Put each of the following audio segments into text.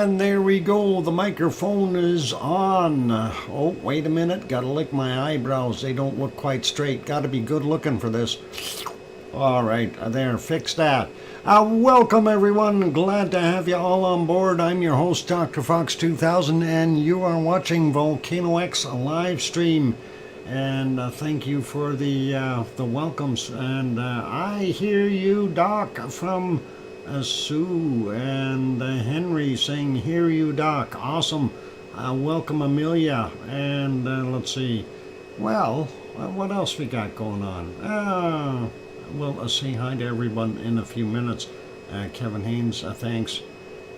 And there we go, the microphone is on. Oh, wait a minute, gotta lick my eyebrows. They don't look quite straight. Gotta be good looking for this. All right, there, fix that. Welcome everyone, glad to have you all on board. I'm your host, DrFox2000, and you are watching VolcanoX live stream. And thank you for the welcomes. And I hear you, Doc, from Sue and Henry saying, hear you, Doc. Awesome. Welcome, Amelia. And let's see. Well, what else we got going on? We'll say hi to everyone in a few minutes. Kevin Haynes, thanks.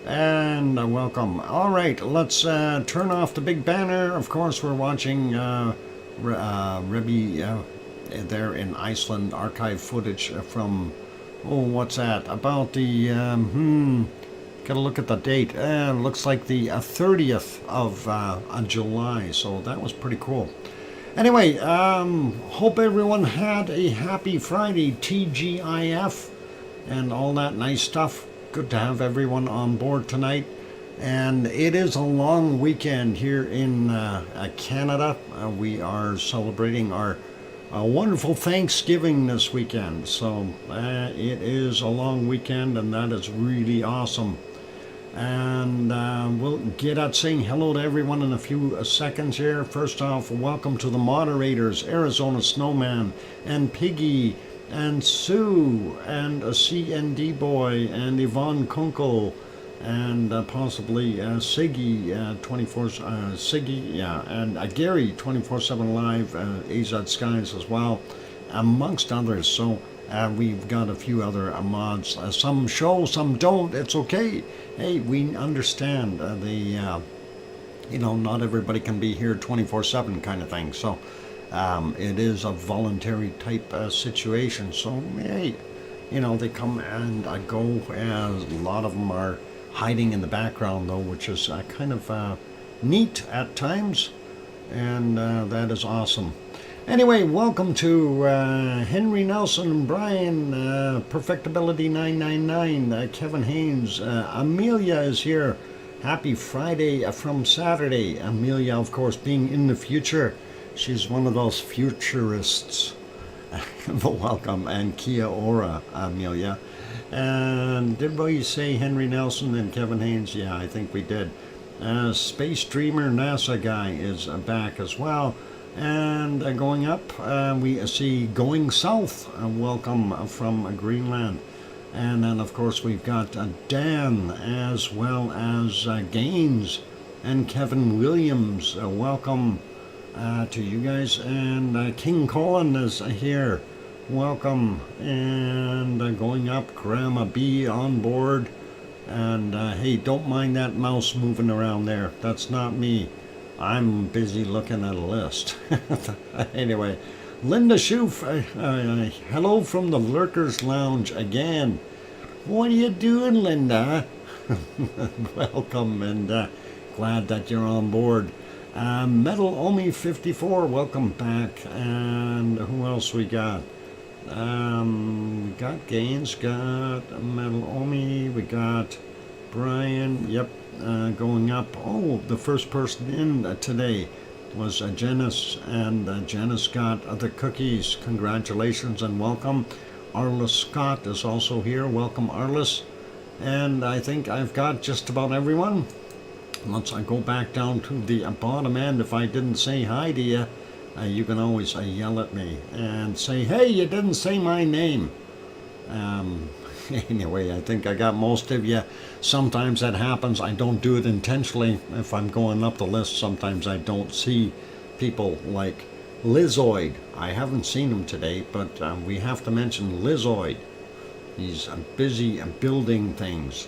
And welcome. All right, let's turn off the big banner. Of course, we're watching Rebbe there in Iceland, archive footage from, oh, what's that? About the, gotta look at the date. Looks like the 30th of July, so that was pretty cool. Anyway, hope everyone had a happy Friday, TGIF, and all that nice stuff. Good to have everyone on board tonight. And it is a long weekend here in Canada. We are celebrating our wonderful Thanksgiving this weekend. So it is a long weekend, and that is really awesome. And we'll get at saying hello to everyone in a few seconds here. First off, welcome to the moderators, Arizona Snowman, and Piggy, and Sue, and a CND Boy, and Yvonne Kunkel, and possibly Siggy 24 Siggy, yeah, and Gary 24/7 Live, AZ Skies as well, amongst others. So we've got a few other mods. Some show, some don't. It's okay. Hey, we understand you know, not everybody can be here 24/7 kind of thing. So it is a voluntary type situation. So hey, you know, they come and go. A lot of them are hiding in the background though, which is kind of neat at times, and that is awesome. Anyway, welcome to Henry Nelson, Brian, Perfectability 999, Kevin Haynes, Amelia is here. Happy Friday from Saturday. Amelia, of course, being in the future. She's one of those futurists. Welcome, and Kia ora, Amelia. And did we say Henry Nelson and Kevin Haynes? Yeah, I think we did. Space Dreamer NASA guy is back as well. And going up, we see Going South. Welcome from Greenland. And then, of course, we've got Dan as well as Gaines and Kevin Williams. Welcome to you guys. And King Colin is here. Welcome. And going up, Grandma B on board. And hey, don't mind that mouse moving around there. That's not me. I'm busy looking at a list. Anyway, Linda Schoof, hello from the Lurkers Lounge again. What are you doing, Linda? Welcome, and glad that you're on board. Metal Omi 54, welcome back. And who else we got? We got Gaines, got Metal Omi, we got Brian, yep. Going up. Oh, the first person in today was Janice, and Janice got the cookies. Congratulations and welcome. Arliss Scott is also here. Welcome, Arliss. And I think I've got just about everyone. Let's go back down to the bottom end. If I didn't say hi to you, you can always yell at me and say, hey, you didn't say my name. Anyway, I think I got most of you. Sometimes that happens. I don't do it intentionally. If I'm going up the list, sometimes I don't see people like Lizoid. I haven't seen him today, but we have to mention Lizoid. He's busy building things.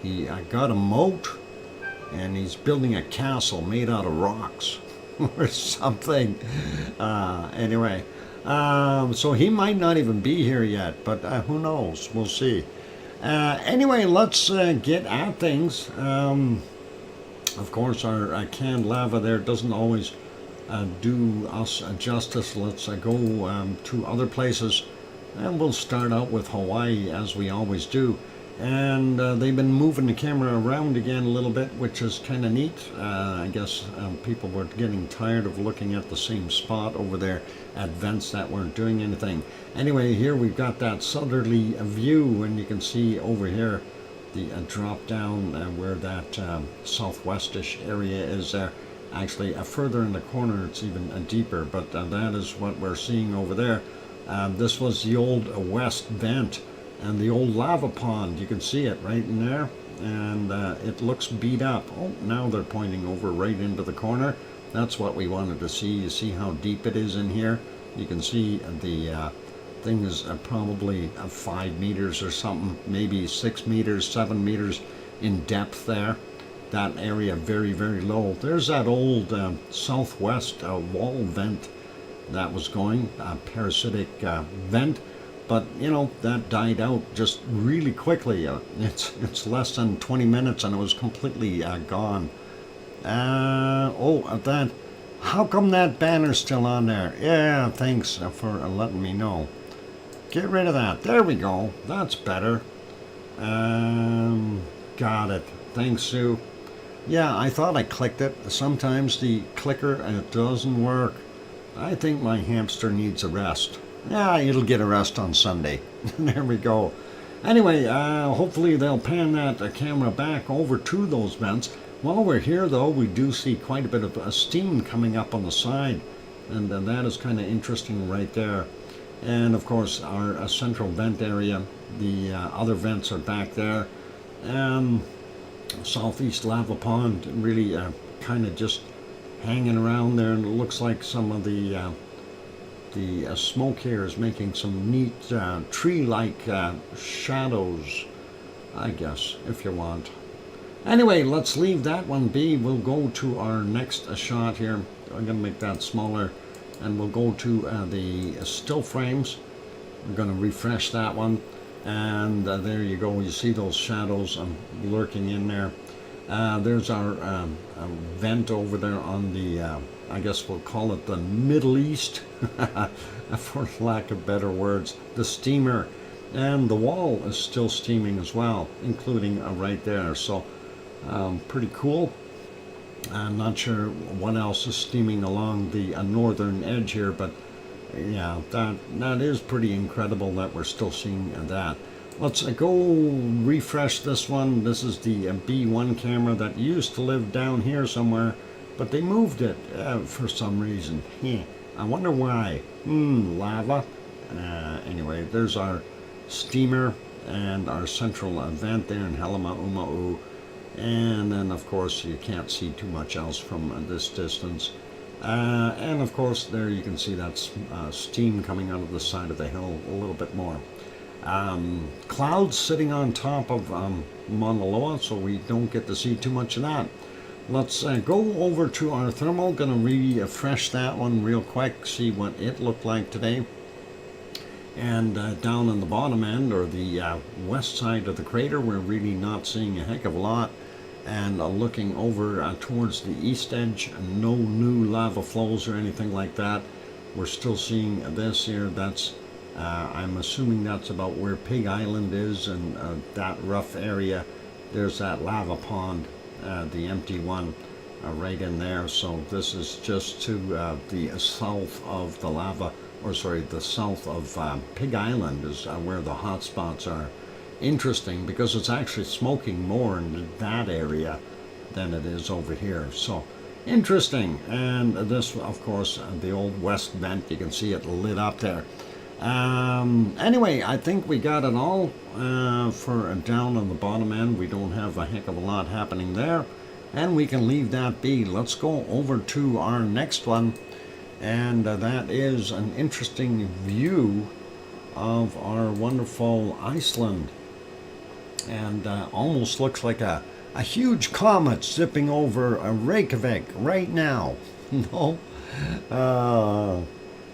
He got a moat, and he's building a castle made out of rocks or something. Anyway. So he might not even be here yet, but who knows? We'll see. Anyway, let's get at things. Of course, our canned lava there doesn't always do us justice. Let's go to other places, and we'll start out with Hawaii, as we always do. And they've been moving the camera around again a little bit, which is kind of neat. I guess people were getting tired of looking at the same spot over there at vents that weren't doing anything. Anyway, here we've got that southerly view, and you can see over here the drop down where that southwestish area is there. Actually, further in the corner, it's even deeper, but that is what we're seeing over there. This was the old west vent and the old lava pond. You can see it right in there, and it looks beat up. Oh, now they're pointing over right into the corner. That's what we wanted to see. You see how deep it is in here? You can see the thing is probably 5 meters or something, maybe 6 meters, 7 meters in depth there. That area very, very low. There's that old southwest wall vent that was going, parasitic vent, but you know, that died out just really quickly. It's less than 20 minutes and it was completely gone. That, how come that banner's still on there? Yeah, thanks for letting me know. Get rid of that. There we go. That's better. Got it. Thanks, Sue. Yeah, I thought I clicked it. Sometimes the clicker it doesn't work. I think my hamster needs a rest. Yeah, it'll get a rest on Sunday. There we go. Anyway, hopefully they'll pan that camera back over to those vents. While we're here, though, we do see quite a bit of steam coming up on the side, and that is kind of interesting right there. And of course, our central vent area, the other vents are back there. Southeast lava pond really kind of just hanging around there, and it looks like some of the smoke here is making some neat tree-like shadows, I guess, if you want. Anyway, let's leave that one be. We'll go to our next shot here. I'm going to make that smaller, and we'll go to the still frames. We're going to refresh that one, and there you go. You see those shadows lurking in there. There's our vent over there on the, I guess we'll call it the Middle East, for lack of better words, the steamer. And the wall is still steaming as well, including right there. So pretty cool. I'm not sure what else is steaming along the northern edge here, but yeah, that is pretty incredible that we're still seeing that. Let's go refresh this one. This is the B1 camera that used to live down here somewhere, but they moved it for some reason. I wonder why. Lava. Anyway, there's our steamer and our central vent there in Helima Uma'u. And then, of course, you can't see too much else from this distance. And, of course, there you can see that steam coming out of the side of the hill a little bit more. Clouds sitting on top of Mauna Loa, so we don't get to see too much of that. Let's go over to our thermal. Going to refresh that one real quick, see what it looked like today. And down on the bottom end, or the west side of the crater, we're really not seeing a heck of a lot. And looking over towards the east edge, no new lava flows or anything like that. We're still seeing this here. That's I'm assuming that's about where Pig Island is, and that rough area. There's that lava pond, the empty one, right in there. So this is just to the south of the lava, or sorry, the south of Pig Island is where the hot spots are. Interesting, because it's actually smoking more in that area than it is over here. So interesting. And this, of course, the old west vent, you can see it lit up there. Anyway, I think we got it all for down on the bottom end. We don't have a heck of a lot happening there, and we can leave that be. Let's go over to our next one, and that is an interesting view of our wonderful Iceland, and almost looks like a huge comet zipping over Reykjavik right now. No?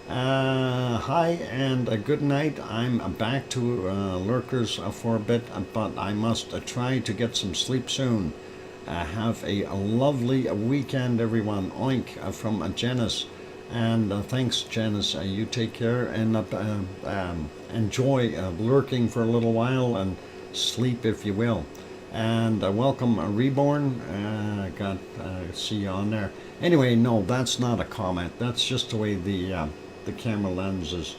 Hi and good night. I'm back to lurkers for a bit, but I must try to get some sleep soon. Have a lovely weekend, everyone. Oink from Janice. And thanks, Janice. You take care and enjoy lurking for a little while, and sleep, if you will. And welcome, Reborn. Got see you on there. Anyway, no, that's not a comment. That's just the way the camera lens is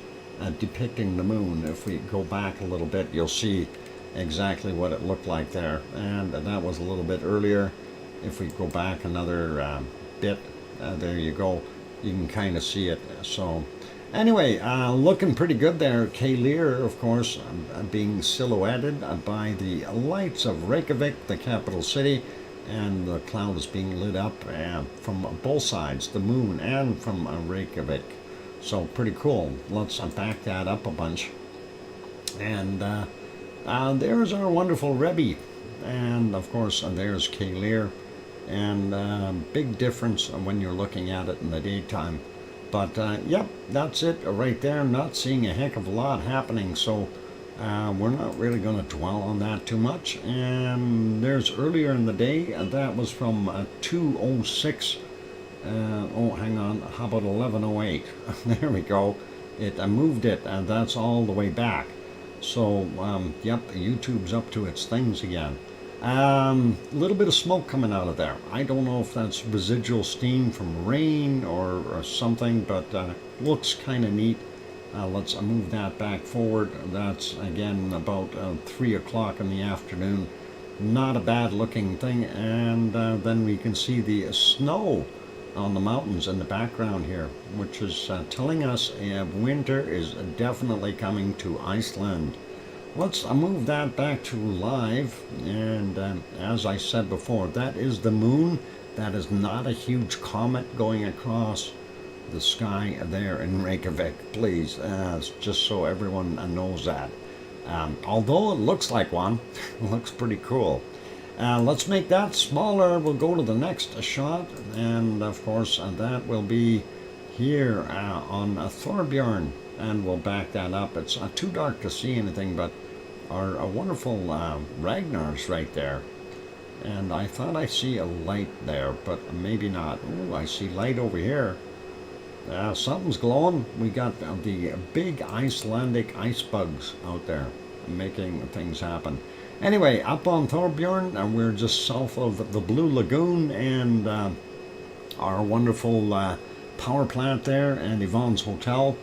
depicting the moon. If we go back a little bit, you'll see exactly what it looked like there. And that was a little bit earlier. If we go back another bit, there you go. You can kind of see it. So anyway, looking pretty good there. Keilir, of course, being silhouetted by the lights of Reykjavik, the capital city, and the cloud is being lit up from both sides, the moon and from Reykjavik. So pretty cool. Let's back that up a bunch. And there's our wonderful Rebbe. And of course, there's Keilir. And big difference when you're looking at it in the daytime. But yep, that's it right there. Not seeing a heck of a lot happening, so we're not really going to dwell on that too much. And there's earlier in the day, that was from 2:06. Oh, hang on, how about 11:08? There we go. It moved it, and that's all the way back. So yep, YouTube's up to its things again. A little bit of smoke coming out of there. I don't know if that's residual steam from rain or something, but looks kind of neat. Let's move that back forward. That's again about 3 o'clock in the afternoon. Not a bad looking thing. And then we can see the snow on the mountains in the background here, which is telling us winter is definitely coming to Iceland. Let's move that back to live, and as I said before, that is the moon. That is not a huge comet going across the sky there in Reykjavik, please, just so everyone knows that. Although it looks like one, it looks pretty cool. Let's make that smaller. We'll go to the next shot, and of course that will be here on Thorbjorn. And we'll back that up. It's too dark to see anything, but our wonderful Ragnar's right there. And I thought I see a light there, but maybe not. Oh, I see light over here. Something's glowing. We got the big Icelandic ice bugs out there making things happen. Anyway, up on Thorbjorn, we're just south of the Blue Lagoon and our wonderful power plant there and Yvonne's Hotel.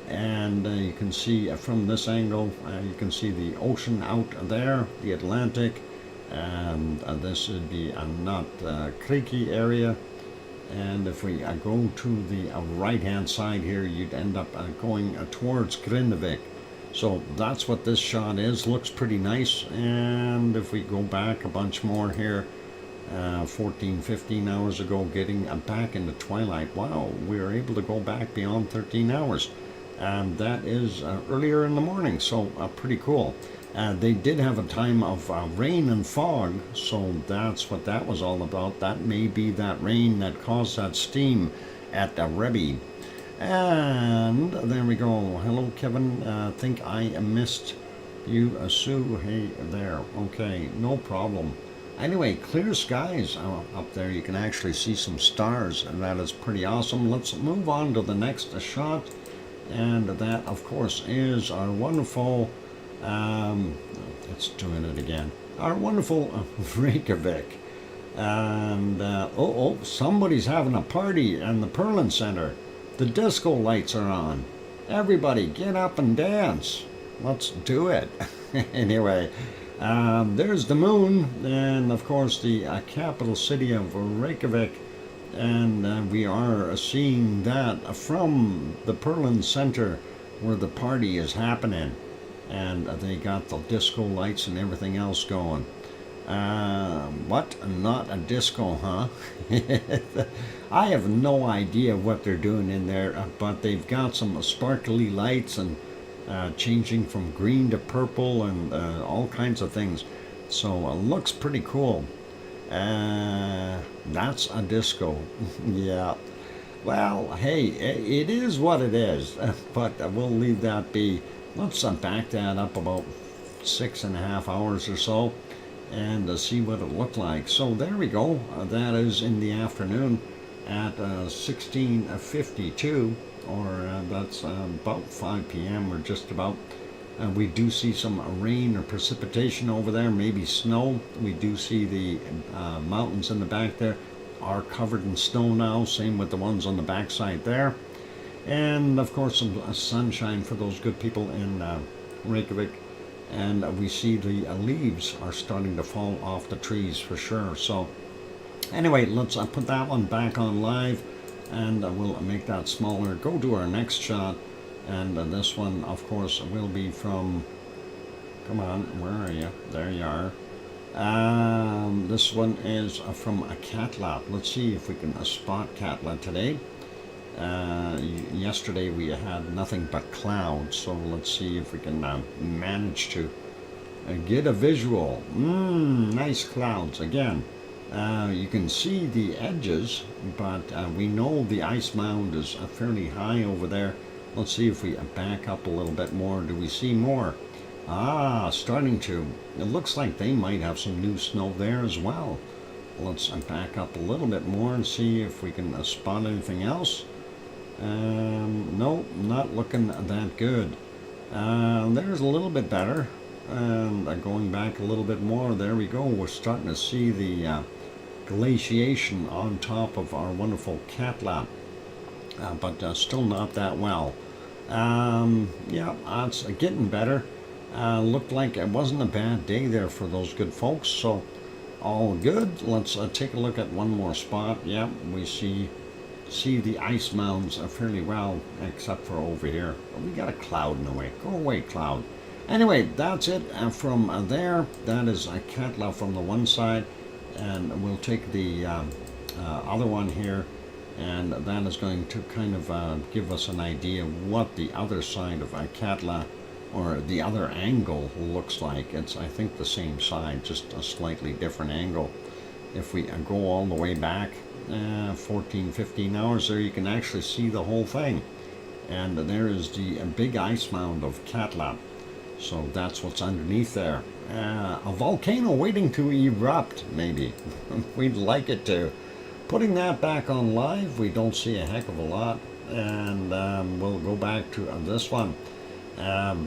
And you can see from this angle, you can see the ocean out there, the Atlantic, and this would be a not creaky area. And if we go to the right hand side here, you'd end up going towards Grindavik. So that's what this shot is. Looks pretty nice. And if we go back a bunch more here, 14-15 hours ago, getting back into twilight. Wow, we were able to go back beyond 13 hours. And that is earlier in the morning, so pretty cool. They did have a time of rain and fog, so that's what that was all about. That may be that rain that caused that steam at Rebbe. And there we go. Hello, Kevin. Think I missed you, Sue. Hey there. Okay, no problem. Anyway, clear skies up there. You can actually see some stars, and that is pretty awesome. Let's move on to the next shot. And that, of course, is our wonderful, it's doing it again, our wonderful Reykjavik. And, somebody's having a party in the Perlin Center. The disco lights are on. Everybody get up and dance. Let's do it. Anyway, there's the moon, and, of course, the capital city of Reykjavik. And we are seeing that from the Perlin Center where the party is happening. And they got the disco lights and everything else going. What? Not a disco, huh? I have no idea what they're doing in there, but they've got some sparkly lights and changing from green to purple and all kinds of things. So it looks pretty cool. That's a disco. Yeah. Well, hey, it is what it is, but we'll leave that be. Let's back that up about 6.5 hours or so and see what it looked like. So there we go. That is in the afternoon at 16:52, or that's about 5 p.m. or just about. We do see some rain or precipitation over there, maybe snow. We do see the mountains in the back there are covered in snow now, same with the ones on the backside there. And of course some sunshine for those good people in Reykjavik. And we see the leaves are starting to fall off the trees for sure. So anyway, let's put that one back on live, and we'll make that smaller. Go to our next shot, and this one of course will be from, come on, where are you? There you are. This one is from a Katla. Let's see if we can spot Katla today. Yesterday we had nothing but clouds, so let's see if we can manage to get a visual. Nice clouds again. You can see the edges, but we know the ice mound is fairly high over there. Let's see if we back up a little bit more. Do we see more? Starting to. It looks like they might have some new snow there as well. Let's back up a little bit more and see if we can spot anything else. No, not looking that good. There's a little bit better. And going back a little bit more, there we go. We're starting to see the glaciation on top of our wonderful Katla, but still not that well. Yeah, it's getting better. Looked like it wasn't a bad day there for those good folks, so all good. Let's take a look at one more spot. Yeah, we see the ice mounds fairly well, except for over here. We got a cloud in the way. Go away, cloud. Anyway, that's it from there. That is a Katla from the one side, and we'll take the other one here, and that is going to kind of give us an idea what the other side of a Katla, or the other angle, looks like. It's, I think, the same side, just a slightly different angle. If we go all the way back 14, 15 hours there, you can actually see the whole thing. And there is the big ice mound of Katla. So that's what's underneath there. A volcano waiting to erupt, maybe. We'd like it to. Putting that back on live, we don't see a heck of a lot. And we'll go back to this one.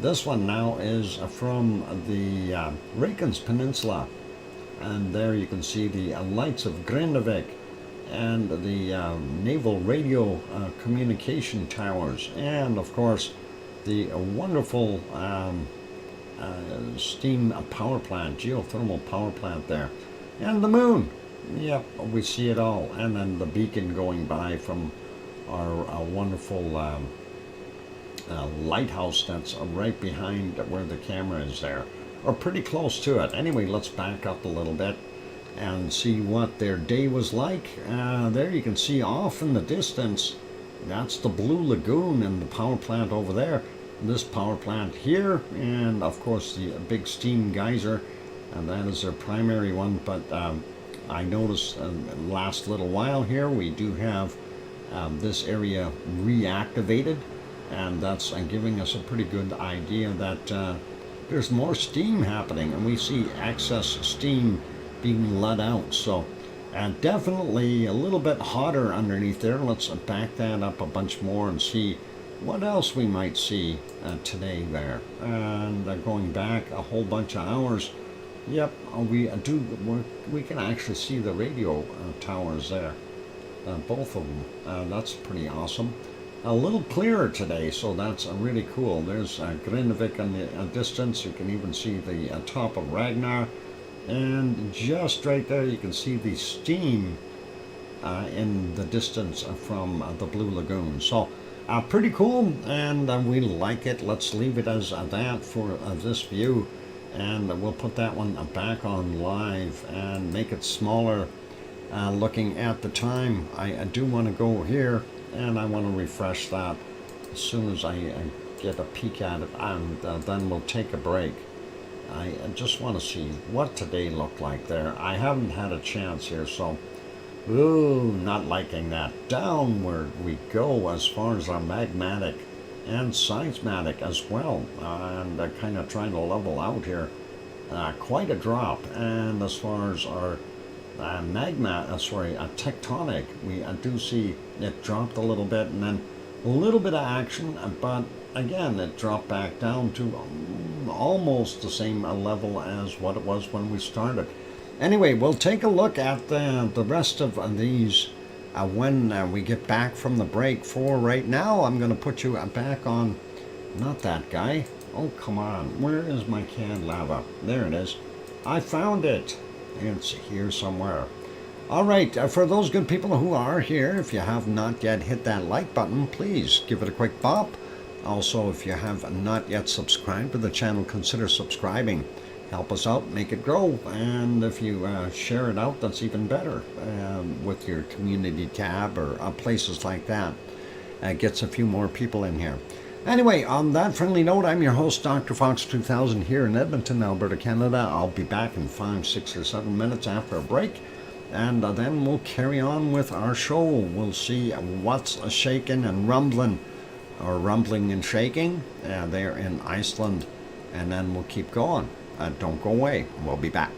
This one now is from the Reykjanes Peninsula. And there you can see the lights of Grindavik and the naval radio communication towers, and of course the wonderful steam power plant, geothermal power plant there, and the moon. Yep, we see it all. And then the beacon going by from our wonderful lighthouse that's right behind where the camera is there, or pretty close to it. Anyway, let's back up a little bit and see what their day was like. There you can see off in the distance, that's the Blue Lagoon and the power plant over there. This power plant here, and of course the big steam geyser, and that is their primary one. But I noticed last little while here we do have this area reactivated, and that's giving us a pretty good idea that there's more steam happening, and we see excess steam being let out. So definitely a little bit hotter underneath there. Let's back that up a bunch more and see what else we might see today there. And going back a whole bunch of hours, yep, we can actually see the radio towers there, both of them. That's pretty awesome. A little clearer today, so that's really cool. There's Grindavik in the distance. You can even see the top of Ragnar, and just right there you can see the steam in the distance from the Blue Lagoon. So pretty cool, and we like it. Let's leave it as that for this view, and we'll put that one back on live and make it smaller. Looking at the time, I do want to go here, and I want to refresh that as soon as I get a peek at it, and then we'll take a break. I just want to see what today looked like there. I haven't had a chance here, so ooh, not liking that. Downward we go as far as our magmatic and seismic as well, and kind of trying to level out here. Quite a drop. And as far as our tectonic, we do see it dropped a little bit, and then a little bit of action, but again, it dropped back down to almost the same level as what it was when we started. Anyway, we'll take a look at the rest of these when we get back from the break. For right now, I'm going to put you back on, not that guy. Oh, come on. Where is my canned lava? There it is. I found it. It's here somewhere. All right, for those good people who are here, if you have not yet hit that like button, please give it a quick bop. Also, if you have not yet subscribed to the channel, consider subscribing. Help us out, make it grow, and if you share it out, that's even better with your community tab or places like that. Gets a few more people in here. Anyway, on that friendly note, I'm your host, DrFox2000, here in Edmonton, Alberta, Canada. I'll be back in 5, 6, or 7 minutes after a break, and then we'll carry on with our show. We'll see what's shaking and rumbling, or rumbling and shaking there in Iceland, and then we'll keep going. Don't go away. We'll be back.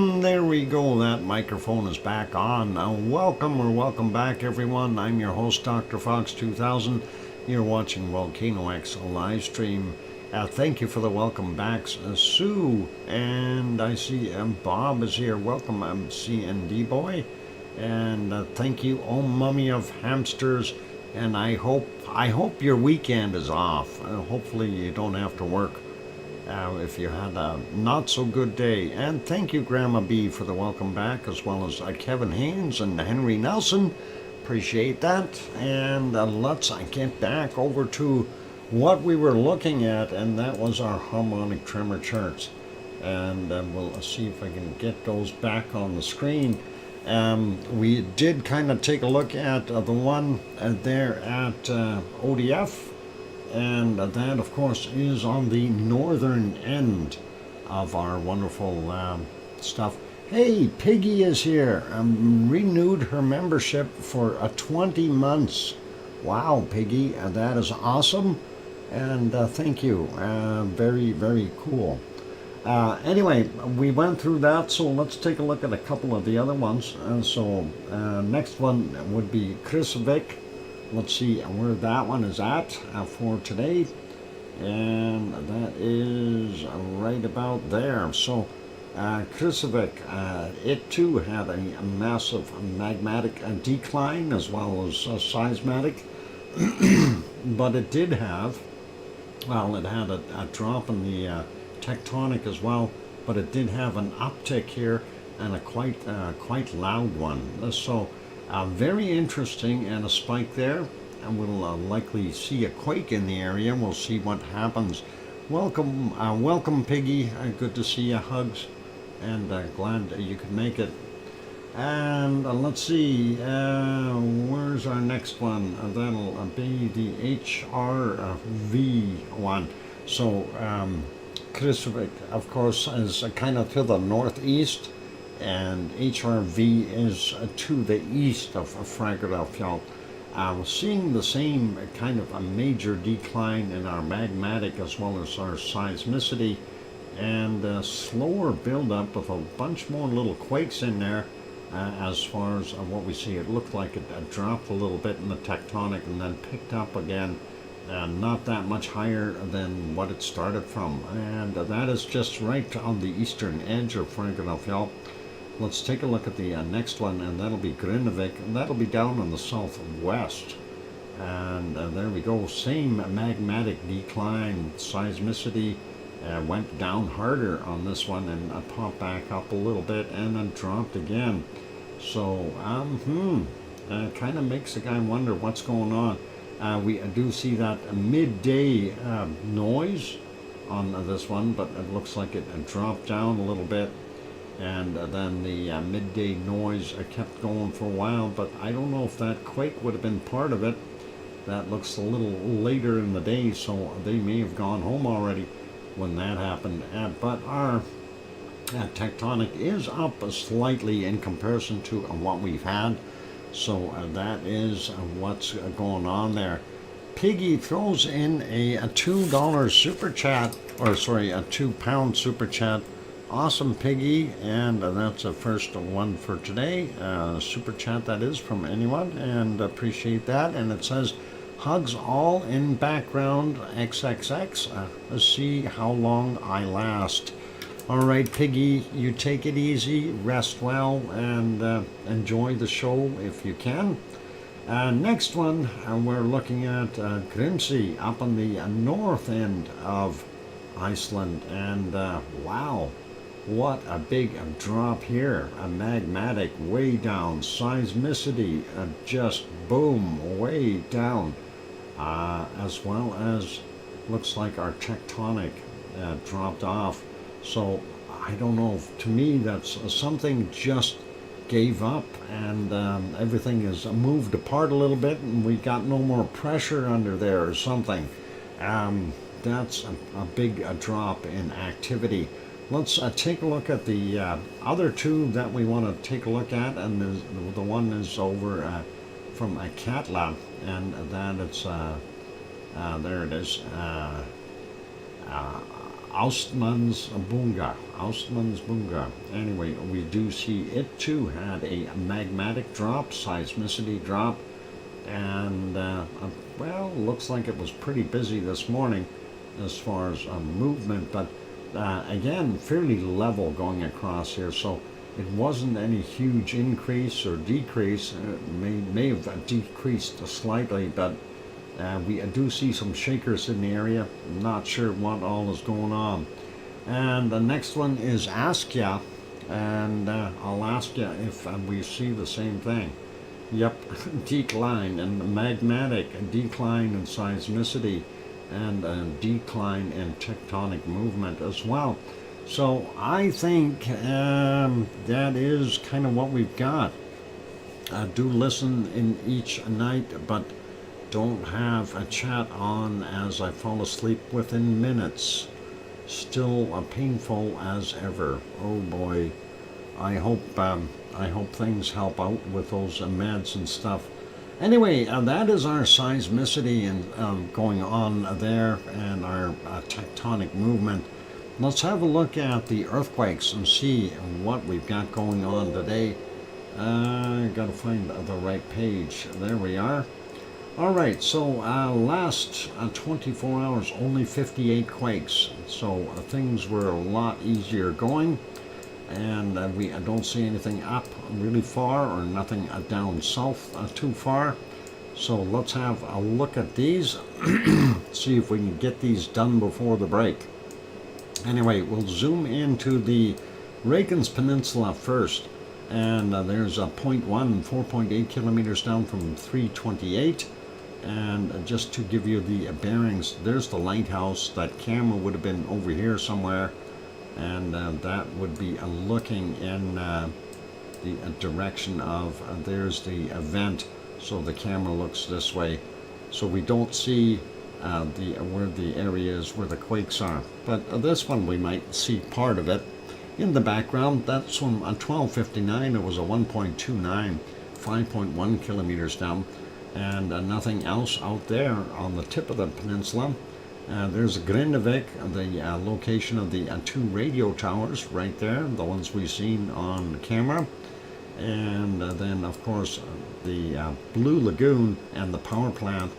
And there we go. That microphone is back on. Welcome back, everyone. I'm your host, DrFox2000. You're watching VolcanoX live stream. Thank you for the welcome backs, Sue. And I see Bob is here. Welcome, CND boy. And thank you, oh mummy of hamsters. And I hope your weekend is off. Hopefully you don't have to work. If you had a not so good day. And thank you, Grandma B, for the welcome back, as well as Kevin Haynes and Henry Nelson. Appreciate that. And let's get back over to what we were looking at, and that was our harmonic tremor charts. And we'll see if I can get those back on the screen. We did kind of take a look at the one there at ODF. And that, of course, is on the northern end of our wonderful stuff. Hey, Piggy is here. Renewed her membership for 20 months. Wow, Piggy, that is awesome. And thank you. Very, very cool. Anyway, we went through that, so let's take a look at a couple of the other ones. Next one would be Krusvik. Let's see where that one is at for today. And that is right about there. So, Krusvik, it too had a massive magmatic decline as well as seismic. But it did have, well, it had a drop in the tectonic as well. But it did have an uptick here and a quite loud one. So, very interesting, and a spike there, and we'll likely see a quake in the area. We'll see what happens. Welcome, Piggy. Good to see you. Hugs, and glad you could make it. And let's see, where's our next one? That'll be the HRV one. So, Krusvik, of course, is kind of to the northeast. And HRV is to the east of Fagradalfjall. Seeing the same kind of a major decline in our magmatic as well as our seismicity, and slower buildup with a bunch more little quakes in there. As far as what we see, it looked like it dropped a little bit in the tectonic and then picked up again. Not that much higher than what it started from. And that is just right on the eastern edge of Fagradalfjall. Let's take a look at the next one, and that'll be Grindavik, and that'll be down in the southwest. And there we go, same magmatic decline. Seismicity went down harder on this one and popped back up a little bit and then dropped again. So, kind of makes the guy wonder what's going on. We do see that midday noise on this one, but it looks like it dropped down a little bit. And then the midday noise kept going for a while, but I don't know if that quake would have been part of it. That looks a little later in the day, so they may have gone home already when that happened. But our tectonic is up slightly in comparison to what we've had. So that is what's going on there. Piggy throws in a $2 super chat, or sorry, a £2 super chat. Awesome, Piggy, and that's the first one for today. Super chat, that is, from anyone, and appreciate that. And it says, hugs all in background, XXX. Let's see how long I last. All right, Piggy, you take it easy, rest well, and enjoy the show if you can. Next one, we're looking at Grimsey up on the north end of Iceland, and wow. What a big drop here. A magmatic way down. Seismicity just boom, way down. As well as looks like our tectonic dropped off. So I don't know. To me, that's something just gave up, and everything is moved apart a little bit, and we got no more pressure under there or something. That's a big drop in activity. Let's take a look at the other two that we want to take a look at, and the one is over from Katla, and that it's there it is. Auslandsbunga. Anyway, we do see it too had a magmatic drop, seismicity drop, and well, looks like it was pretty busy this morning as far as movement, but again, fairly level going across here, so it wasn't any huge increase or decrease. May have decreased slightly, but we do see some shakers in the area. Not sure what all is going on. And the next one is Askia, and I'll ask you if we see the same thing. Yep, decline and magmatic decline in seismicity and decline in tectonic movement as well. So I think that is kind of what we've got. Do listen in each night, but don't have a chat on as I fall asleep within minutes. Still painful as ever. Oh boy. I hope things help out with those meds and stuff. Anyway, that is our seismicity and going on there, and our tectonic movement. Let's have a look at the earthquakes and see what we've got going on today. Gotta find the right page. There we are. All right, so last 24 hours, only 58 quakes. So things were a lot easier going. And we don't see anything up really far or nothing down south too far. So let's have a look at these, see if we can get these done before the break. Anyway, we'll zoom into the Reykjanes Peninsula first, and there's a 0.1, 4.8 kilometers down from 328. And just to give you the bearings, there's the lighthouse. That camera would have been over here somewhere, and that would be looking in the direction of, there's the event, so the camera looks this way. So we don't see where the area is where the quakes are. But this one we might see part of it in the background. That's from 1259. It was a 1.29, 5.1 kilometers down, and nothing else out there on the tip of the peninsula. There's Grindavik, the location of the two radio towers right there, the ones we've seen on camera. And then, of course, the Blue Lagoon and the power plant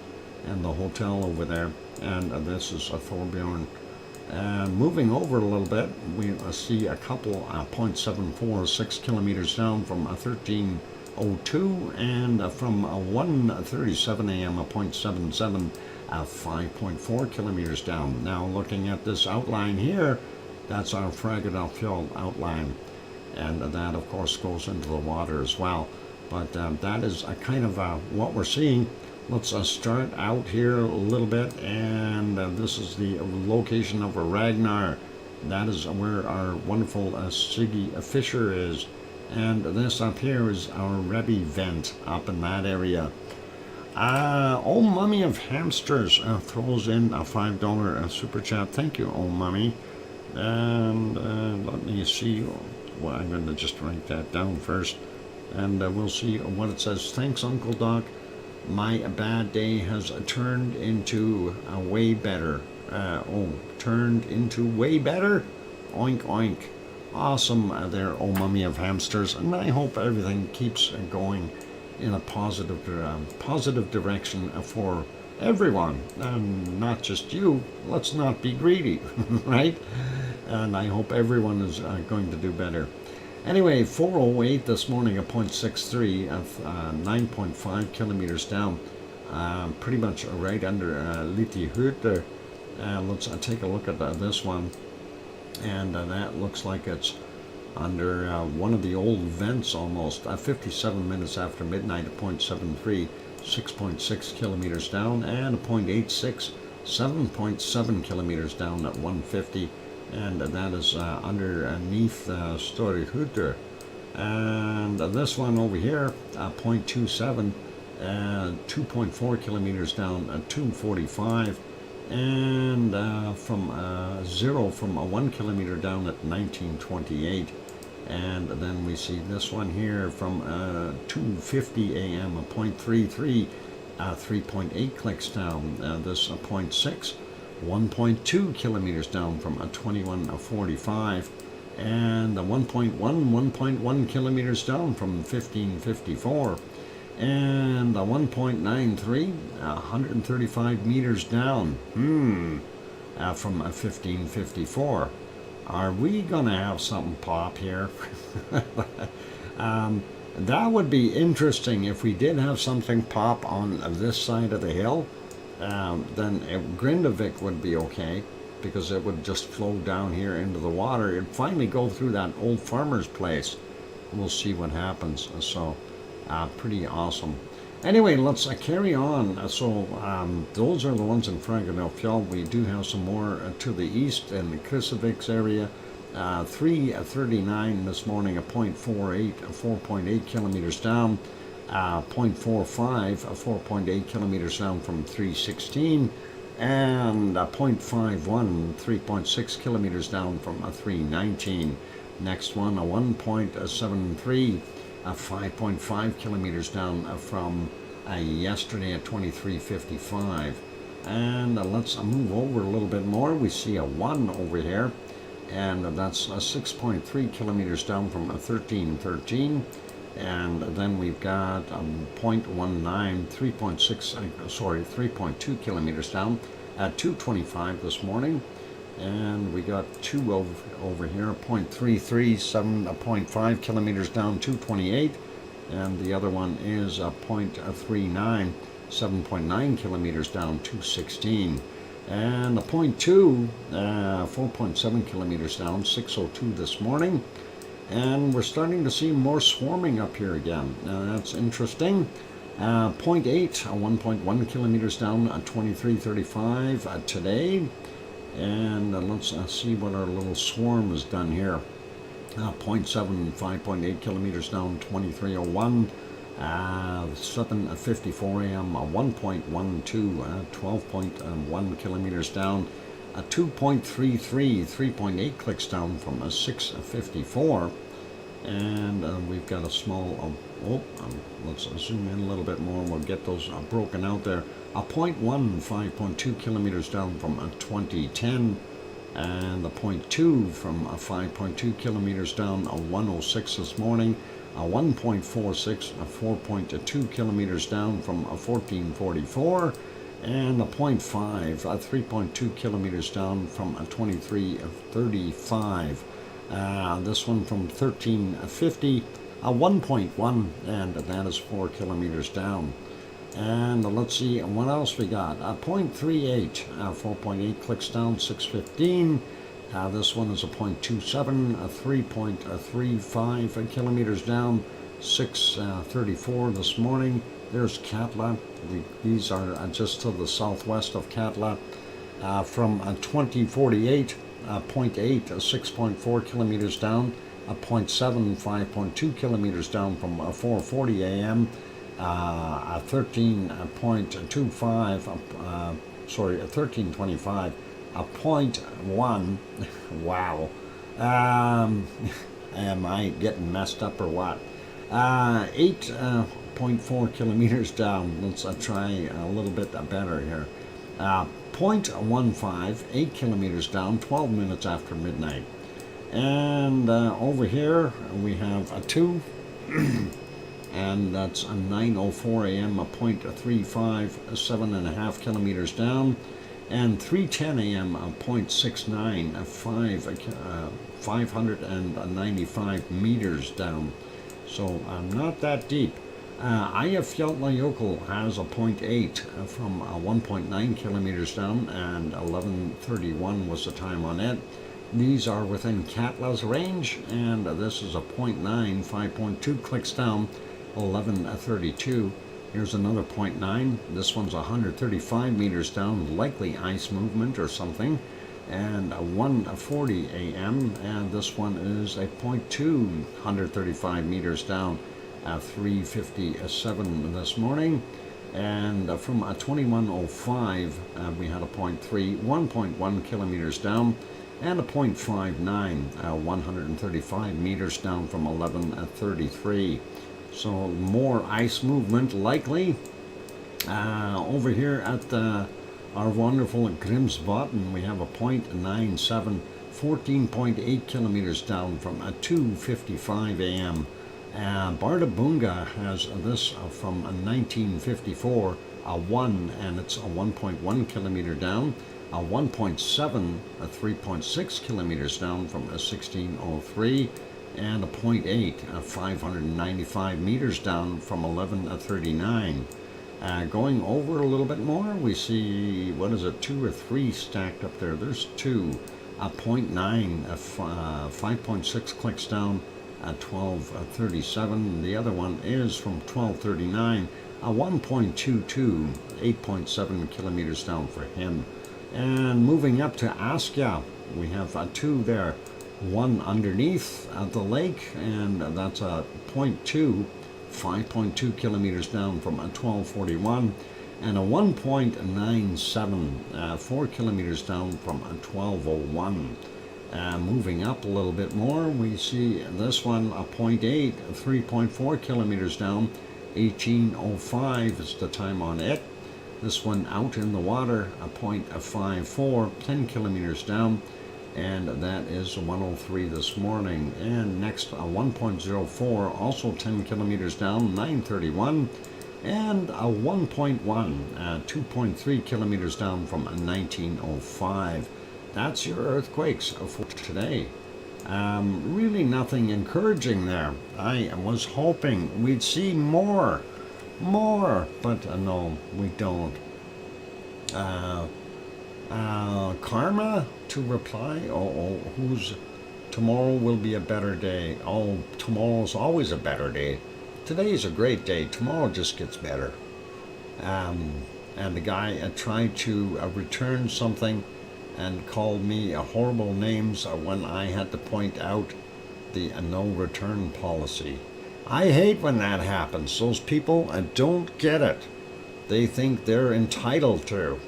and the hotel over there. And this is Thorbjorn. Moving over a little bit, we see a couple 0.74, 6 kilometers down from 1302, and from 1:37 a.m. 0.77. 5.4 kilometers down. Now looking at this outline here, that's our Fragedalfjall outline, and that of course goes into the water as well. But that is a kind of what we're seeing. Let's start out here a little bit, and this is the location of a Ragnar. That is where our wonderful Siggy Fisher is, and this up here is our Rebbe vent up in that area. Old Mummy of Hamsters throws in a $5 super chat. Thank you, Old Mummy. And let me see. Well, I'm going to just write that down first, and we'll see what it says. Thanks, Uncle Doc. My bad day has turned into a way better. Turned into way better? Oink, oink. Awesome there, Old Mummy of Hamsters. And I hope everything keeps going in a positive direction for everyone, and not just you. Let's not be greedy, right? And I hope everyone is going to do better. Anyway, 408 this morning, a 0.63 of 9.5 kilometers down, pretty much right under Litihut. Let's take a look at this one, and that looks like it's under one of the old vents almost. 57 minutes after midnight, a 0.73, 6.6 kilometers down, and a 0.86, 7.7 kilometers down at 150, and that is underneath Storyhutter. And this one over here, 0.27, 2.4 kilometers down at 245, and from 0 from 1 kilometer down at 1928. And then we see this one here from 2:50 a.m. a 0.33, 3.8 clicks down. This 0.6, 1.2 kilometers down from 2145, and 1.1 kilometers down from 1554, and 1.93, 135 meters down from 1554. Are we gonna have something pop here? That would be interesting if we did have something pop on this side of the hill. Then Grindavik would be okay, because it would just flow down here into the water. It'd finally go through that old farmer's place. We'll see what happens. So pretty awesome. Anyway, let's carry on. Those are the ones in Fragadalfjall. We do have some more to the east in the Krisaviks area. 3:39 this morning, a 0.48, 4.8 kilometers down. 0.45, 4.8 kilometers down from 3:16, and 0.51, 3.6 kilometers down from 3:19. Next one, a 1.73, 5.5 kilometers down from yesterday at 23:55. And let's move over a little bit more. We see a 1 over here, and that's 6.3 kilometers down from 13:13. And then we've got 0.19, 3.2 kilometers down at 2:25 this morning. And we got 2 over here, 0.33, 7.5 kilometers down, 2:28. And the other one is 0.39, 7.9 kilometers down, 2:16. And a 0.2, 4.7 kilometers down, 6:02 this morning. And we're starting to see more swarming up here again. That's interesting. 0.8, 1.1 kilometers down, 23:35 today. And let's see what our little swarm has done here. 0.7, 5.8 kilometers down, 23:01. 7:54 a.m., 1.12, 12.1 kilometers down. 2.33, 3.8 clicks down from 6:54. And we've got a small, let's zoom in a little bit more, we'll get those broken out there. 0.1, 5.2 kilometers down from 2010, and 0.2 from 5.2 kilometers down, 1:06 this morning. 1.46, 4.2 kilometers down from 1444, and 0.5, 3.2 kilometers down from 2335. This one from 1350, 1.1, and that is 4 kilometers down. And let's see what else we got. 0.38, 4.8 clicks down, 6:15. This one is a 0.27, 3.35 kilometers down, 6:34 this morning. There's Katla. These are just to the southwest of Katla. From 2048, 0.8, 6.4 kilometers down, 0.7, 5.2 kilometers down from 4:40 a.m. 13.25, 13.25, 0.1. Wow. Am I getting messed up or what? 8.4 kilometers down. Let's try a little bit better here. 0.15, 8 kilometers down, 12 minutes after midnight. And over here we have a 2. And that's a 9:04 a.m., a 0.35, 7.5 kilometers down, and 3:10 a.m., a 0.69, 595 meters down. So not that deep. Eyjafjallajökull has a 0.8 from 1.9 kilometers down, and 11:31 was the time on it. These are within Katla's range, and this is a 0.9, 5.2 clicks down, 11:32. Here's another 0.9. This one's 135 meters down, likely ice movement or something. And 1:40 a.m. And this one is a 0.2, 135 meters down, 3:57 this morning. And from 21:05, we had a 0.3, 1.1 kilometers down, and a 0.59, 135 meters down from 11:33. So more ice movement likely. Over here at the our wonderful Grimsbotn, we have a 0.97, 14.8 kilometers down from 2:55 a.m. Bardabunga has this from 1954, a 1, and it's a 1.1 kilometer down. A 1.7, a 3.6 kilometers down from a 1603, and a 0.8, 595 meters down from 1139. Going over a little bit more, we see, what is it, 2 or 3 stacked up there. There's 2, a 0.9, 5.6 clicks down at 1237. The other one is from 1239, a 1.22, 8.7 kilometers down for him. And moving up to Askja, we have 2 there, 1 underneath the lake, and that's a 0.2, 5.2 kilometers down from 1241, and a 1.97, 4 kilometers down from 1201. Moving up a little bit more, we see this one, a 0.8, 3.4 kilometers down, 1805 is the time on it. This one out in the water, a 0.54, 10 kilometers down, and that is 103 this morning. And next, a 1.04, also 10 kilometers down, 931, and a 1.1, 2.3 kilometers down from 1905. That's your earthquakes for today. Really nothing encouraging there. I was hoping we'd see more, but no, we don't. Karma to reply. Who's tomorrow will be a better day. Tomorrow's always a better day. Today's a great day. Tomorrow just gets better. And the guy tried to return something and called me horrible names when I had to point out the no return policy. I hate when that happens. Those people don't get it. They think they're entitled to.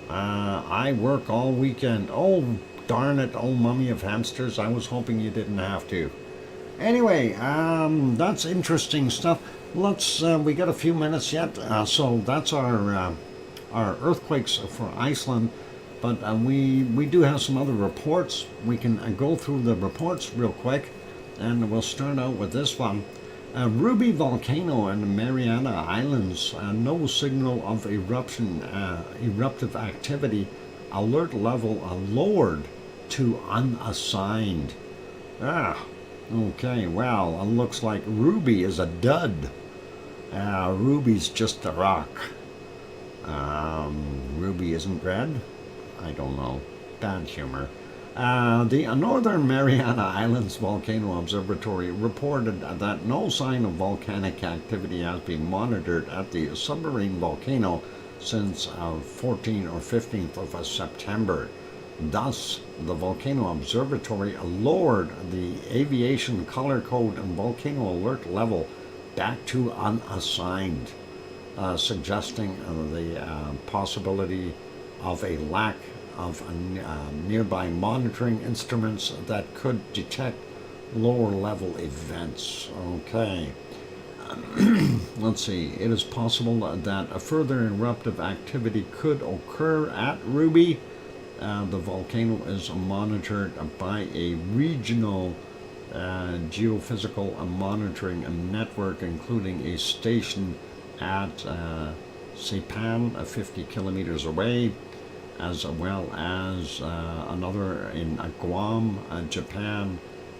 I work all weekend. Oh, darn it, oh mummy of hamsters. I was hoping you didn't have to. Anyway, that's interesting stuff. Let's, we got a few minutes yet. So that's our earthquakes for Iceland. But we do have some other reports. We can go through the reports real quick. And we'll start out with this one. Ruby Volcano in the Mariana Islands, no signal of eruption, eruptive activity, alert level lowered to unassigned. Okay, well, it looks like Ruby is a dud. Ruby's just a rock. Ruby isn't red? I don't know. Bad humor. The Northern Mariana Islands Volcano Observatory reported that no sign of volcanic activity has been monitored at the submarine volcano since 14th or 15th of September. Thus, the Volcano Observatory lowered the aviation color code and volcano alert level back to unassigned, suggesting the possibility of a lack of nearby monitoring instruments that could detect lower level events. Okay. Let's see. It is possible that a further eruptive activity could occur at Ruby. The volcano is monitored by a regional geophysical monitoring network, including a station at Saipan, 50 kilometers away, as well as another in Guam, Japan,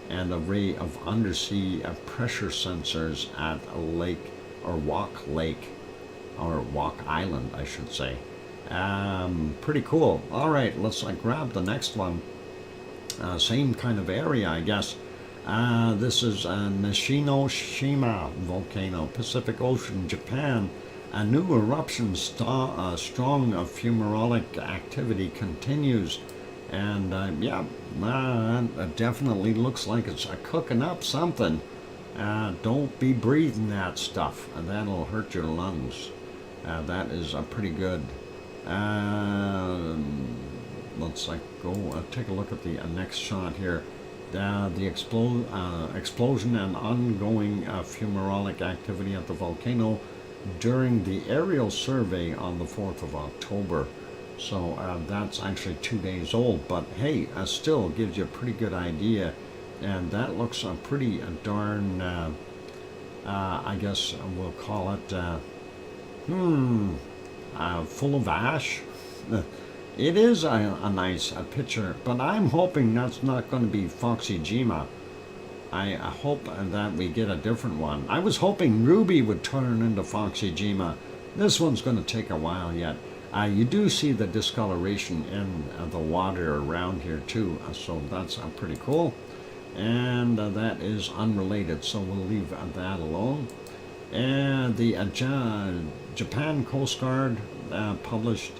and an array of undersea pressure sensors at a lake, or Walk Lake, or Walk Island, I should say. Pretty cool. All right, let's grab the next one. Same kind of area, I guess. This is Nishinoshima Volcano, Pacific Ocean, Japan. A new eruption, strong fumarolic activity continues, and it definitely looks like it's cooking up something. Don't be breathing that stuff, that'll hurt your lungs. That is pretty good. Let's go take a look at the next shot here. The explosion and ongoing fumarolic activity at the volcano during the aerial survey on the 4th of October. So that's actually 2 days old, but hey, still gives you a pretty good idea. And that looks pretty darn, I guess we'll call it, full of ash. It is a nice picture, but I'm hoping that's not going to be Foxyjima. I hope that we get a different one. I was hoping Ruby would turn into Foxyjima. This one's going to take a while yet. You do see the discoloration in the water around here too, so that's pretty cool. And that is unrelated, so we'll leave that alone. And the Japan Coast Guard published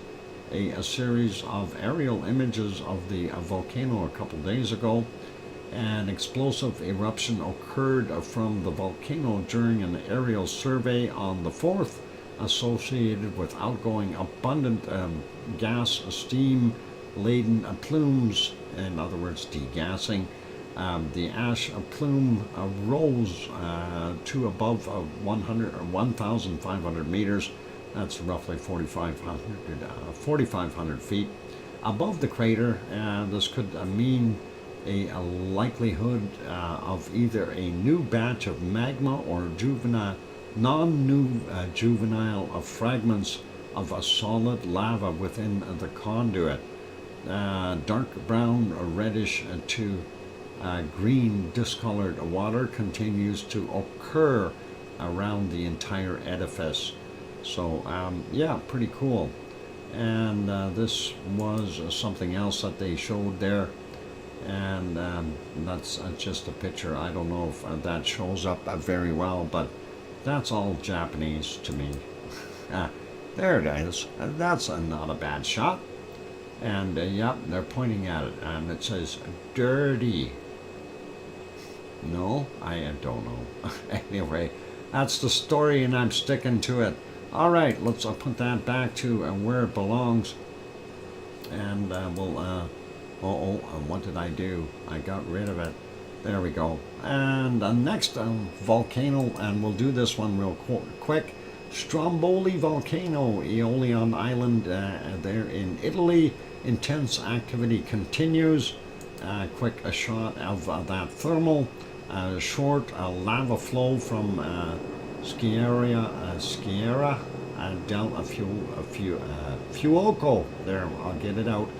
a series of aerial images of the volcano a couple days ago. An explosive eruption occurred from the volcano during an aerial survey on the 4th, associated with outgoing abundant gas, steam-laden plumes, in other words, degassing. The ash plume rose to above 1,500 meters. That's roughly 4,500 feet above the crater. This could mean a likelihood of either a new batch of magma or non-juvenile fragments of a solid lava within the conduit. Dark brown, reddish to green discolored water continues to occur around the entire edifice. So yeah, pretty cool. And this was something else that they showed there, and that's just a picture. I don't know if that shows up very well, but that's all Japanese to me. There it is. That's not a bad shot. And yep, they're pointing at it, and it says dirty. No, I don't know. Anyway, that's the story, and I'm sticking to it. All right, let's put that back to where it belongs. And we'll, what did I do? I got rid of it. There we go. And next volcano, and we'll do this one real quick. Stromboli volcano, Aeolian Island, there in Italy. Intense activity continues. Quick shot of that thermal. Short lava flow from Sierra del Fuoco. There, I'll get it out.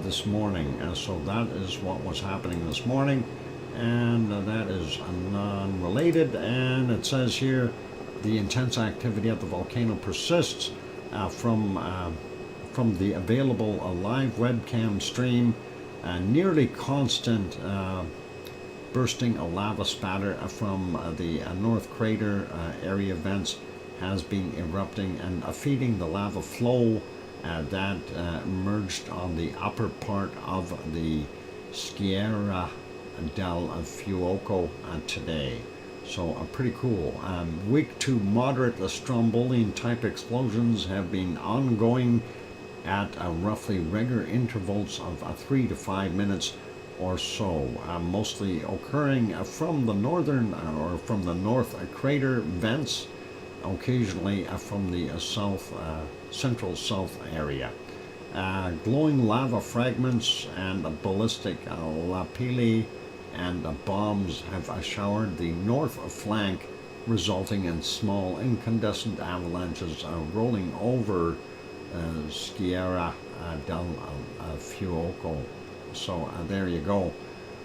This morning. So that is what was happening this morning, and that is non-related. And it says here the intense activity at the volcano persists from the available live webcam stream. Nearly constant bursting a lava spatter from the North Crater area vents has been erupting and feeding the lava flow that emerged on the upper part of the Sierra del Fuoco today. So pretty cool. Weak to moderate Strombolian type explosions have been ongoing at roughly regular intervals of 3 to 5 minutes or so, mostly occurring from the northern or from the North Crater vents, occasionally from the central south area. Glowing lava fragments and ballistic lapilli and bombs have showered the north flank, resulting in small incandescent avalanches rolling over Sierra del Fuoco. So there you go.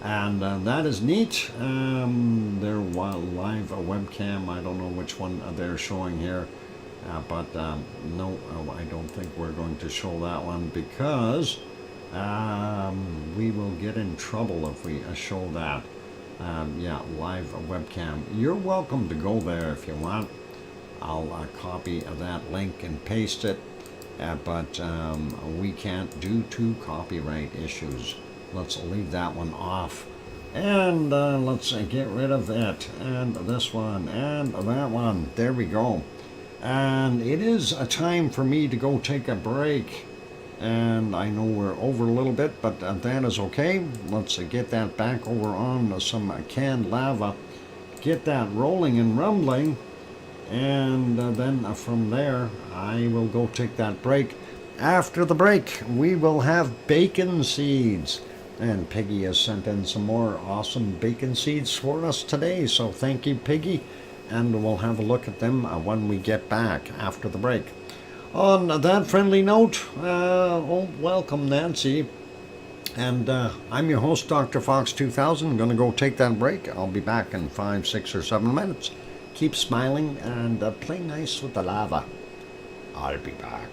And that is neat. Their live webcam, I don't know which one they're showing here. But no, I don't think we're going to show that one because we will get in trouble if we show that. Yeah, live webcam. You're welcome to go there if you want. I'll copy that link and paste it. But we can't due to copyright issues. Let's leave that one off. And let's get rid of it. And this one. And that one. There we go. And it is a time for me to go take a break. And I know we're over a little bit, but that is okay. Let's get that back over on some canned lava. Get that rolling and rumbling. And then from there, I will go take that break. After the break, we will have bacon seeds. And Piggy has sent in some more awesome bacon seeds for us today. So thank you, Piggy. And we'll have a look at them when we get back after the break. On that friendly note, welcome, Nancy. And I'm your host, DrFox2000. I'm going to go take that break. I'll be back in 5, 6, or 7 minutes. Keep smiling and play nice with the lava. I'll be back.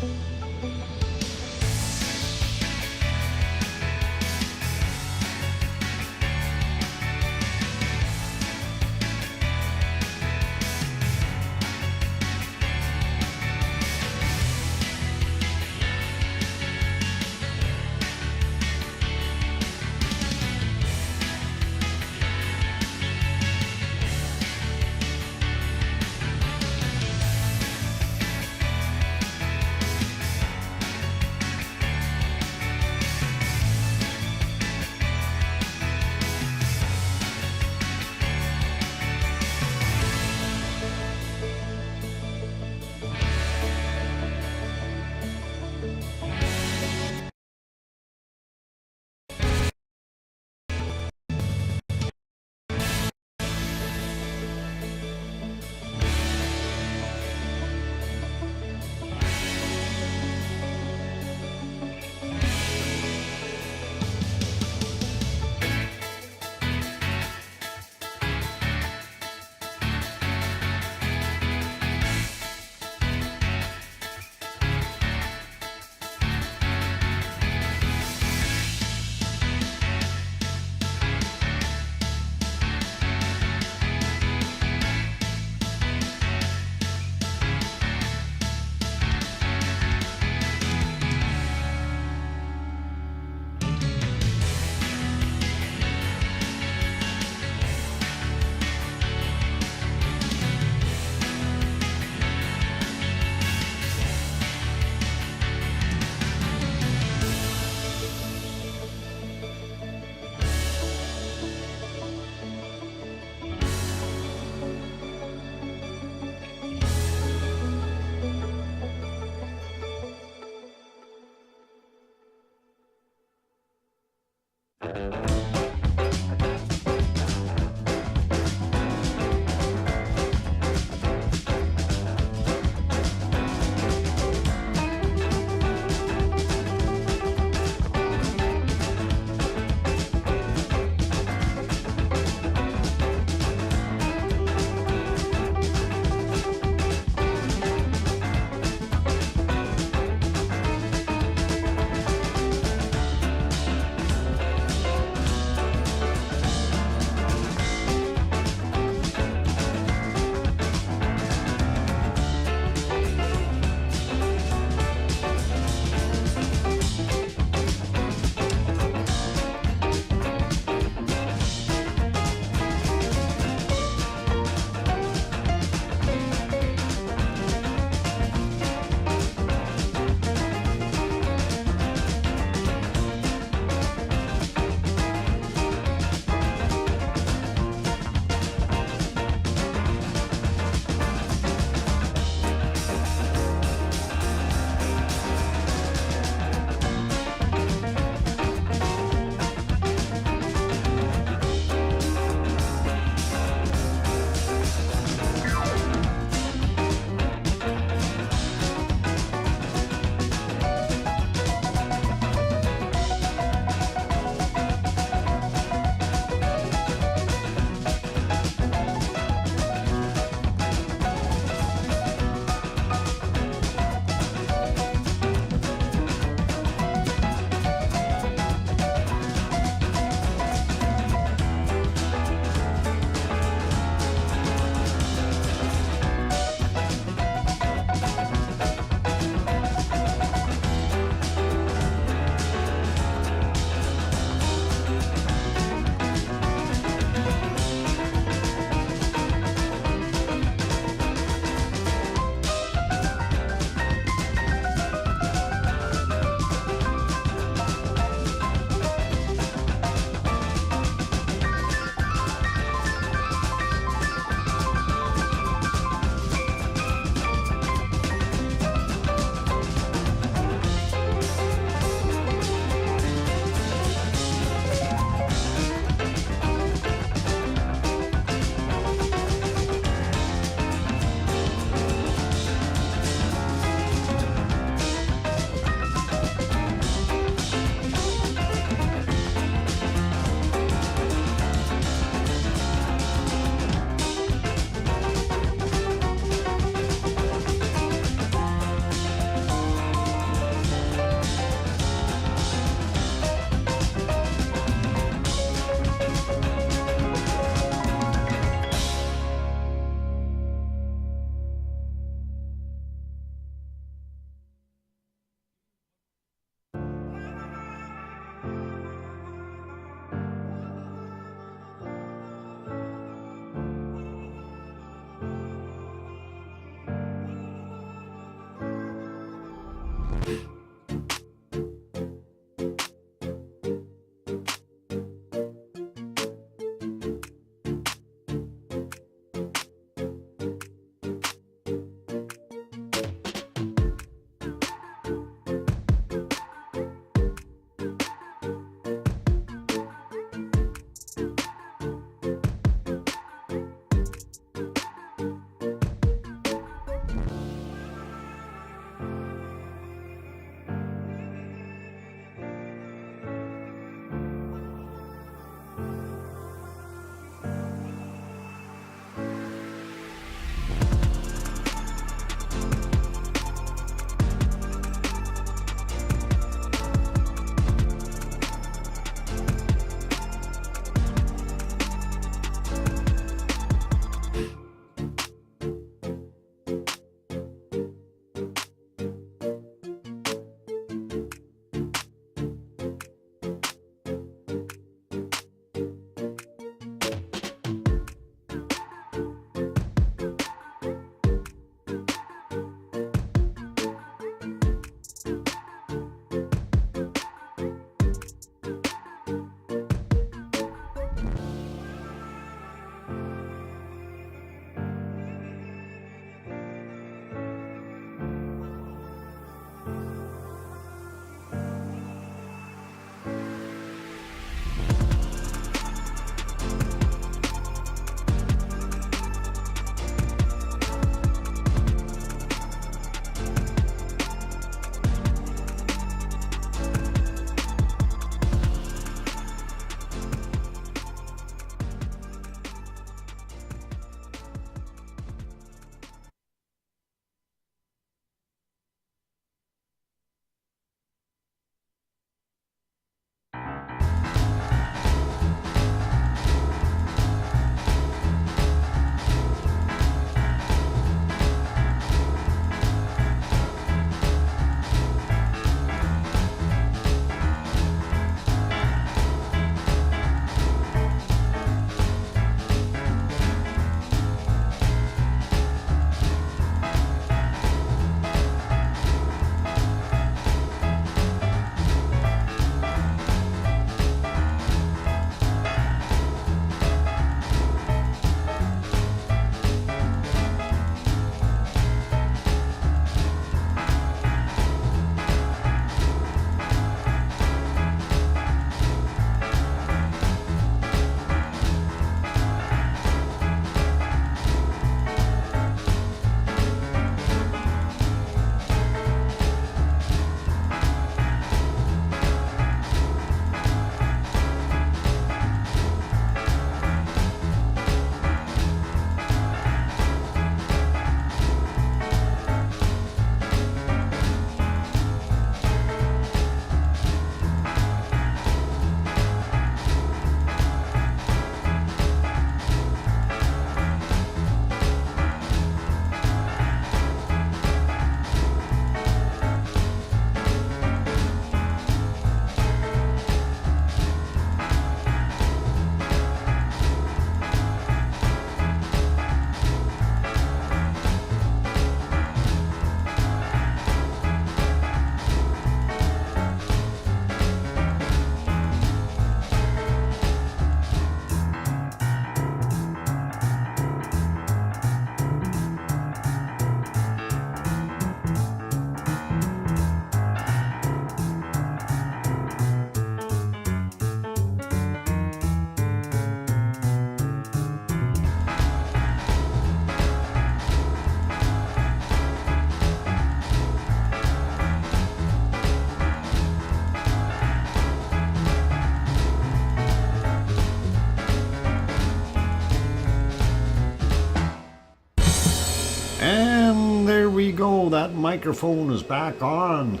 we go. That microphone is back on.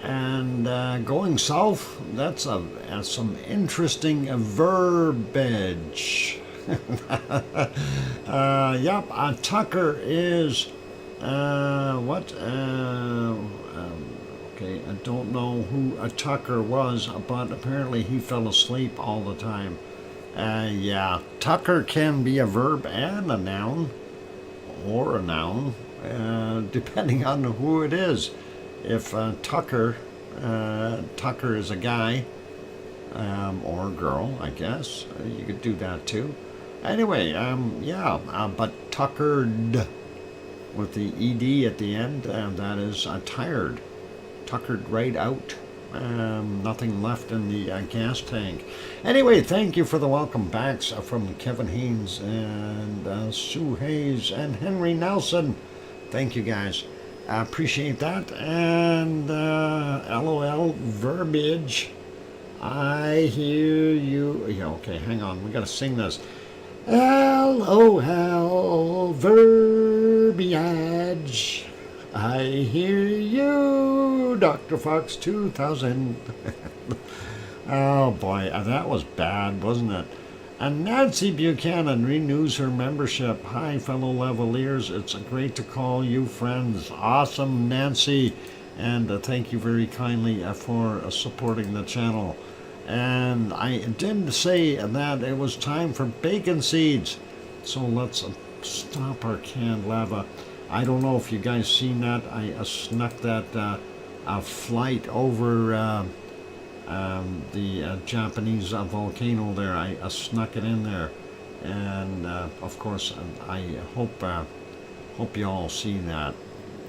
And going south, that's some interesting verbiage. Yep, Tucker is, what? Okay, I don't know who a Tucker was, but apparently he fell asleep all the time. Yeah, Tucker can be a verb and a noun, or a noun, depending on who it is. If Tucker is a guy, or a girl, I guess, you could do that too. Anyway, yeah, but tuckered with the ed at the end, that is tired, tuckered right out. Nothing left in the gas tank. Anyway, thank you for the welcome backs from Kevin Haynes and Sue Hayes and Henry Nelson. Thank you guys. I appreciate that. And LOL verbiage. I hear you. Yeah, okay, hang on. We got to sing this. LOL verbiage. I hear you, DrFox2000. Oh boy, that was bad, wasn't it? And Nancy Buchanan renews her membership. Hi, fellow Leveliers. It's great to call you friends. Awesome, Nancy. And thank you very kindly for supporting the channel. And I did say that it was time for bacon seeds. So let's stop our canned lava. I don't know if you guys seen that. I snuck that flight over the Japanese volcano there. I snuck it in there, and of course I hope you all see that.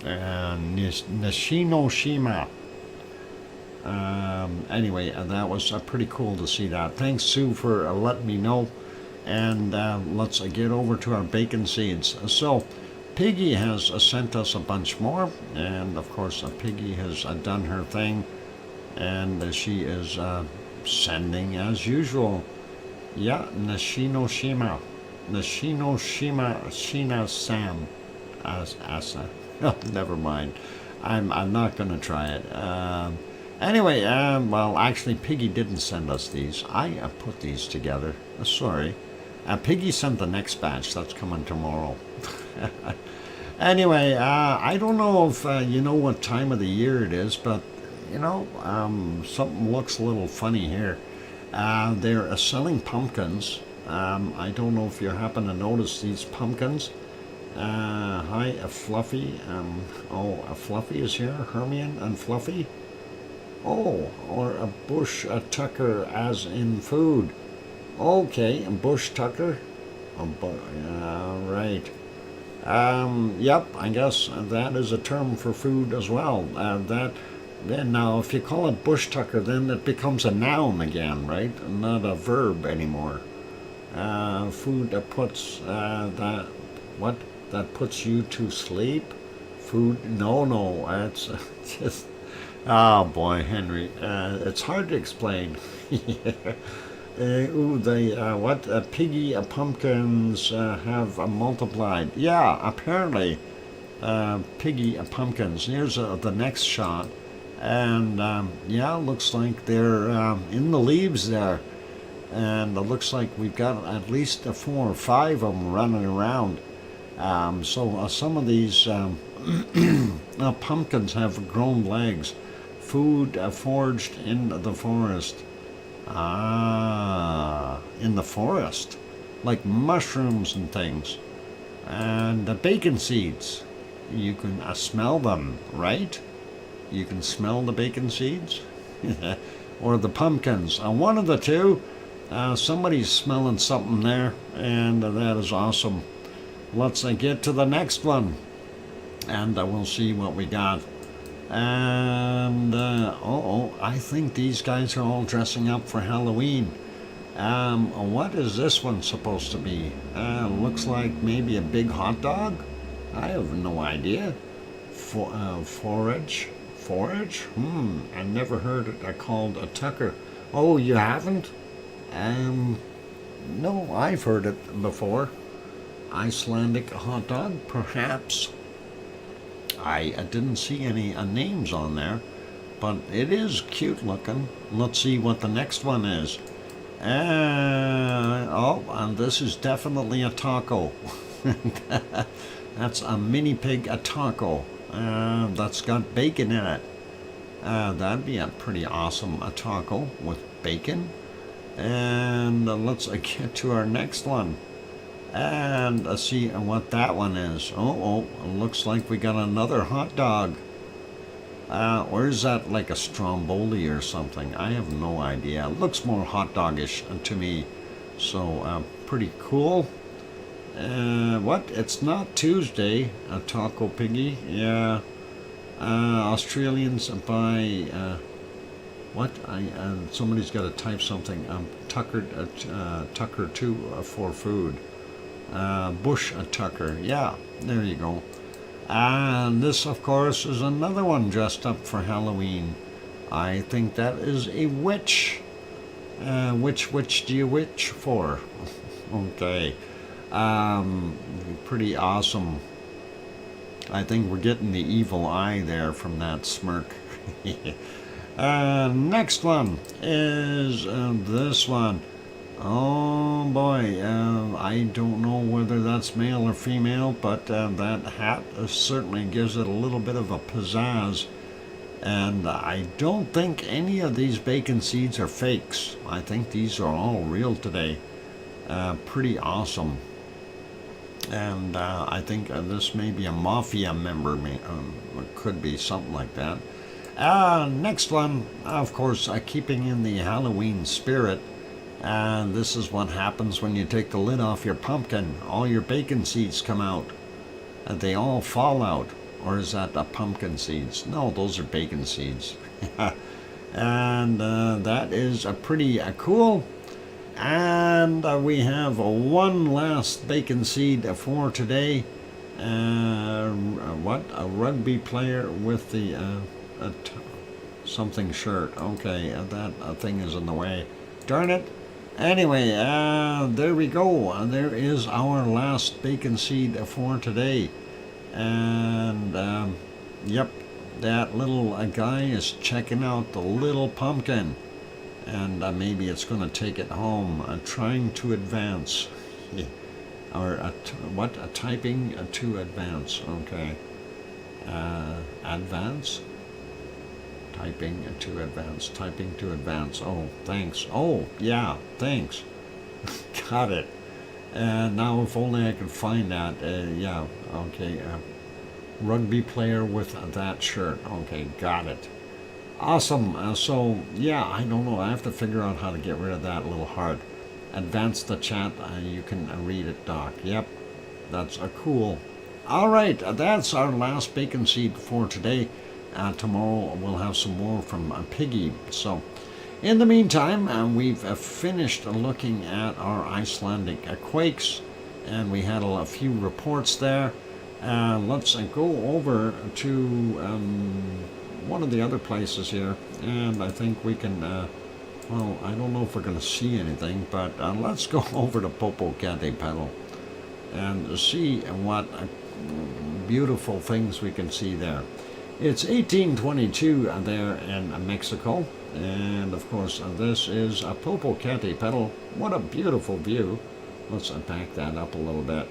Nishinoshima. Anyway, that was pretty cool to see that. Thanks, Sue, for letting me know. And let's get over to our bacon seeds. So Piggy has sent us a bunch more, and of course Piggy has done her thing, and she is sending as usual. Yeah, Nishinoshima Shina Sam as Asa. Oh, never mind. I'm not gonna try it. Anyway, well, actually Piggy didn't send us these. I put these together. Sorry. Piggy sent the next batch. That's coming tomorrow. Anyway, I don't know if you know what time of the year it is, but you know, something looks a little funny here. They're selling pumpkins. I don't know if you happen to notice these pumpkins. Hi, Fluffy. Fluffy is here. Hermione and Fluffy. Oh, or a bush tucker as in food. Okay, a bush tucker. Right. Yep, I guess that is a term for food as well. Then now, if you call it bush tucker, then it becomes a noun again, right? Not a verb anymore. Food that puts that puts you to sleep. Food? No, it's just. Oh boy, Henry, it's hard to explain. Piggy pumpkins have multiplied. Yeah, apparently, piggy pumpkins. Here's the next shot, and yeah, looks like they're in the leaves there, and it looks like we've got at least 4 or 5 of them running around. So some of these pumpkins have grown legs. Food foraged in the forest. In the forest, like mushrooms and things. And the bacon seeds, you can smell them, right? You can smell the bacon seeds, or the pumpkins. One of the two. Somebody's smelling something there, and that is awesome. Let's get to the next one, and we'll see what we got. And I think these guys are all dressing up for Halloween. What is this one supposed to be? Looks like maybe a big hot dog. I have no idea. Forage? I never heard it called a tucker. Oh, you haven't? No, I've heard it before. Icelandic hot dog, perhaps. I didn't see any names on there, but it is cute looking. Let's see what the next one is. And this is definitely a taco. That's a mini pig, a taco. That's got bacon in it. That'd be a pretty awesome taco with bacon. And let's get to our next one. And see what that one is. Oh, looks like we got another hot dog. Or is that like a stromboli or something? I have no idea. It looks more hot doggish to me. So, pretty cool. What? It's not Tuesday. A taco piggy. Yeah. Australians buy... what? Somebody's got to type something. Tucker 2 for food. Bush tucker. Yeah, there you go. And this, of course, is another one dressed up for Halloween. I think that is a witch. Which witch do you witch for? Okay. Pretty awesome. I think we're getting the evil eye there from that smirk. Next one is this one. Oh boy, I don't know whether that's male or female, but that hat certainly gives it a little bit of a pizzazz. And I don't think any of these bacon seeds are fakes. I think these are all real today. Pretty awesome. And I think this may be a mafia member, could be something like that. Next one, of course, keeping in the Halloween spirit. And this is what happens when you take the lid off your pumpkin. All your bacon seeds come out. And they all fall out. Or is that pumpkin seeds? No, those are bacon seeds. And that is pretty cool. And we have one last bacon seed for today. What? A rugby player with the something shirt. Okay, that thing is in the way. Darn it. Anyway, there we go. There is our last bacon seed for today. And, yep, that little guy is checking out the little pumpkin. And maybe it's going to take it home, trying to advance. Or, typing to advance. Okay. Advance? Typing to advance. Typing to advance. Oh, thanks. Oh, yeah, thanks. Got it. And now if only I could find that. Yeah, okay. Rugby player with that shirt. Okay, got it. Awesome. So, yeah, I don't know. I have to figure out how to get rid of that little heart. Advance the chat. You can read it, Doc. Yep, that's cool. All right, that's our last bacon seed for today. Tomorrow we'll have some more from Piggy. So, in the meantime, we've finished looking at our Icelandic quakes, and we had a few reports there. Let's go over to one of the other places here, and I think we can, well, I don't know if we're going to see anything, but let's go over to Popocatépetl and see what beautiful things we can see there. It's 1822 there in Mexico, and of course this is Popocatépetl. What a beautiful view. Let's back that up a little bit.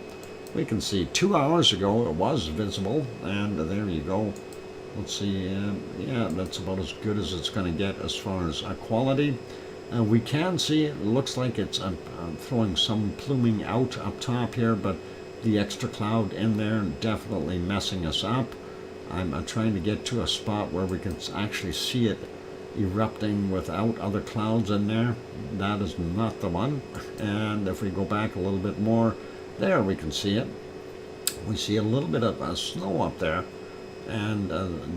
We can see 2 hours ago it was visible, and there you go. Let's see, yeah, that's about as good as it's going to get as far as quality. We can see it looks like it's throwing some pluming out up top here, but the extra cloud in there definitely messing us up. I'm trying to get to a spot where we can actually see it erupting without other clouds in there. That is not the one. And if we go back a little bit more, there we can see it. We see a little bit of snow up there, and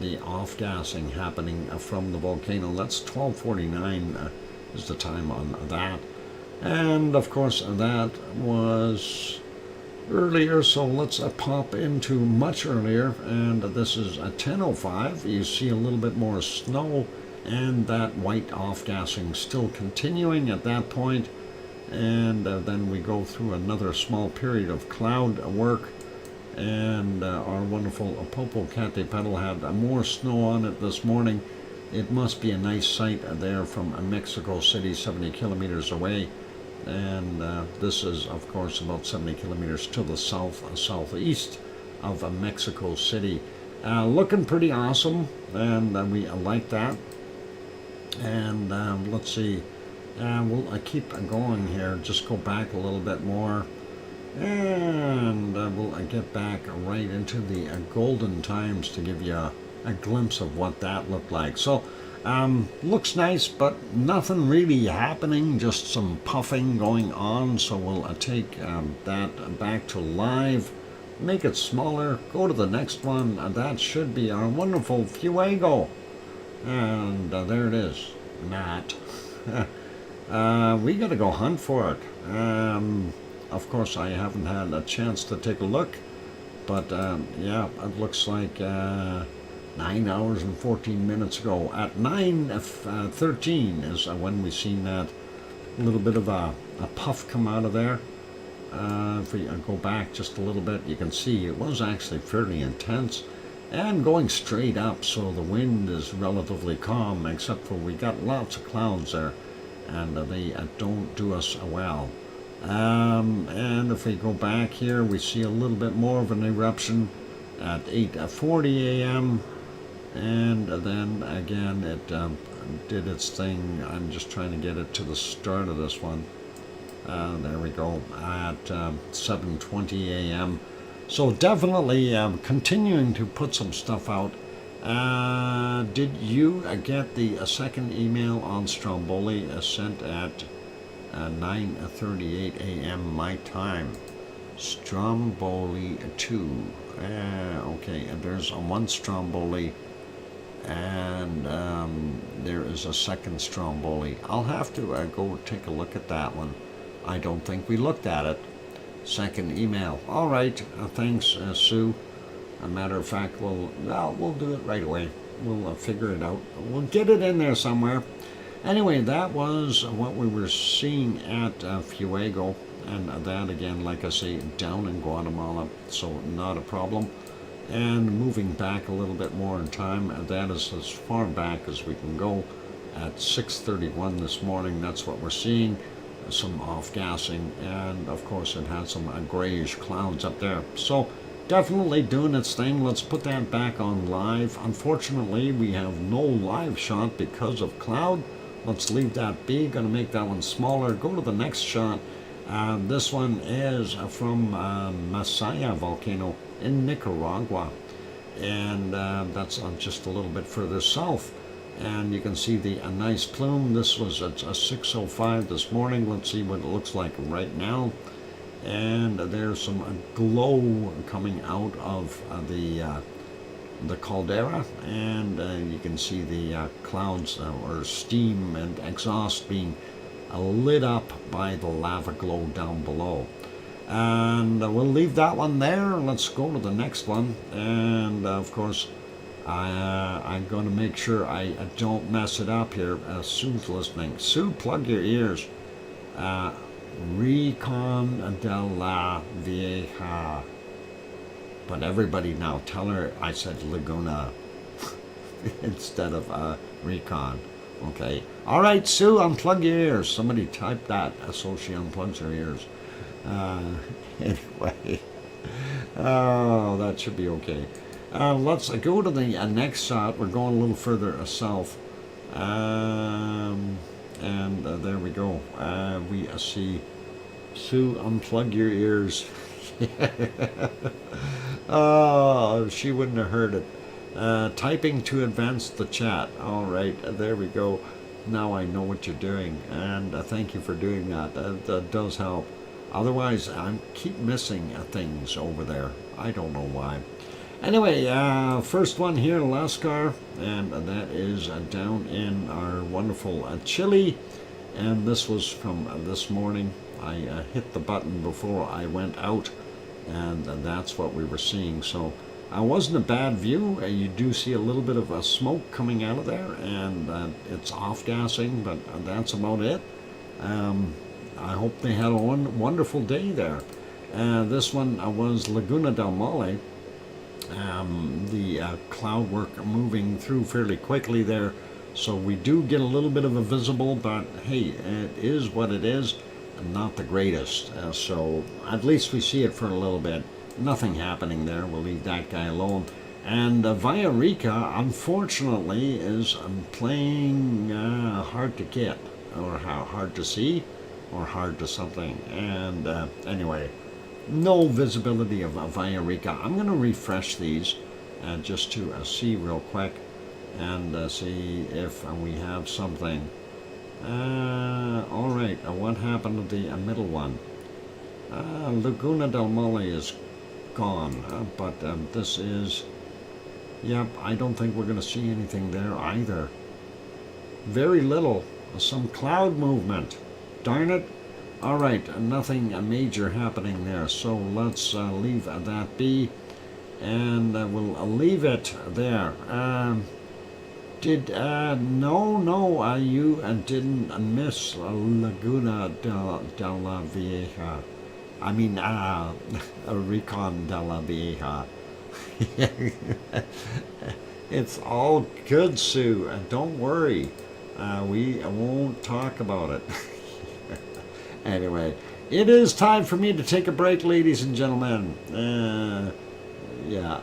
the off-gassing happening from the volcano. That's 12:49 is the time on that. And of course that was earlier, so let's pop into much earlier, and this is 10:05. You see a little bit more snow, and that white off-gassing still continuing at that point. And then we go through another small period of cloud work, And our wonderful Popocatépetl had more snow on it this morning. It must be a nice sight there from Mexico City, 70 kilometers away. And this is, of course, about 70 kilometers to the southeast of Mexico City. Looking pretty awesome, and we like that. And let's see, we'll keep going here, just go back a little bit more, and we'll get back right into the golden times to give you a glimpse of what that looked like. So looks nice, but nothing really happening, just some puffing going on. So we'll take that back to live, make it smaller, go to the next one. That should be our wonderful Fuego. And there it is. Not. We got to go hunt for it. Of course, I haven't had a chance to take a look, but yeah, it looks like 9 hours and 14 minutes ago. At 9:13 is when we seen that little bit of a puff come out of there. If we go back just a little bit, you can see it was actually fairly intense. And going straight up, so the wind is relatively calm, except for we got lots of clouds there, and they don't do us well. And if we go back here, we see a little bit more of an eruption at 8:40 a.m. And then again, it did its thing. I'm just trying to get it to the start of this one. There we go, at 7:20 a.m. So definitely continuing to put some stuff out. Did you get the second email on Stromboli sent at 9:38 a.m. my time? Stromboli 2. Okay, there's one Stromboli, and there is a second Stromboli. I'll have to go take a look at that one. I don't think we looked at it. Second email. All right. Thanks, Sue. A matter of fact, we'll do it right away. We'll figure it out. We'll get it in there somewhere. Anyway, that was what we were seeing at Fuego, and that again, like I say, down in Guatemala, so not a problem. And moving back a little bit more in time, that is as far back as we can go. At 6:31 this morning, that's what we're seeing. Some off-gassing, and of course it had some grayish clouds up there. So definitely doing its thing. Let's put that back on live. Unfortunately, we have no live shot because of cloud. Let's leave that be. Gonna make that one smaller. Go to the next shot. This one is from Masaya volcano in Nicaragua, and that's just a little bit further south. And you can see a nice plume. This was at 6:05 this morning. Let's see what it looks like right now. And there's some glow coming out of the caldera, and you can see the clouds or steam and exhaust being lit up by the lava glow down below. And we'll leave that one there. Let's go to the next one. And of course, I'm going to make sure I don't mess it up here. Sue's listening. Sue, plug your ears. Recon de la Vieja. But everybody now, tell her I said Laguna instead of Recon. Okay. All right, Sue, unplug your ears. Somebody type that so she unplugs her ears. Anyway. Oh, that should be okay. Let's go to the next shot. We're going a little further south. And there we go. We see Sue, unplug your ears. Oh, she wouldn't have heard it. Typing to advance the chat. All right, there we go. Now I know what you're doing, and thank you for doing that. That does help. Otherwise, I keep missing things over there. I don't know why. Anyway, first one here, Lascar, and that is down in our wonderful Chile, and this was from this morning. I hit the button before I went out, and that's what we were seeing. So it wasn't a bad view. You do see a little bit of smoke coming out of there, and it's off-gassing, but that's about it. I hope they had a wonderful day there. This one was Laguna del Mole. The cloud work moving through fairly quickly there, so we do get a little bit of a visible, but hey, it is what it is, not the greatest. So at least we see it for a little bit. Nothing happening there. We'll leave that guy alone. And Villarica, unfortunately, is playing hard to get, or hard to see, or hard to something. And anyway, no visibility of Villarica. I'm going to refresh these just to see real quick and see if we have something. All right, what happened to the middle one? Laguna del Mole is gone, but this is, yep, I don't think we're going to see anything there either. Very little, some cloud movement. Darn it. All right, nothing major happening there, so let's leave that be, and we'll leave it there. No, you didn't miss Laguna de la Vieja. I mean, Recon de la Vieja. It's all good, Sue, don't worry. We won't talk about it. Anyway, it is time for me to take a break, ladies and gentlemen. Yeah.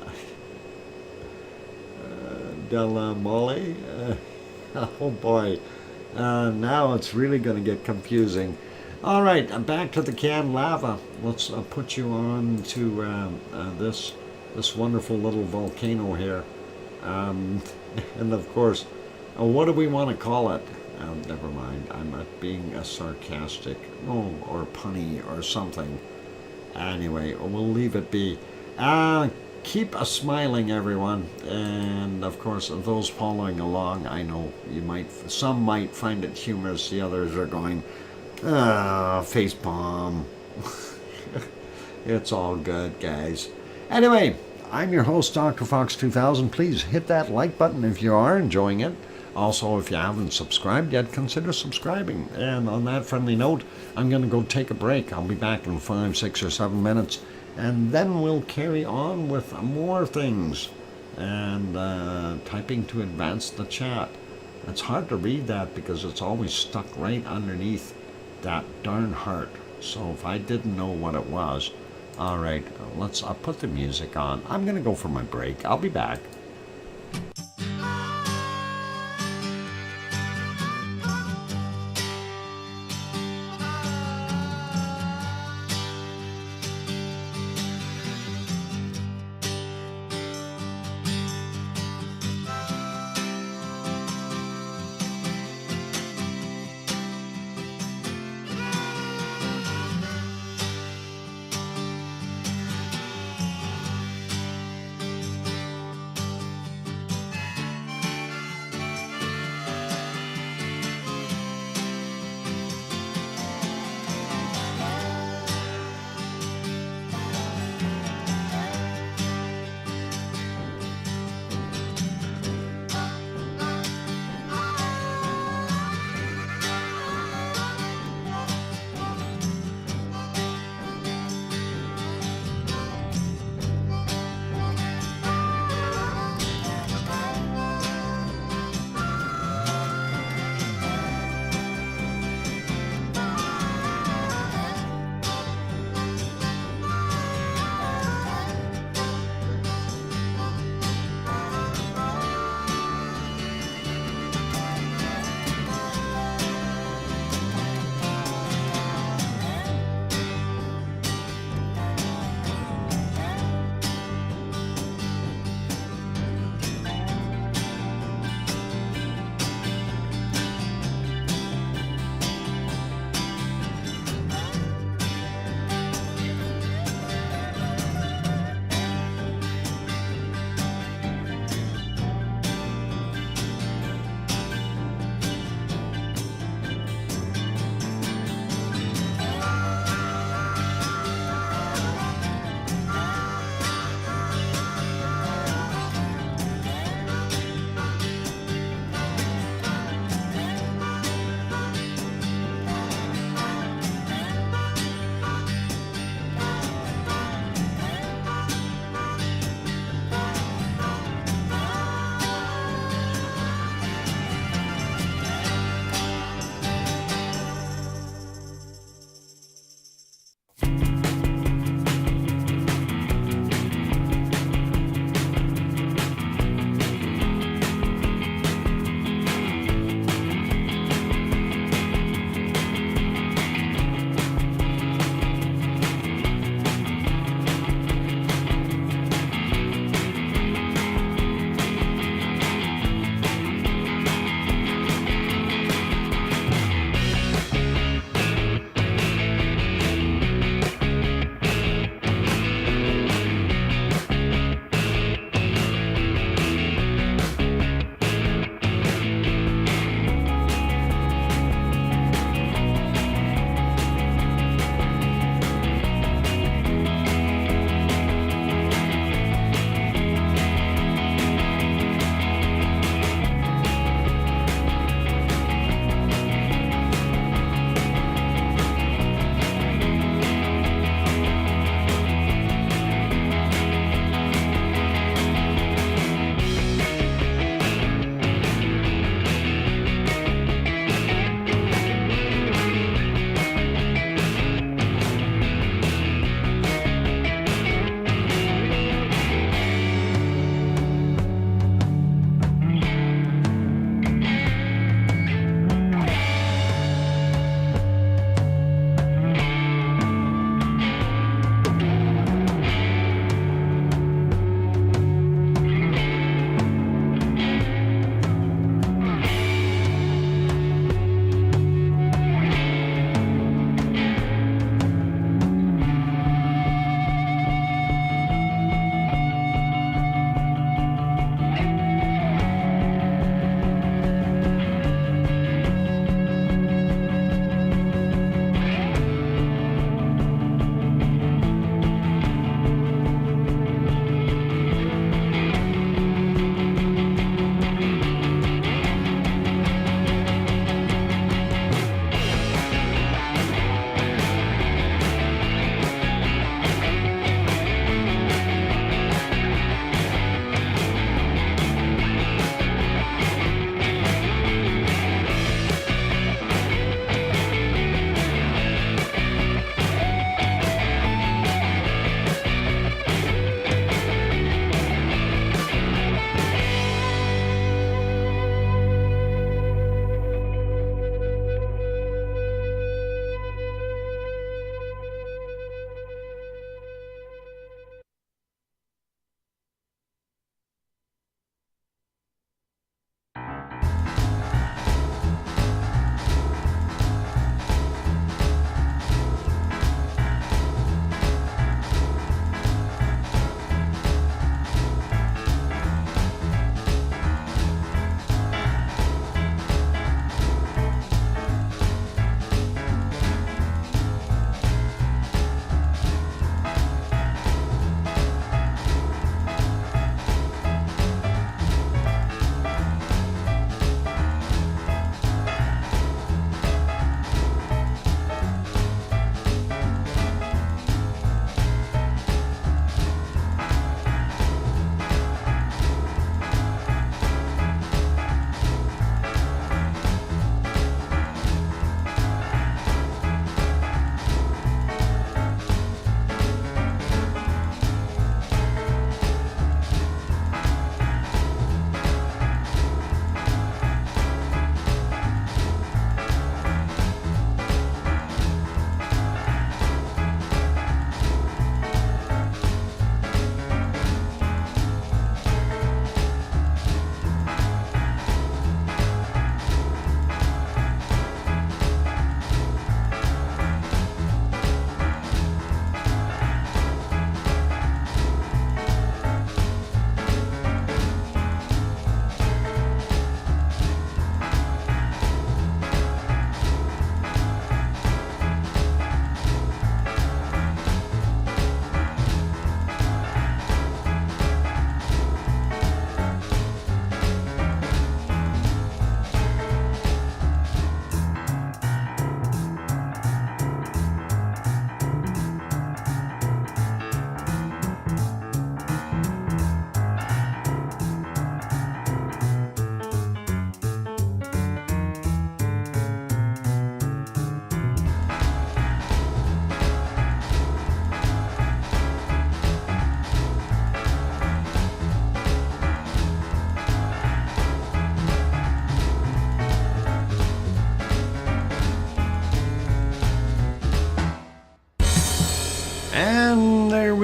Del Mole. Oh boy. Now it's really going to get confusing. All right, back to the canned lava. Let's put you on to this wonderful little volcano here. And of course, what do we want to call it? Never mind, I'm being sarcastic, or punny or something. Anyway, we'll leave it be. Keep smiling, everyone, and of course, those following along, I know some might find it humorous, the others are going, face palm. It's all good, guys. Anyway, I'm your host, DrFox2000. Please hit that like button if you are enjoying it. Also, if you haven't subscribed yet, consider subscribing. And on that friendly note, I'm going to go take a break. I'll be back in 5, 6, or 7 minutes. And then we'll carry on with more things. And typing to advance the chat. It's hard to read that because it's always stuck right underneath that darn heart. So if I didn't know what it was. All right, I'll put the music on. I'm going to go for my break. I'll be back.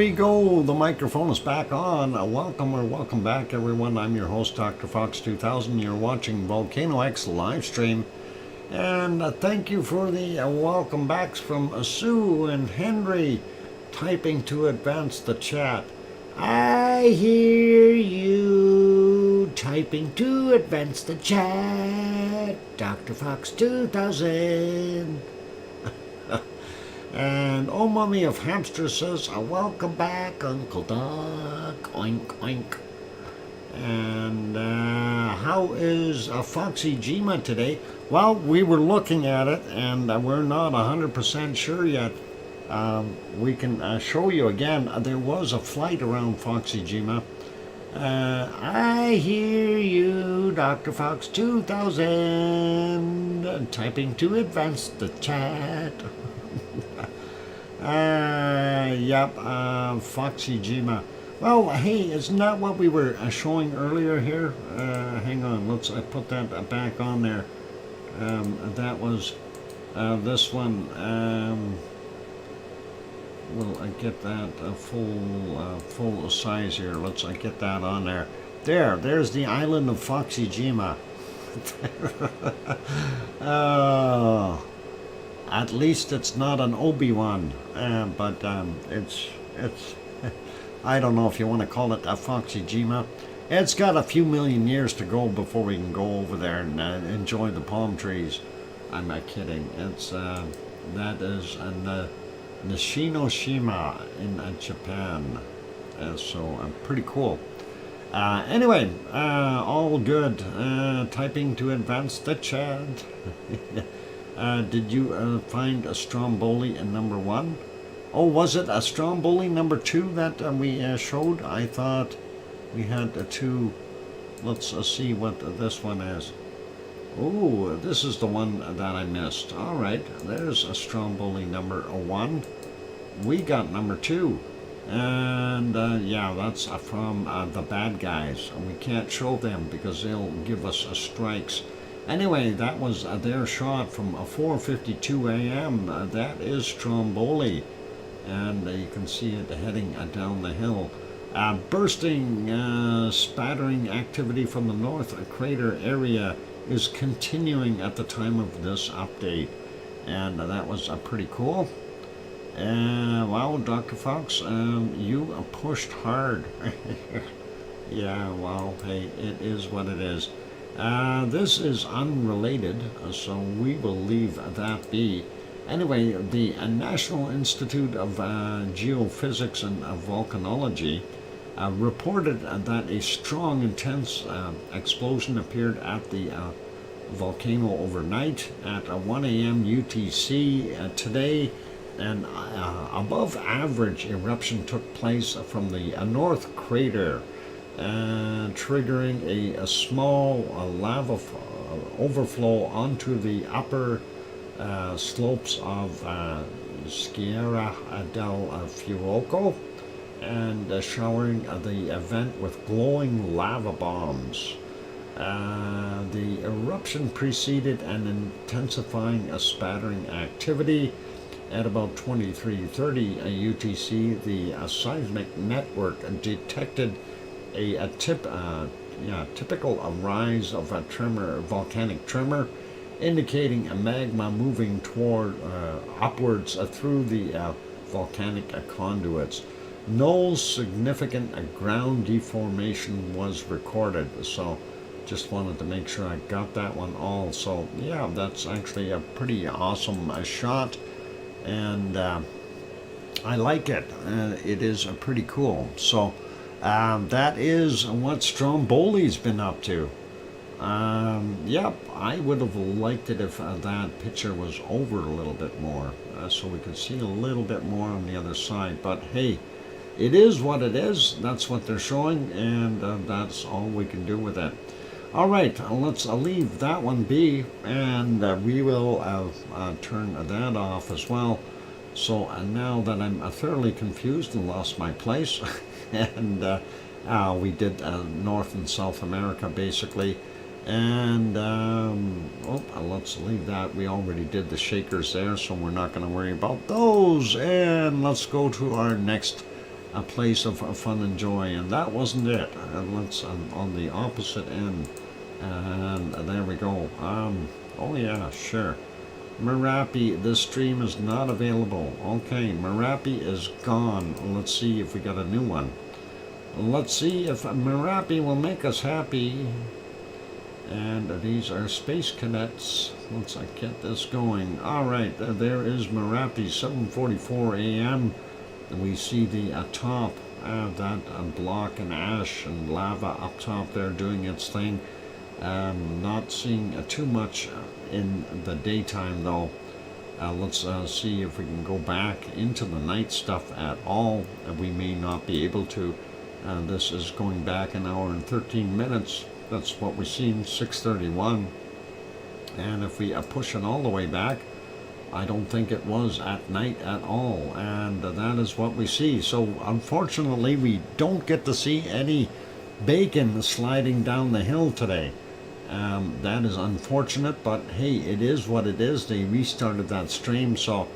we go. The microphone is back on. Welcome back, everyone. I'm your host, DrFox2000. You're watching VolcanoX live stream. And thank you for the welcome backs from Sue and Henry typing to advance the chat. I hear you typing to advance the chat. DrFox2000. And Oh Mummy of Hamster says, welcome back, Uncle Doc. Oink, oink. And how is Foxy Jima today? Well, we were looking at it, and we're not 100% sure yet. We can show you again. There was a flight around Foxy Jima. I hear you, Dr. Fox 2000, typing to advance the chat. Yep, Foxy Jima. Well, hey, isn't that what we were showing earlier here? Hang on, let's put that back on there. That was this one. Will I get that full size here? Let's get that on there. There's the island of Foxy Jima. At least it's not an Obi-Wan, but it's I don't know if you want to call it a Foxy Jima. It's got a few million years to go before we can go over there and enjoy the palm trees. I'm not kidding. It's that is Nishinoshima in Japan. So pretty cool. Anyway, all good. Typing to advance the chat. Did you find a Stromboli in number 1? Oh, was it a Stromboli number 2 that we showed? I thought we had 2. Let's see what this one is. Oh, this is the one that I missed. All right, there's a Stromboli number 1. We got number 2. And yeah, that's from the bad guys. We can't show them because they'll give us strikes. Anyway, that was their shot from 4:52 a.m. That is Stromboli. And you can see it heading down the hill. Bursting, spattering activity from the North Crater area is continuing at the time of this update. And that was pretty cool. Wow, Dr. Fox, you pushed hard. Yeah, well, hey, it is what it is. This is unrelated, so we will leave that be. Anyway, the National Institute of Geophysics and Volcanology reported that a strong, intense explosion appeared at the volcano overnight at 1 a.m. UTC today. An above average eruption took place from the North Crater, triggering a small lava overflow onto the upper slopes of Sierra del Fuoco and showering the event with glowing lava bombs. The eruption preceded an intensifying spattering activity. At about 23:30 UTC, the seismic network detected a typical rise of a tremor, volcanic tremor, indicating a magma moving toward upwards through the volcanic conduits. No significant ground deformation was recorded, so just wanted to make sure I got that one all. So yeah, that's actually a pretty awesome shot. And I like it. It is pretty cool. So that is what Stromboli's been up to. Yep, I would have liked it if that picture was over a little bit more, so we could see a little bit more on the other side. But hey, it is what it is. That's what they're showing, and that's all we can do with it. All right, let's leave that one be, and we will turn that off as well. So now that I'm thoroughly confused and lost my place, and we did North and South America basically, and let's leave that. We already did the shakers there, so we're not going to worry about those. And let's go to our next a place of fun and joy, and that wasn't it. And let's on the opposite end, and there we go. Oh yeah, sure. Merapi, this stream is not available. Okay, Merapi is gone. Let's see if we got a new one. Let's see if Merapi will make us happy. And these are Space Cadets. Let's get this going. All right, there is Merapi, 7:44 a.m. We see the top, that block and ash and lava up top there doing its thing. Not seeing too much in the daytime though. Let's see if we can go back into the night stuff at all. We may not be able to. This is going back an hour and 13 minutes. That's what we seen, 6:31. And if we push it all the way back, I don't think it was at night at all. And that is what we see. So unfortunately, we don't get to see any bacon sliding down the hill today. That is unfortunate, but hey, it is what it is. They restarted that stream, so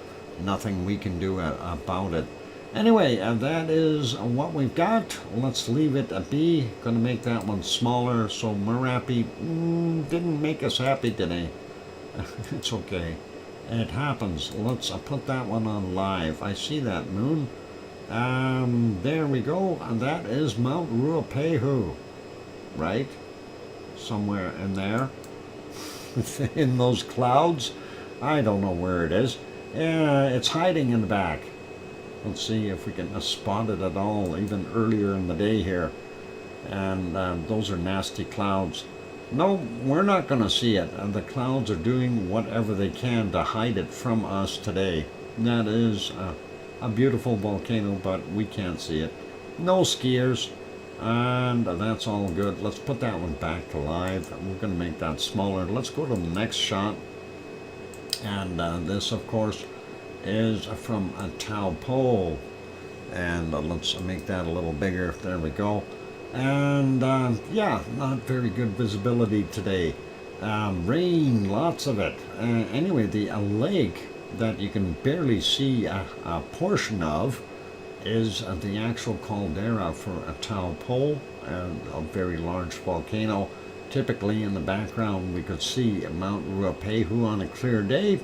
nothing we can do about it. Anyway, that is what we've got. Let's leave it be. Gonna make that one smaller. So Merapi didn't make us happy today. It's okay. It happens. Let's put that one on live. I see that moon. There we go. And that is Mount Ruapehu, right? Somewhere in there. In those clouds. I don't know where it is. It's hiding in the back. Let's see if we can spot it at all, even earlier in the day here. And those are nasty clouds. No, we're not going to see it. And the clouds are doing whatever they can to hide it from us today. That is a beautiful volcano, but we can't see it. No skiers. And that's all good. Let's put that one back to live. We're going to make that smaller. Let's go to the next shot. And this, of course, is from Taupo, and let's make that a little bigger. There we go. And yeah, not very good visibility today. Rain, lots of it. Anyway, the lake that you can barely see a portion of is the actual caldera for Taupo, a very large volcano. Typically in the background we could see Mount Ruapehu on a clear day.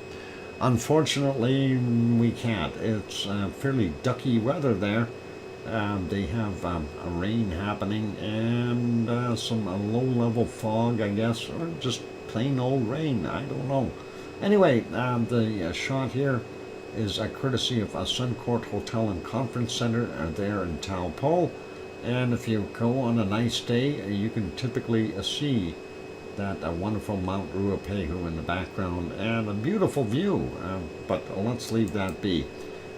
Unfortunately, we can't. It's fairly ducky weather there. They have a rain happening and some low-level fog, I guess, or just plain old rain. I don't know. Anyway, the shot here is a courtesy of a Suncourt Hotel and Conference Center there in Taupo. And if you go on a nice day, you can typically see that wonderful Mount Ruapehu in the background and a beautiful view, but let's leave that be.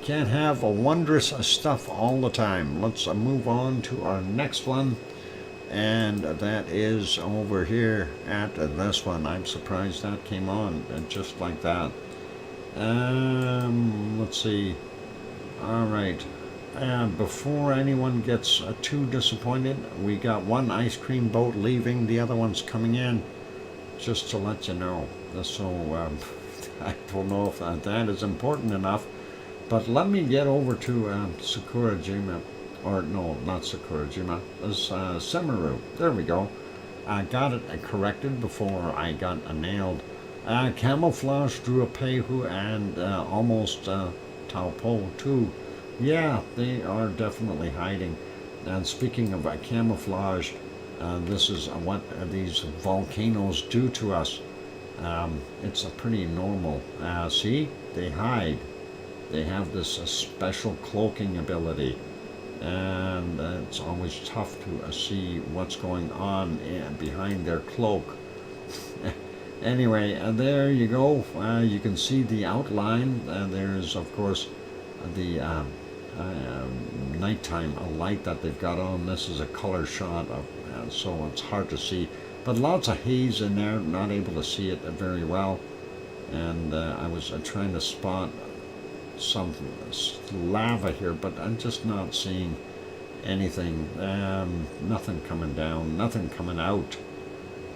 Can't have wondrous stuff all the time. Let's move on to our next one, and that is over here at this one. I'm surprised that came on just like that. Let's see. All right. Before anyone gets too disappointed, we got one ice cream boat leaving, the other one's coming in, just to let you know. So I don't know if that is important enough, but let me get over to Sakurajima, or no, not Sakurajima, this Semaru. There we go. I got it corrected before I got nailed. Camouflage Ruapehu and almost Taupo too. Yeah, they are definitely hiding. And speaking of camouflage, this is what these volcanoes do to us. It's a pretty normal. See, they hide. They have this special cloaking ability. And it's always tough to see what's going on behind their cloak. Anyway, there you go. You can see the outline. There's, of course, the nighttime light that they've got on. This is a color shot of, so it's hard to see, but lots of haze in there, not able to see it very well. And I was trying to spot some lava here, but I'm just not seeing anything. Nothing coming down, nothing coming out.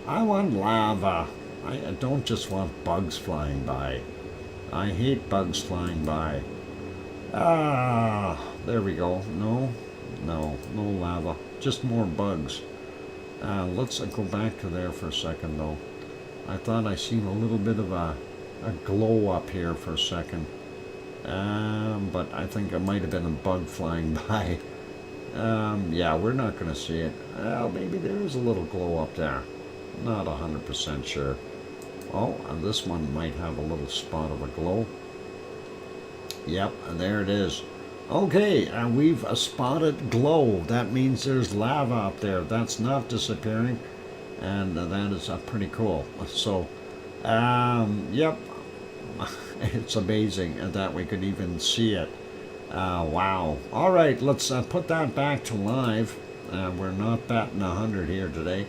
I want lava. I don't just want bugs flying by. I hate bugs flying by. Ah, there we go. No, No, no lava. Just more bugs. Let's go back to there for a second, though. I thought I seen a little bit of a glow up here for a second. But I think it might have been a bug flying by. Yeah, we're not going to see it. Maybe there is a little glow up there. Not 100% sure. Oh, and this one might have a little spot of a glow. Yep, there it is. Okay, we've spotted glow. That means there's lava up there. That's not disappearing, and that is pretty cool. So, yep, it's amazing that we could even see it. Wow. All right, let's put that back to live. We're not batting 100 here today.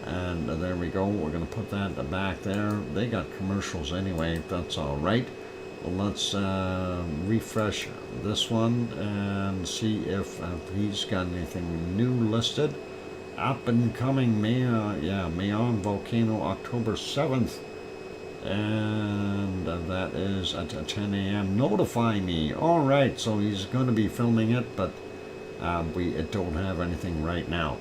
And there we go. We're going to put that back there. They got commercials anyway. That's all right. Let's refresh this one and see if he's got anything new listed. Up and coming Mayon Volcano, October 7th. And that is at 10 a.m. Notify me. All right, so he's going to be filming it, but we don't have anything right now.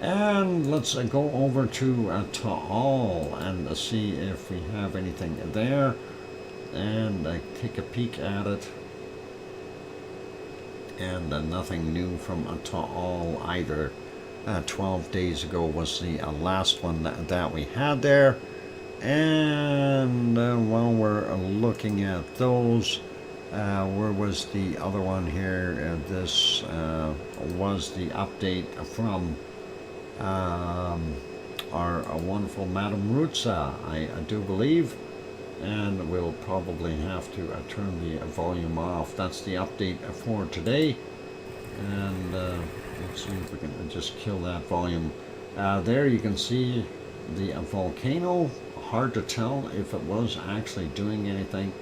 And let's go over to Taal and see if we have anything there. And take a peek at it. And nothing new from Taal either. 12 days ago was the last one that we had there. And while we're looking at those, where was the other one here? This was the update from our wonderful Madam Rutsa, I do believe. And we'll probably have to turn the volume off. That's the update for today. And let's see if we can just kill that volume. There you can see the volcano. Hard to tell if it was actually doing anything.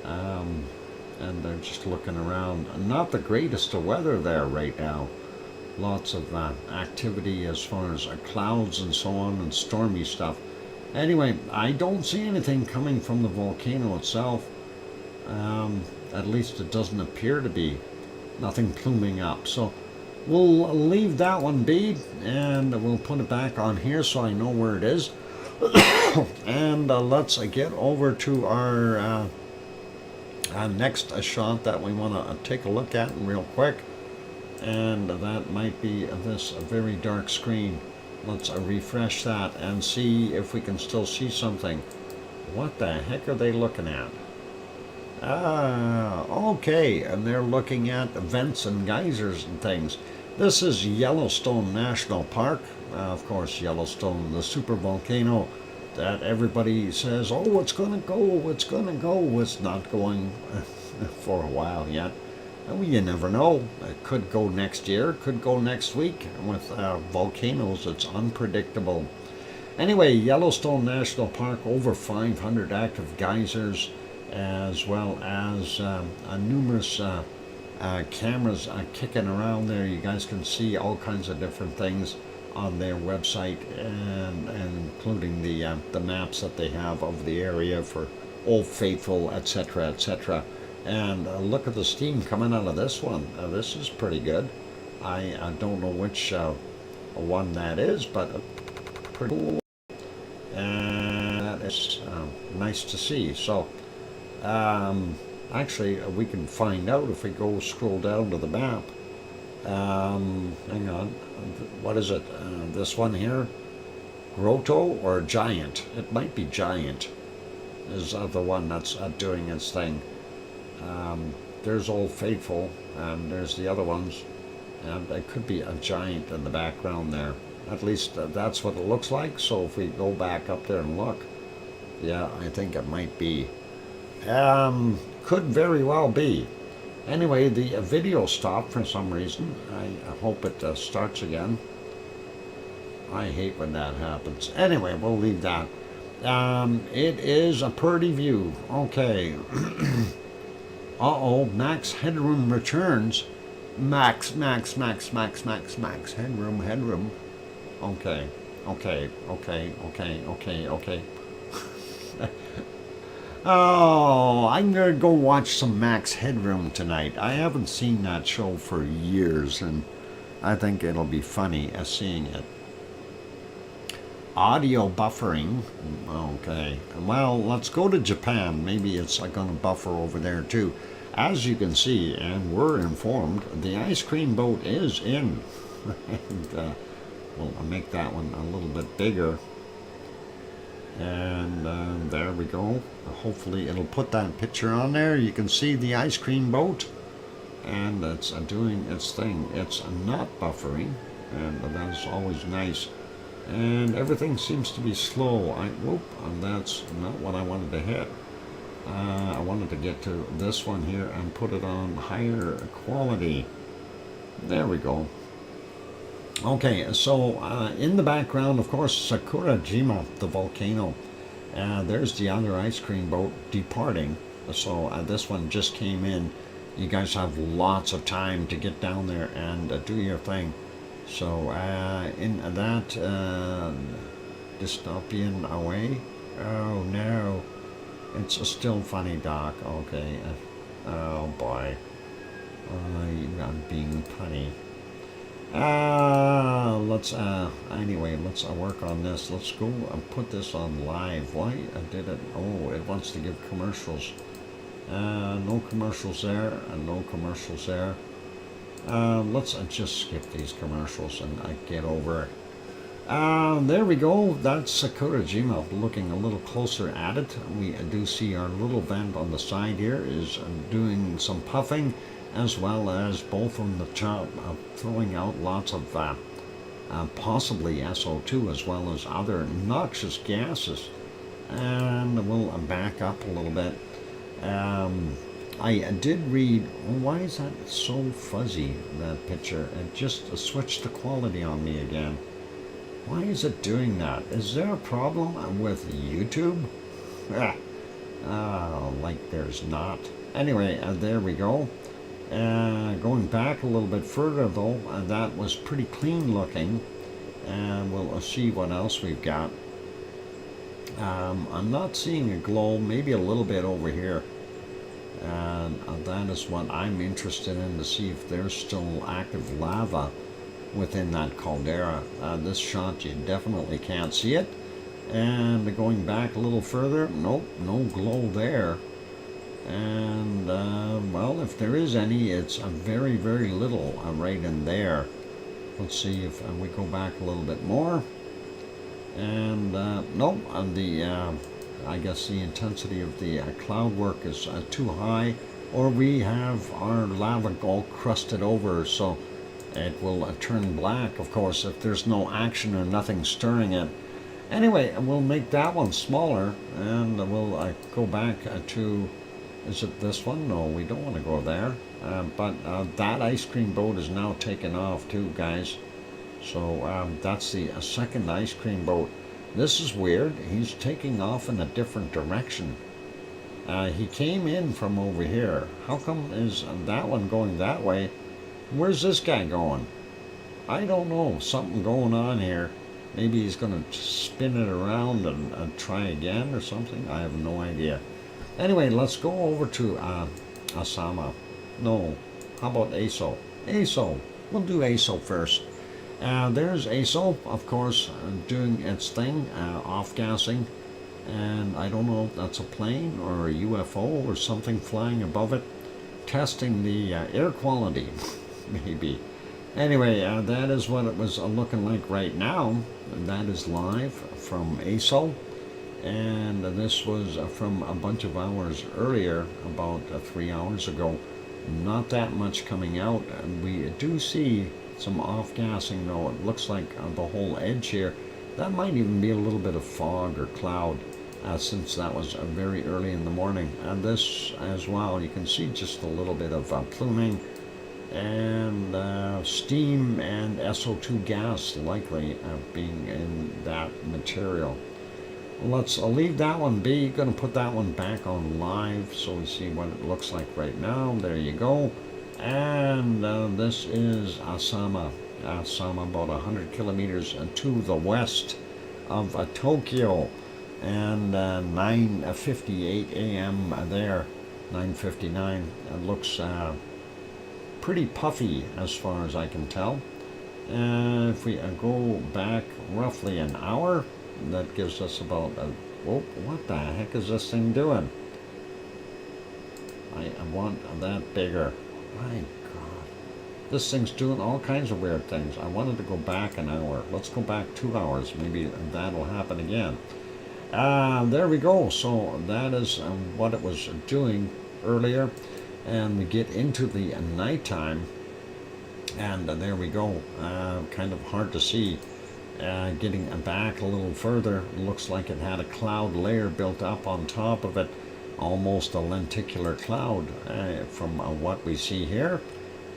And they're just looking around. Not the greatest of weather there right now. Lots of activity as far as clouds and so on, and stormy stuff. Anyway, I don't see anything coming from the volcano itself. At least it doesn't appear to be. Nothing pluming up. So we'll leave that one be, and we'll put it back on here so I know where it is. And let's get over to our next shot that we want to take a look at real quick. And that might be this very dark screen. Let's refresh that and see if we can still see something. What the heck are they looking at? Okay, and they're looking at vents and geysers and things. This is Yellowstone National Park. Of course, Yellowstone, the super volcano that everybody says, oh, it's going to go, it's going to go. It's not going for a while yet. Well, you never know. It could go next year, could go next week. With volcanoes, it's unpredictable. Anyway, Yellowstone National Park, over 500 active geysers, as well as numerous cameras kicking around there. You guys can see all kinds of different things on their website, and including the maps that they have of the area for Old Faithful, etc., etc. And look at the steam coming out of this one. This is pretty good. I don't know which one that is, but pretty cool. And that is nice to see. So, actually, we can find out if we go scroll down to the map. Hang on. What is it? This one here? Grotto or Giant? It might be Giant. Is the one that's doing its thing. There's Old Faithful, and there's the other ones, and it could be a Giant in the background there. At least that's what it looks like. So if we go back up there and look, yeah, I think it might be. Could very well be. Anyway, the video stopped for some reason. I hope it starts again. I hate when that happens. Anyway, we'll leave that. It is a pretty view. Okay. Uh-oh, max headroom returns. Max headroom. Okay. Oh, I'm gonna go watch some Max Headroom tonight. I haven't seen that show for years, and I think it'll be funny seeing it. Audio buffering. Okay. Well, let's go to Japan. Maybe it's going to buffer over there too. As you can see, and we're informed, the ice cream boat is in. And we'll make that one a little bit bigger. And there we go. Hopefully it'll put that picture on there. You can see the ice cream boat. And it's doing its thing. It's not buffering. And that's always nice. And everything seems to be slow. And that's not what I wanted to hit. I wanted to get to this one here and put it on higher quality. There we go. Okay, so in the background, of course, Sakurajima, the volcano. There's the other ice cream boat departing. So this one just came in. You guys have lots of time to get down there and do your thing. So in that dystopian away. Oh no, it's still funny, Doc. Okay. Oh boy, I'm being punny. Let's anyway, let's work on this. Let's go and put this on live. Why I did it? Oh, it wants to give commercials. No commercials there, and no commercials there. Let's just skip these commercials and get over it. There we go. That's Sakurajima. Looking a little closer at it, we do see our little vent on the side here is doing some puffing, as well as both on the top, throwing out lots of possibly SO2 as well as other noxious gases. And we'll back up a little bit. I did read, why is that so fuzzy, that picture? It just switched the quality on me again. Why is it doing that? Is there a problem with YouTube? Like there's not. Anyway, there we go. Going back a little bit further though, that was pretty clean looking. And we'll see what else we've got. I'm not seeing a glow, maybe a little bit over here. And that is what I'm interested in, to see if there's still active lava within that caldera. This shot you definitely can't see it. And going back a little further, nope, no glow there. And well, if there is any, it's very, very little right in there. Let's see if we go back a little bit more. And nope, I guess the intensity of the cloud work is too high, or we have our lava all crusted over, so it will turn black, of course, if there's no action or nothing stirring it. Anyway, we'll make that one smaller, and we'll go back to, is it this one? No, we don't want to go there. But that ice cream boat is now taken off too, guys. So that's the second ice cream boat. This is weird. He's taking off in a different direction. He came in from over here. How come is that one going that way? Where's this guy going? I don't know. Something going on here. Maybe he's going to spin it around and try again or something. I have no idea. Anyway, let's go over to Asama. No. How about ASO? ASO. We'll do ASO first. There's ASO, of course, doing its thing, off-gassing, and I don't know if that's a plane or a UFO or something flying above it, testing the air quality, maybe. Anyway, that is what it was looking like right now. That is live from ASO, and this was from a bunch of hours earlier, about 3 hours ago. Not that much coming out, and we do see some off-gassing though. It looks like the whole edge here, that might even be a little bit of fog or cloud, since that was very early in the morning. And this as well, you can see just a little bit of pluming and steam and SO2 gas likely being in that material. Let's leave that one be. Going to put that one back on live so we see what it looks like right now. There you go. And this is Asama. Asama, about 100 kilometers to the west of Tokyo. and 9:58 a.m. there, 9:59. It looks pretty puffy as far as I can tell. If we go back roughly an hour, that gives us about oh, what the heck is this thing doing? I want that bigger. My God. This thing's doing all kinds of weird things. I wanted to go back an hour. Let's go back 2 hours. Maybe that'll happen again. There we go. So that is what it was doing earlier. And we get into the nighttime. And there we go. Kind of hard to see. Getting back a little further, looks like it had a cloud layer built up on top of it. Almost a lenticular cloud from what we see here.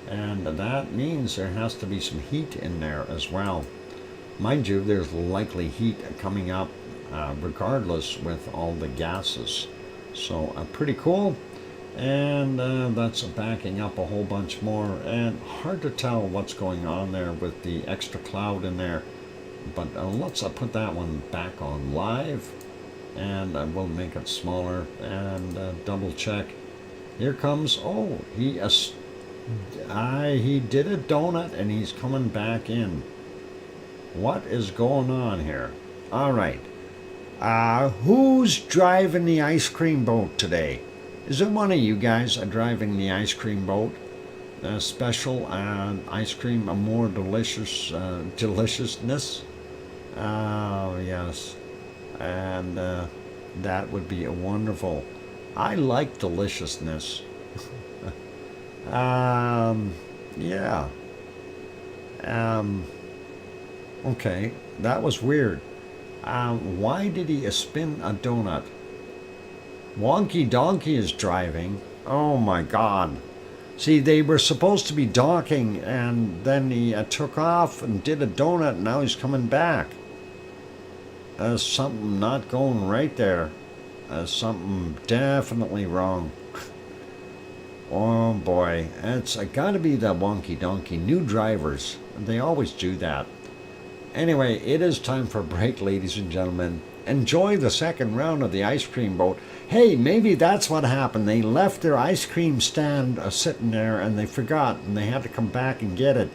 And that means there has to be some heat in there as well. Mind you, there's likely heat coming up regardless with all the gases. So pretty cool. And that's backing up a whole bunch more. And hard to tell what's going on there with the extra cloud in there. But let's put that one back on live. And we'll make it smaller and double check. Here comes, oh, he did a donut and he's coming back in. What is going on here? All right. Who's driving the ice cream boat today? Is it one of you guys driving the ice cream boat? Special ice cream, a more delicious deliciousness? Oh, yes. And that would be wonderful. I like deliciousness. Yeah. Okay, that was weird. Why did he spin a donut? Wonky Donkey is driving. Oh my God. See, they were supposed to be docking, and then he took off and did a donut, and now he's coming back. There's something not going right there. There's something definitely wrong. Oh boy, it's got to be that Wonky Donkey. New drivers, they always do that. Anyway, it is time for a break, ladies and gentlemen. Enjoy the second round of the ice cream boat. Hey, maybe that's what happened. They left their ice cream stand sitting there and they forgot and they had to come back and get it.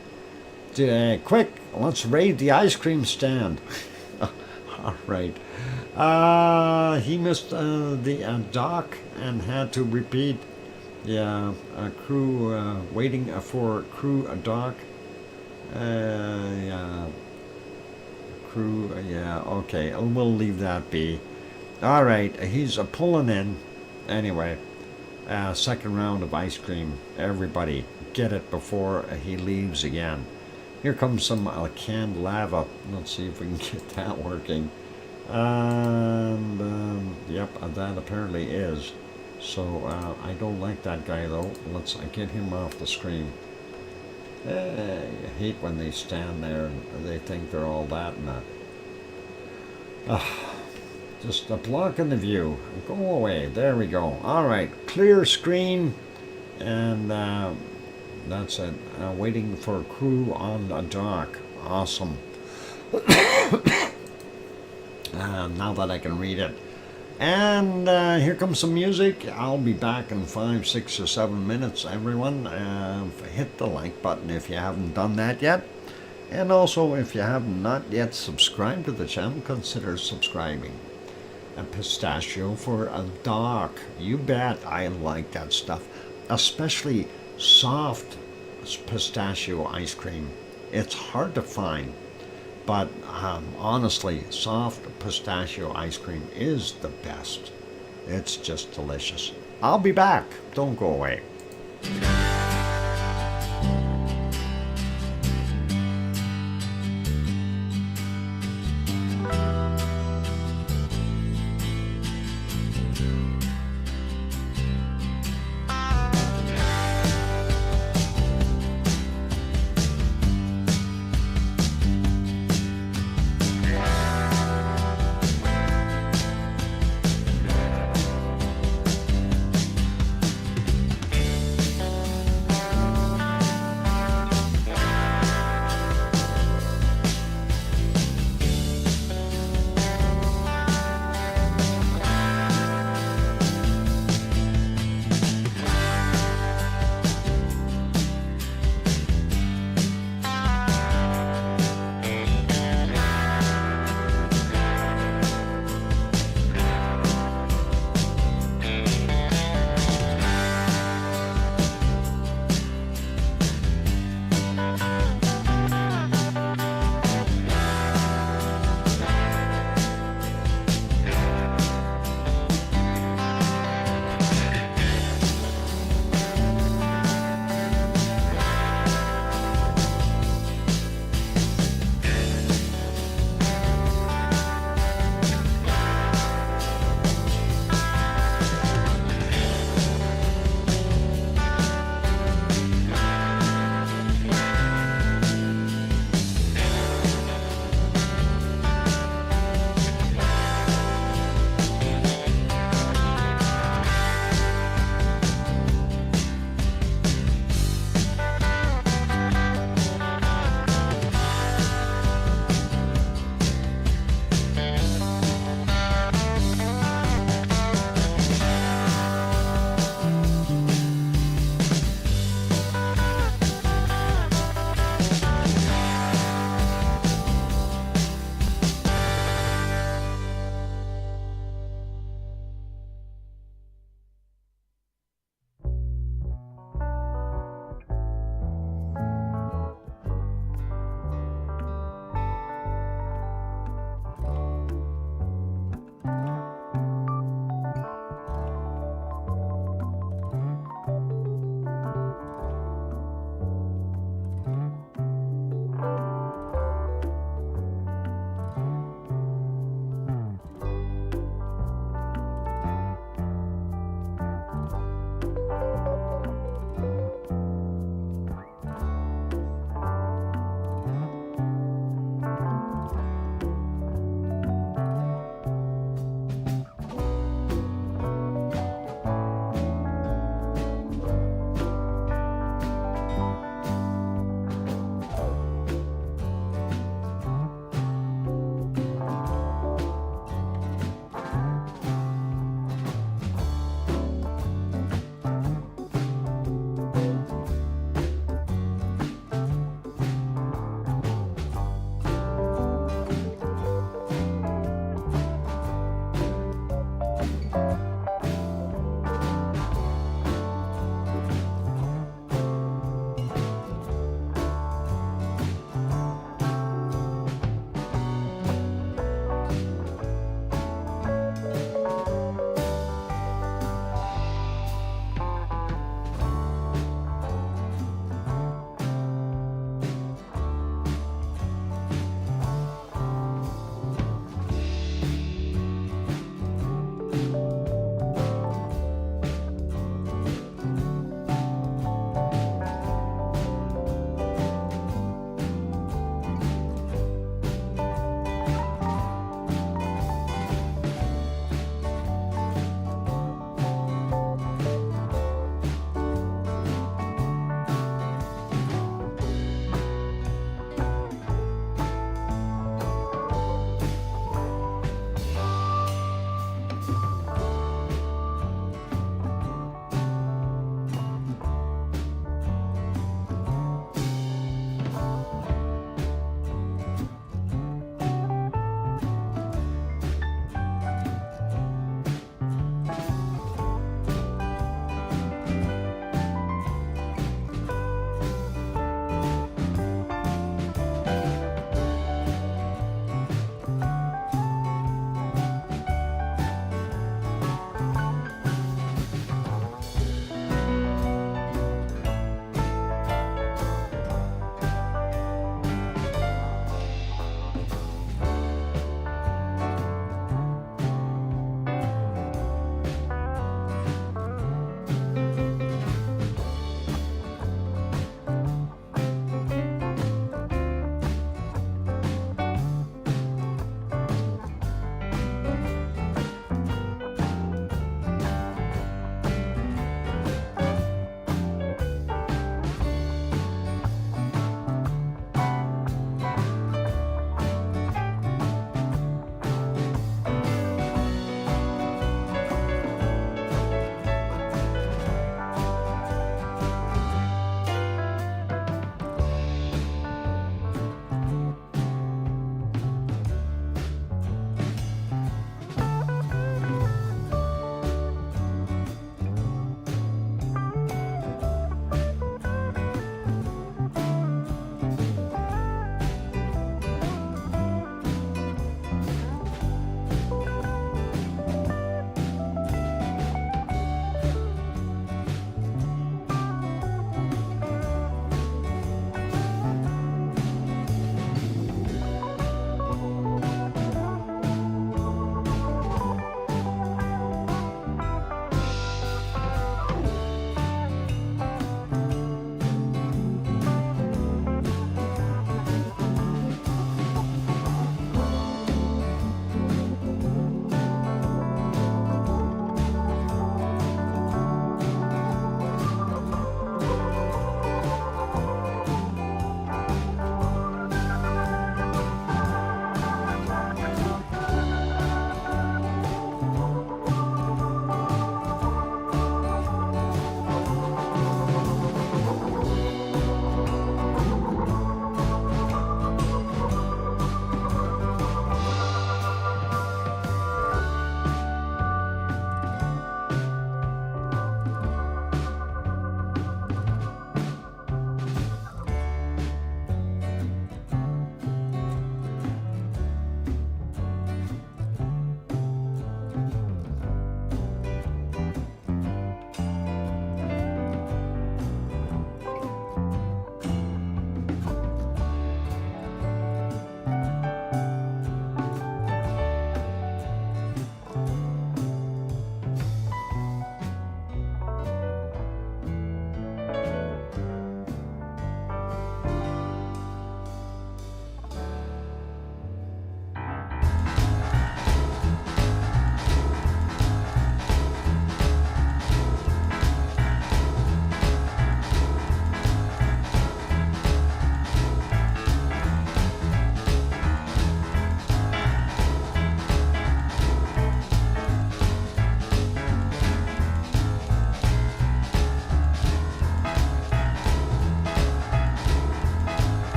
Quick, let's raid the ice cream stand. All right. He missed the dock and had to repeat. Yeah, crew waiting for crew dock. Yeah. Crew, yeah, okay, we'll leave that be. All right, he's pulling in. Anyway, second round of ice cream. Everybody, get it before he leaves again. Here comes some canned lava. Let's see if we can get that working. And, yep, that apparently is. So, I don't like that guy, though. Let's get him off the screen. I hate when they stand there and they think they're all that and that. Just blocking the view. Go away. There we go. All right. Clear screen. And that's it. Waiting for crew on the dock. Awesome. Now that I can read it. And here comes some music. I'll be back in 5, 6, or 7 minutes, everyone. Hit the like button if you haven't done that yet. And also, if you have not yet subscribed to the channel, consider subscribing. A pistachio for a dock. You bet I like that stuff. Especially soft pistachio ice cream. It's hard to find. But honestly, soft pistachio ice cream is the best. It's just delicious. I'll be back. Don't go away.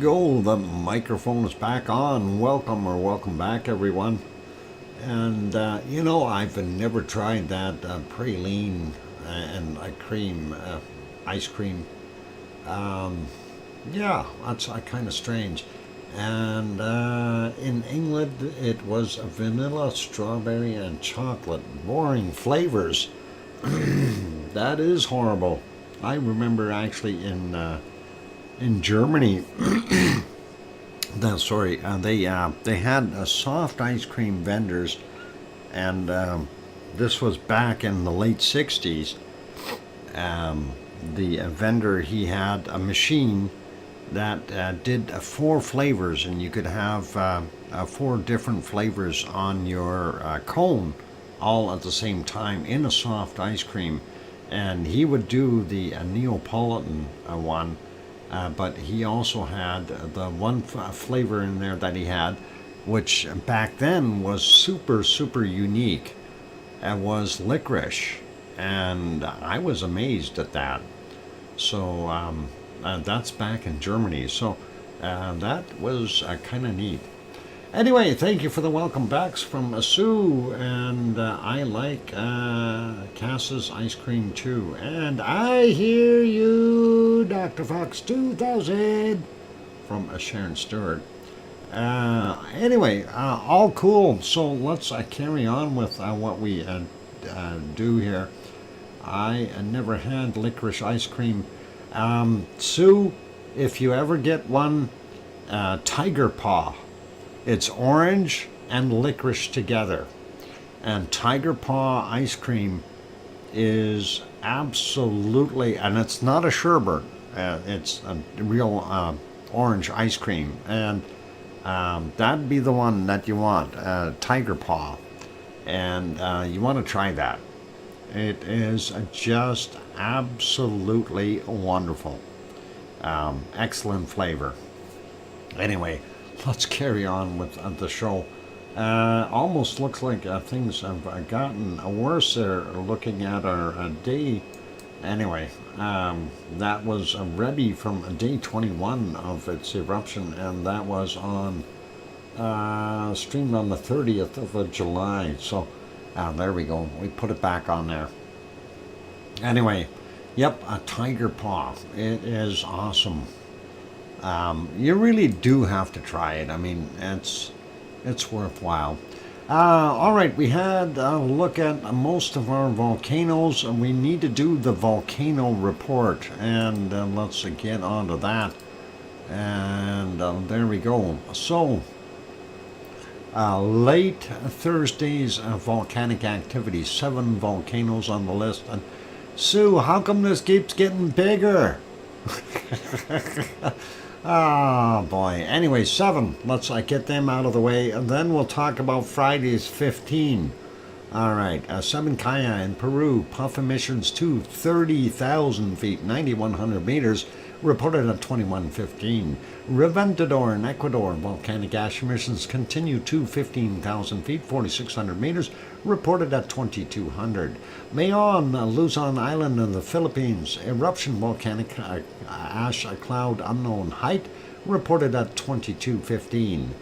go. The microphone is back on. Welcome back, everyone. And, I've never tried that praline and cream, ice cream. That's kind of strange. And in England, it was vanilla, strawberry, and chocolate. Boring flavors. That is horrible. I remember actually in Germany, they had soft ice cream vendors, and this was back in the late 60s. The vendor, he had a machine that did 4 flavors, and you could have 4 different flavors on your cone all at the same time in a soft ice cream. And he would do the Neapolitan one, but he also had the one flavor in there that he had, which back then was super unique. It was licorice, and I was amazed at that. So that's back in Germany. So that was kind of neat. Anyway, thank you for the welcome backs from Sue, and I like Cass's ice cream too. And I hear you, DrFox2000 from Sharon Stewart. Anyway, all cool. So let's carry on with what we do here. I never had licorice ice cream. Sue, if you ever get one, Tiger Paw. It's orange and licorice together. And Tiger Paw ice cream is absolutely, and it's not a sherbet, it's a real orange ice cream. And that'd be the one that you want, Tiger Paw. And you want to try that. It is just absolutely wonderful. Excellent flavor. Anyway, let's carry on with the show. Almost looks like things have gotten worse there looking at our day. Anyway, that was a Rebbe from day 21 of its eruption, and that was on streamed on the 30th of July. So there we go. We put it back on there. Anyway, yep, a Tiger Paw. It is awesome. You really do have to try it. I mean, it's worthwhile. All right, we had a look at most of our volcanoes, and we need to do the volcano report, and let's get on to that. And there we go. So, late Thursday's volcanic activity, 7 volcanoes on the list. And Sue, how come this keeps getting bigger? Oh boy. Anyway, 7. Let's get them out of the way, and then we'll talk about Friday's 15. All right. 7 Kaya in Peru, puff emissions to 30,000 feet, 9,100 meters, reported at 21:15. Reventador in Ecuador, volcanic ash emissions continue to 15,000 feet, 4,600 meters, reported at 2,200. Mayon, Luzon Island in the Philippines, eruption volcanic ash cloud unknown height, reported at 22:15.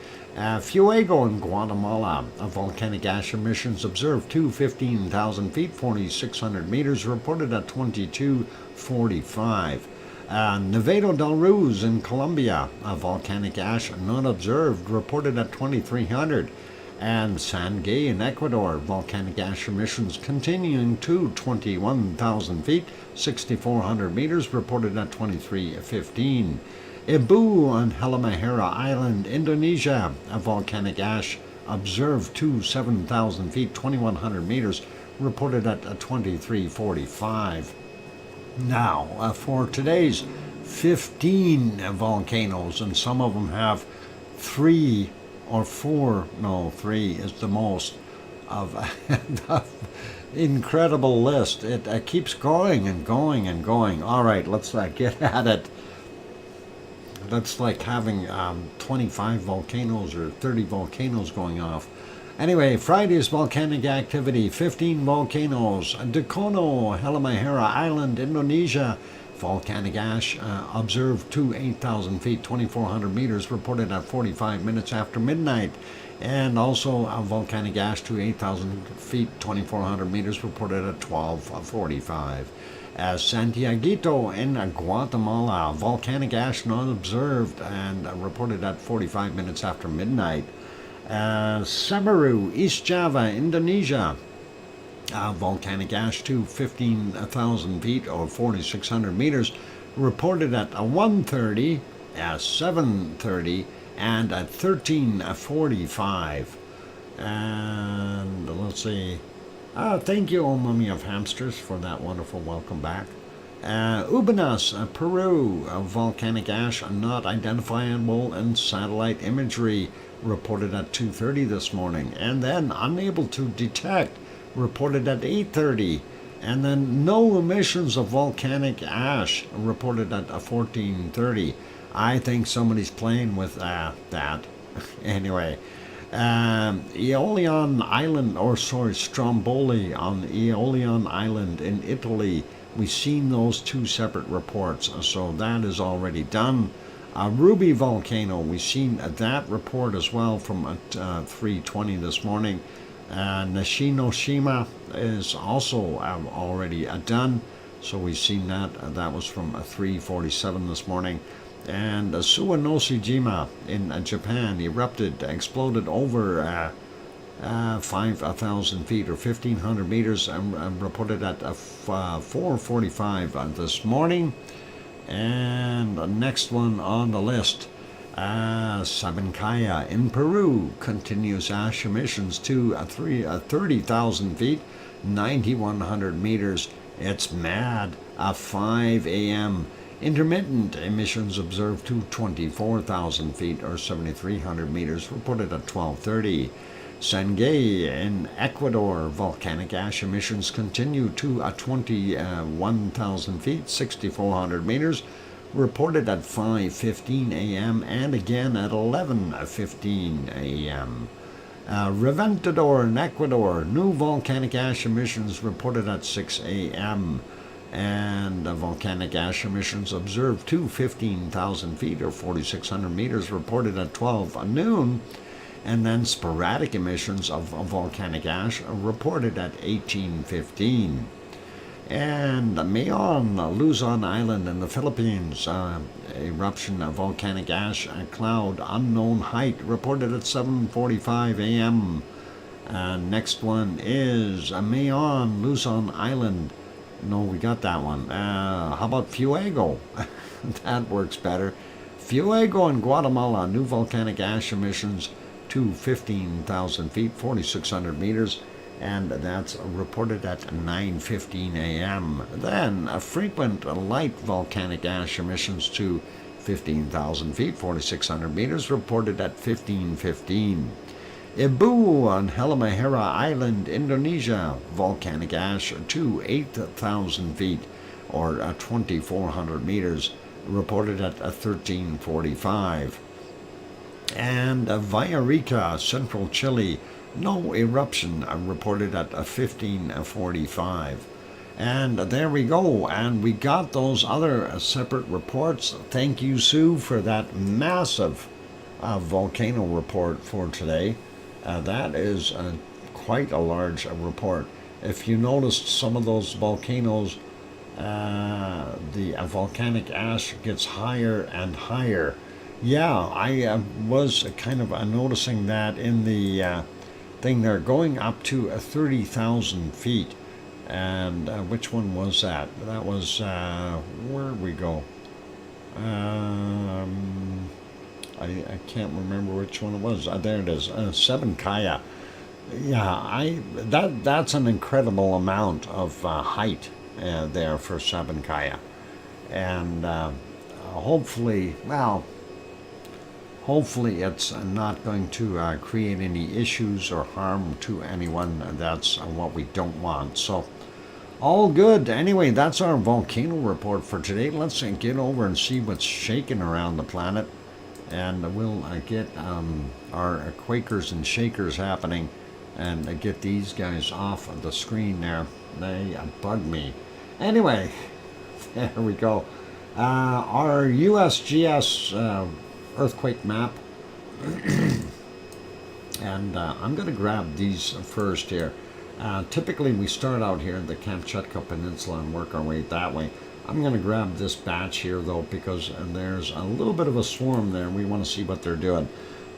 Fuego in Guatemala, volcanic ash emissions observed to 15,000 feet, 4,600 meters, reported at 22:45. Nevado del Ruiz in Colombia, volcanic ash not observed, reported at 2,300. And Sangay in Ecuador, volcanic ash emissions continuing to 21,000 feet, 6,400 meters, reported at 23:15. Ibu on Halmahera Island, Indonesia, volcanic ash observed to 7,000 feet, 2,100 meters, reported at 23:45. Now, for today's 15 volcanoes, and some of them have 3 or 4, no, 3 is the most, of the incredible list. It keeps going and going and going. All right, let's get at it. That's like having 25 volcanoes or 30 volcanoes going off. Anyway, Friday's volcanic activity, 15 volcanoes. Dukono, Halmahera Island, Indonesia, Volcanic ash observed to 8,000 feet, 2,400 meters, reported at 45 minutes after midnight. And also volcanic ash to 8,000 feet, 2,400 meters, reported at 12:45. Santiaguito in Guatemala, volcanic ash not observed and reported at 45 minutes after midnight. Semeru, East Java, Indonesia, volcanic ash to 15,000 feet or 4,600 meters, reported at 1:30, 7:30, and at 13:45. And let's see. Thank you, O Mummy of Hamsters, for that wonderful welcome back. Ubanas, Peru, volcanic ash not identifiable in satellite imagery, reported at 2:30 this morning. And then unable to detect, reported at 8:30. And then no emissions of volcanic ash, reported at 14:30. I think somebody's playing with that. Anyway, Aeolian Island, Stromboli on Aeolian Island in Italy. We've seen those two separate reports, so that is already done. Ruby Volcano, we've seen that report as well from 3:20 this morning. Nishinoshima is also already done, so we've seen that. That was from 3:47 this morning. And Suwanoshijima in Japan erupted, exploded over 5,000 feet or 1,500 meters, and reported at 4:45 this morning. And the next one on the list, Sabancaya in Peru continues ash emissions to 30,000 feet, 9,100 meters. It's mad. 5 a.m. Intermittent emissions observed to 24,000 feet or 7,300 meters, reported at 12:30. Sangay in Ecuador, volcanic ash emissions continue to 21,000 feet, 6,400 meters, reported at 5:15 a.m. and again at 11:15 a.m. Reventador in Ecuador, new volcanic ash emissions reported at 6 a.m. and volcanic ash emissions observed to 15,000 feet or 4,600 meters, reported at 12 noon, and then sporadic emissions of volcanic ash reported at 18:15. And Mayon, Luzon Island in the Philippines, eruption of volcanic ash cloud, unknown height, reported at 7:45 a.m. Next one is Mayon, Luzon Island. No, we got that one. How about Fuego? That works better. Fuego in Guatemala, new volcanic ash emissions to 15,000 feet, 4,600 meters, and that's reported at 9:15 a.m. Then frequent light volcanic ash emissions to 15,000 feet, 4,600 meters, reported at 15:15. Ibu on Halmahera Island, Indonesia, volcanic ash to 8,000 feet or 2,400 meters, reported at 13:45. And Villarrica, central Chile, no eruption, reported at 15:45. And there we go, and we got those other separate reports. Thank you, Sue, for that massive volcano report for today. That is quite a large report. If you noticed some of those volcanoes, the volcanic ash gets higher and higher. Yeah, I was kind of noticing that in the thing. They're going up to 30,000 feet. And which one was that? That was, where did we go? I can't remember which one it was. There it is, Sabancaya. Yeah, that's an incredible amount of height there for Sabancaya. And hopefully it's not going to create any issues or harm to anyone. That's what we don't want. So, all good. Anyway, that's our volcano report for today. Let's get over and see what's shaking around the planet. And we'll get our Quakers and Shakers happening and get these guys off of the screen there. They bug me. Anyway, There we go. Our USGS earthquake map. And I'm going to grab these first here. Typically we start out here in the Kamchatka Peninsula and work our way that way. I'm going to grab this batch here though, because there's a little bit of a swarm there and we want to see what they're doing.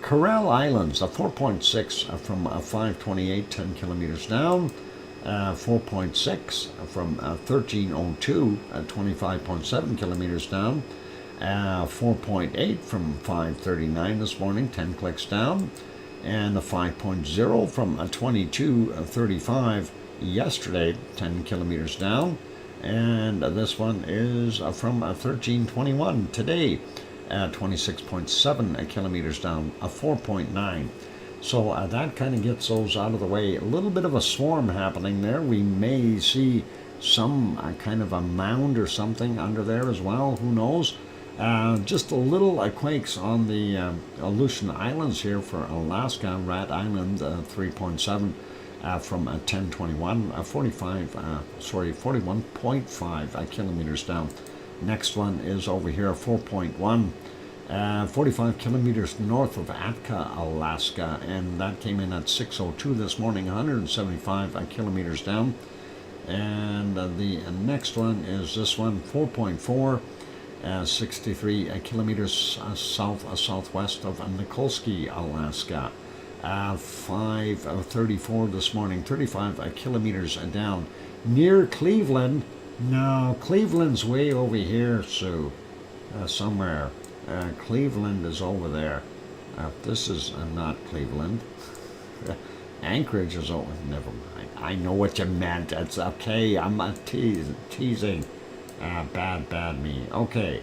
Coral Islands, a 4.6 from 528, 10 kilometers down. 4.6 from 1302, 25.7 kilometers down. 4.8 from 539 this morning, 10 clicks down. And a 5.0 from 2235 yesterday, 10 kilometers down. And this one is from 1321 today, 26.7 kilometers down, a 4.9. So that kind of gets those out of the way. A little bit of a swarm happening there. We may see some kind of a mound or something under there as well. Who knows? Just a little quakes on the Aleutian Islands here for Alaska. Rat Island 3.7 from 1021, 41.5 kilometers down. Next one is over here, 4.1. 45 kilometers north of Atka, Alaska, and that came in at 6:02 this morning, 175 kilometers down. And the next one is this one, 4.4, 63 kilometers southwest of Nikolsky, Alaska. 5:34 this morning, 35 kilometers down, near Cleveland. Now, Cleveland's way over here, Sue, somewhere. Cleveland is over there. This is not Cleveland. Anchorage is over. Never mind. I know what you meant. It's okay. I'm not teasing. Bad me. Okay.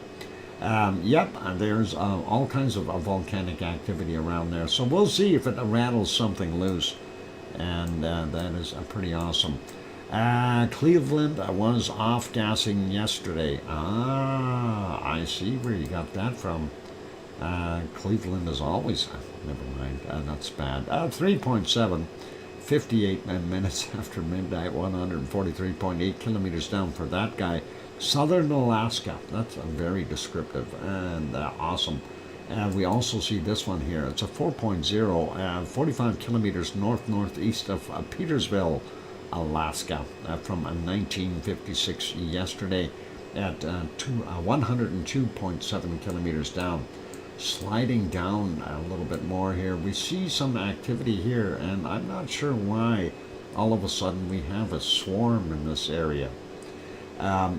Yep, there's all kinds of volcanic activity around there. So we'll see if it rattles something loose. And that is pretty awesome. Cleveland was off-gassing yesterday. I see where you got that from. Cleveland is always... never mind, that's bad. 3.7, 58 minutes after midnight, 143.8 kilometers down for that guy. Southern Alaska, that's very descriptive and awesome. We also see this one here. It's a 4.0, 45 kilometers northeast of Petersville, Alaska, from 1956 yesterday at 102.7 kilometers down. Sliding down a little bit more here, we see some activity here, and I'm not sure why all of a sudden we have a swarm in this area.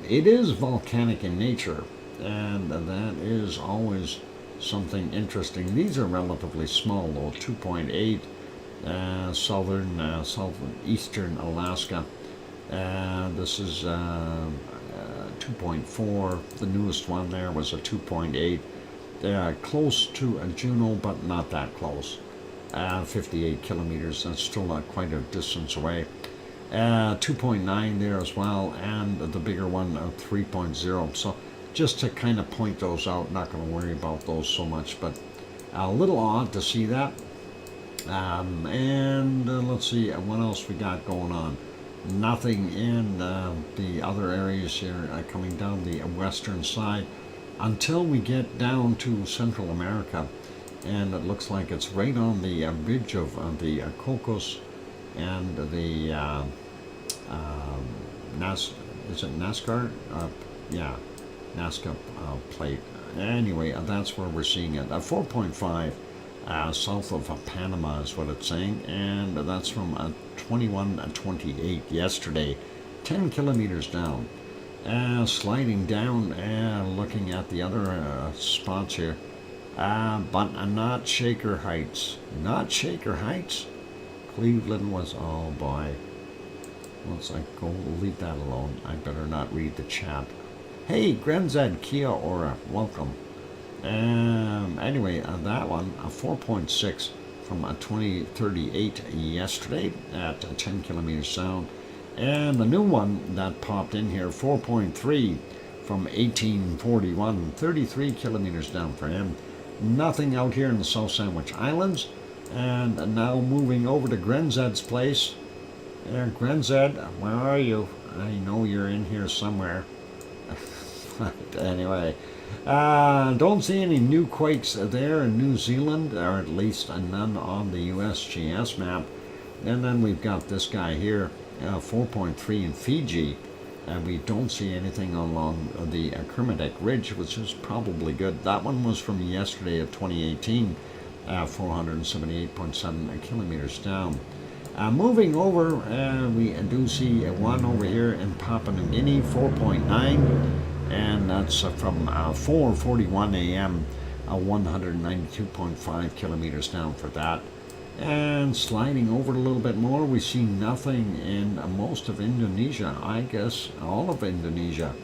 It is volcanic in nature, and that is always something interesting. These are relatively small though, 2.8. Southeastern Alaska. This is 2.4. The newest one there was a 2.8. Close to Juneau, but not that close. 58 kilometers. That's still quite a distance away. 2.9 there as well, and the bigger one, 3.0. So just to kind of point those out, not going to worry about those so much, but a little odd to see that. Let's see what else we got going on. Nothing in the other areas here coming down the western side until we get down to Central America, and it looks like it's right on the ridge of the Cocos and the is it NASCAR? Yeah, Nazca plate. Anyway, that's where we're seeing it. 4.5 south of Panama is what it's saying, and that's from 2128 yesterday, 10 kilometers down. Sliding down and looking at the other spots here, but not Shaker Heights. Not Shaker Heights. Cleveland was, oh boy. Let's go leave that alone. I better not read the chat. Hey, Grenzed Kia Ora, welcome. Anyway, that one, a 4.6 from 2038 yesterday at 10 kilometers down. And the new one that popped in here, 4.3 from 1841, 33 kilometers down for him. Nothing out here in the South Sandwich Islands. And now moving over to Grenzed's place. Grenzed, where are you? I know you're in here somewhere. Anyway, don't see any new quakes there in New Zealand, or at least none on the USGS map. And then we've got this guy here, 4.3 in Fiji. We don't see anything along the Kermadec Ridge, which is probably good. That one was from yesterday of 2018, 478.7 kilometers down. Moving over, we do see one over here in Papua New Guinea, 4.9, and that's from 4:41 a.m., 192.5 kilometers down for that. And sliding over a little bit more, we see nothing in most of Indonesia, I guess all of Indonesia.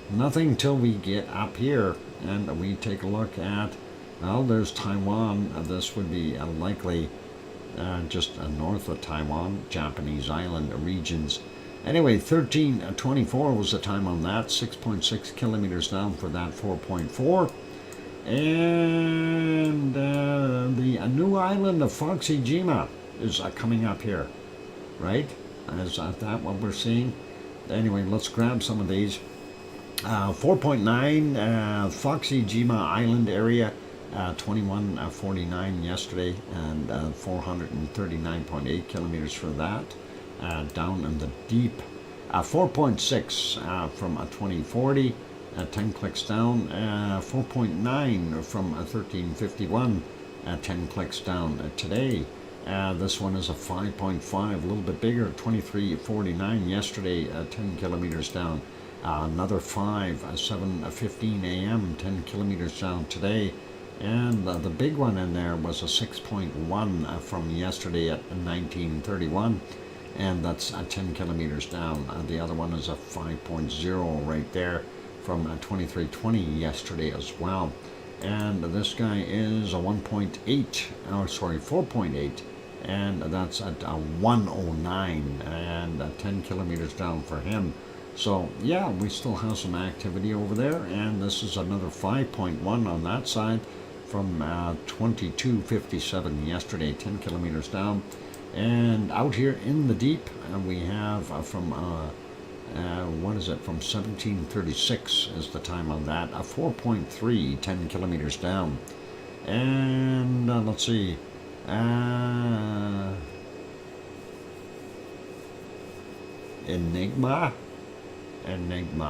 Nothing till we get up here and we take a look at, well, there's Taiwan. This would be likely just north of Taiwan, Japanese island regions. Anyway, 13:24 was the time on that, 6.6 kilometers down for that 4.4. And the new island of Foxijima is coming up here, right? Is that what we're seeing? Anyway, let's grab some of these. 4.9 Foxijima Island area, 21:49 yesterday, and 439.8 kilometers for that. Down in the deep, 4.6 from 2040. 10 clicks down, 4.9 from 1351, 10 clicks down today. This one is a 5.5, a little bit bigger, 2349 yesterday, 10 kilometers down. Another 5, 7:15 a.m., 10 kilometers down today. And the big one in there was a 6.1 from yesterday at 1931. And that's 10 kilometers down. The other one is a 5.0 right there, from 2320 yesterday as well. And this guy is a 4.8, and that's at 109, and 10 kilometers down for him. So yeah, we still have some activity over there, and this is another 5.1 on that side from 2257 yesterday, 10 kilometers down. And out here in the deep, we have from what is it, from 1736 is the time on that, 4.3, 10 kilometers down. And let's see, Enigma,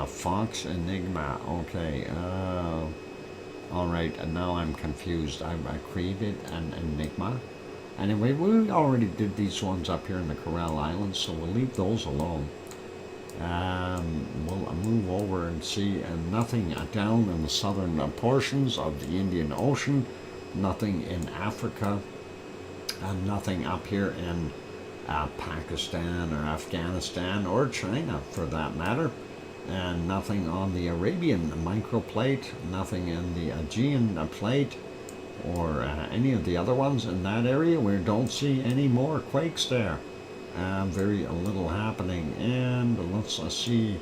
Fox Enigma, okay, all right, and now I'm confused. I created an Enigma. Anyway, we already did these ones up here in the Coral Islands, so we'll leave those alone. We'll move over and see nothing down in the southern portions of the Indian Ocean, nothing in Africa, and nothing up here in Pakistan or Afghanistan or China for that matter, and nothing on the Arabian microplate, nothing in the Aegean plate, or any of the other ones in that area. We don't see any more quakes there. Very little happening. And let's see,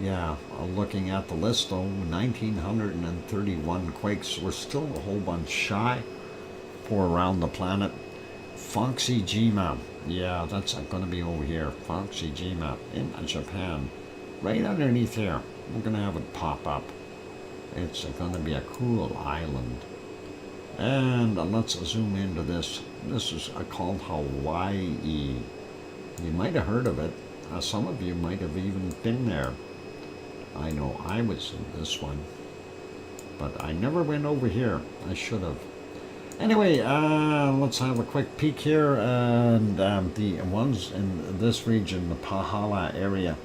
yeah, looking at the list though, 1,931 quakes. We're still a whole bunch shy for around the planet. Foxijima, yeah, that's going to be over here. Foxijima in Japan, right underneath here. We're going to have it pop up. It's going to be a cool island. And let's zoom into this. This is called Hawaii. You might have heard of it. Some of you might have even been there. I know I was in this one, but I never went over here. I should have. Anyway, let's have a quick peek here. And the ones in this region, the Pahala area,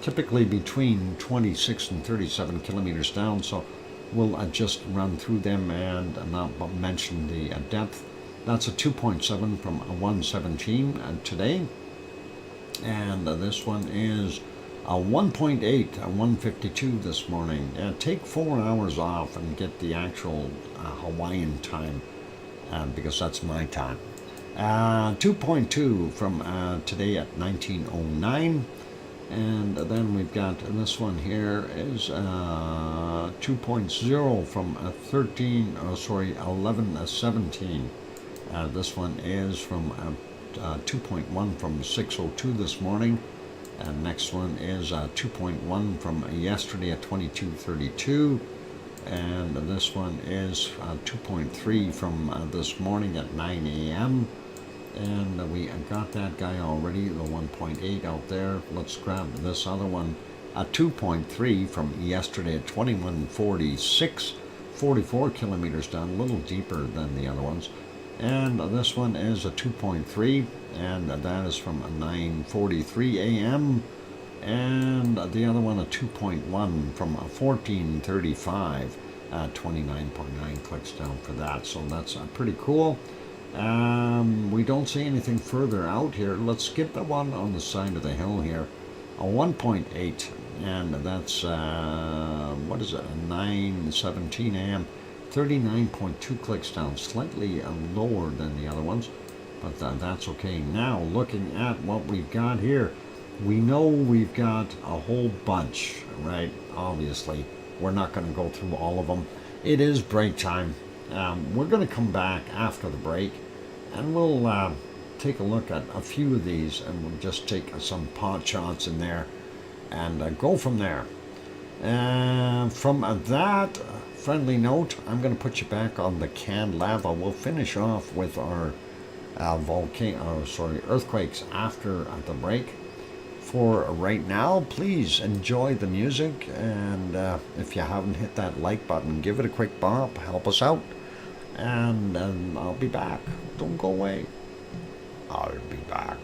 typically between 26 and 37 kilometers down. So we'll just run through them and not mention the depth. That's a 2.7 from 117 today. And this one is a 1.8, a 152 this morning. Take 4 hours off and get the actual Hawaiian time, because that's my time. 2.2 from today at 1909. And then we've got this one here is 2.0 from 11:17. This one is from 2.1 from 6:02 this morning. Next one is 2.1 from yesterday at 22:32. And this one is 2.3 from this morning at 9 a.m. And we got that guy already, the 1.8 out there. Let's grab this other one, a 2.3 from yesterday at 21:46, 44 kilometers down, a little deeper than the other ones. And this one is a 2.3, and that is from 9:43 a.m. And the other one, a 2.1 from 14:35, 29.9 clicks down for that. So that's pretty cool. We don't see anything further out here. Let's skip the one on the side of the hill here, a 1.8, and that's what is it, 9:17 a.m. 39.2 clicks down, slightly lower than the other ones, but that's okay. Now looking at what we've got here, we know we've got a whole bunch, right? Obviously we're not going to go through all of them. It is break time. We're going to come back after the break and we'll take a look at a few of these, and we'll just take some pot shots in there and go from there. From that friendly note, I'm going to put you back on the canned lava. We'll finish off with our earthquakes after the break. For right now, please enjoy the music, and if you haven't hit that like button, give it a quick bop, help us out, and I'll be back. Don't go away. I'll be back.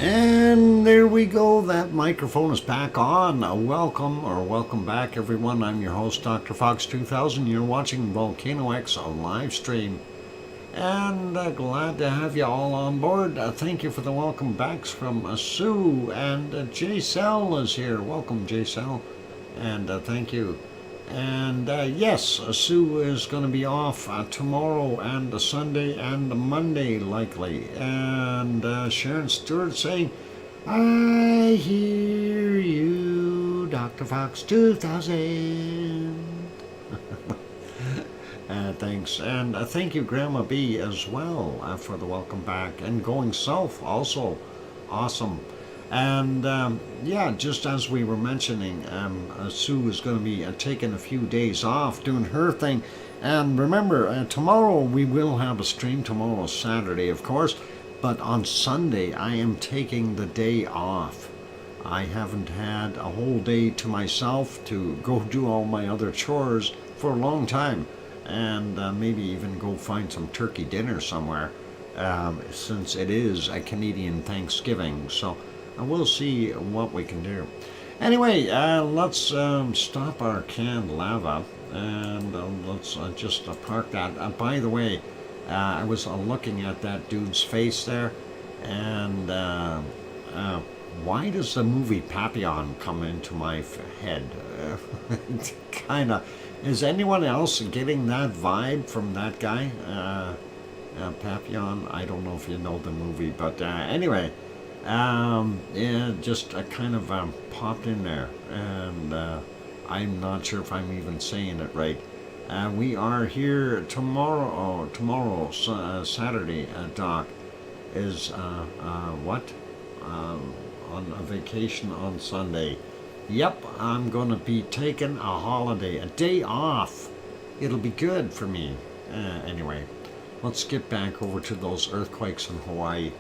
And there we go. That microphone is back on. Welcome back, everyone. I'm your host, DrFox2000. You're watching VolcanoX on live stream. And glad to have you all on board. Thank you for the welcome backs from Sue, and J-Cell is here. Welcome, J-Cell. And thank you. And yes, Sue is going to be off tomorrow and Sunday and Monday likely. And Sharon Stewart saying, I hear you, Dr. Fox 2000. Thanks. And thank you, Grandma B, as well for the welcome back. And Going South also. Awesome. And yeah, just as we were mentioning, Sue is going to be taking a few days off doing her thing. And remember, tomorrow we will have a stream. Tomorrow, Saturday, of course. But on Sunday, I am taking the day off. I haven't had a whole day to myself to go do all my other chores for a long time. And maybe even go find some turkey dinner somewhere, since it is a Canadian Thanksgiving. So we'll see what we can do. Anyway, let's stop our canned lava, and let's just park that. By the way, I was looking at that dude's face there, and why does the movie Papillon come into my head? Kind of. Is anyone else getting that vibe from that guy? Papillon, I don't know if you know the movie, but anyway, yeah, just kind of popped in there, and I'm not sure if I'm even saying it right. We are here tomorrow. Saturday. Doc is what? On a vacation on Sunday. Yep, I'm going to be taking a holiday, a day off. It'll be good for me. Anyway, let's get back over to those earthquakes in Hawaii,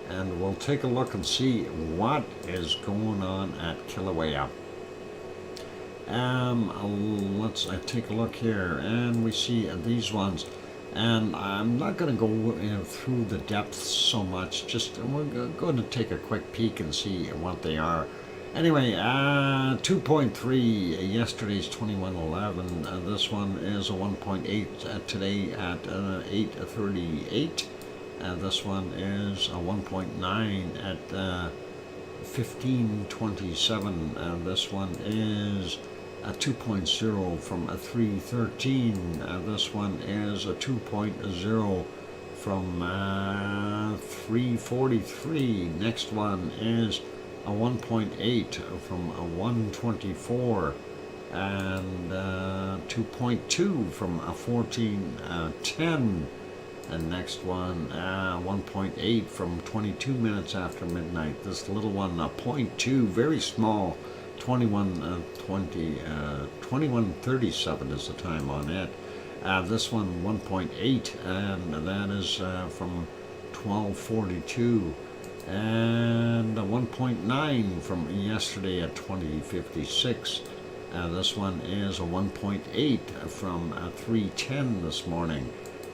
and we'll take a look and see what is going on at Kilauea. Let's take a look here, and we see these ones. And I'm not going to go through the depths so much. Just we're going to take a quick peek and see what they are. Anyway, 2.3, yesterday's 2111. This one is a 1.8 today at 8:38. This one is a 1.9 at 15:27. This one is a 2.0 from a 3:13. This one is a 2.0 from 3:43. Next one is a 1.8 from a 1:24, and 2.2 from a 14:10. And next one, 1.8 from 22 minutes after midnight. This little one, 0.2, very small, 21:37 is the time on it. This one, 1.8, and that is from 12:42. And a 1.9 from yesterday at 20:56. This one is a 1.8 from 3:10 this morning,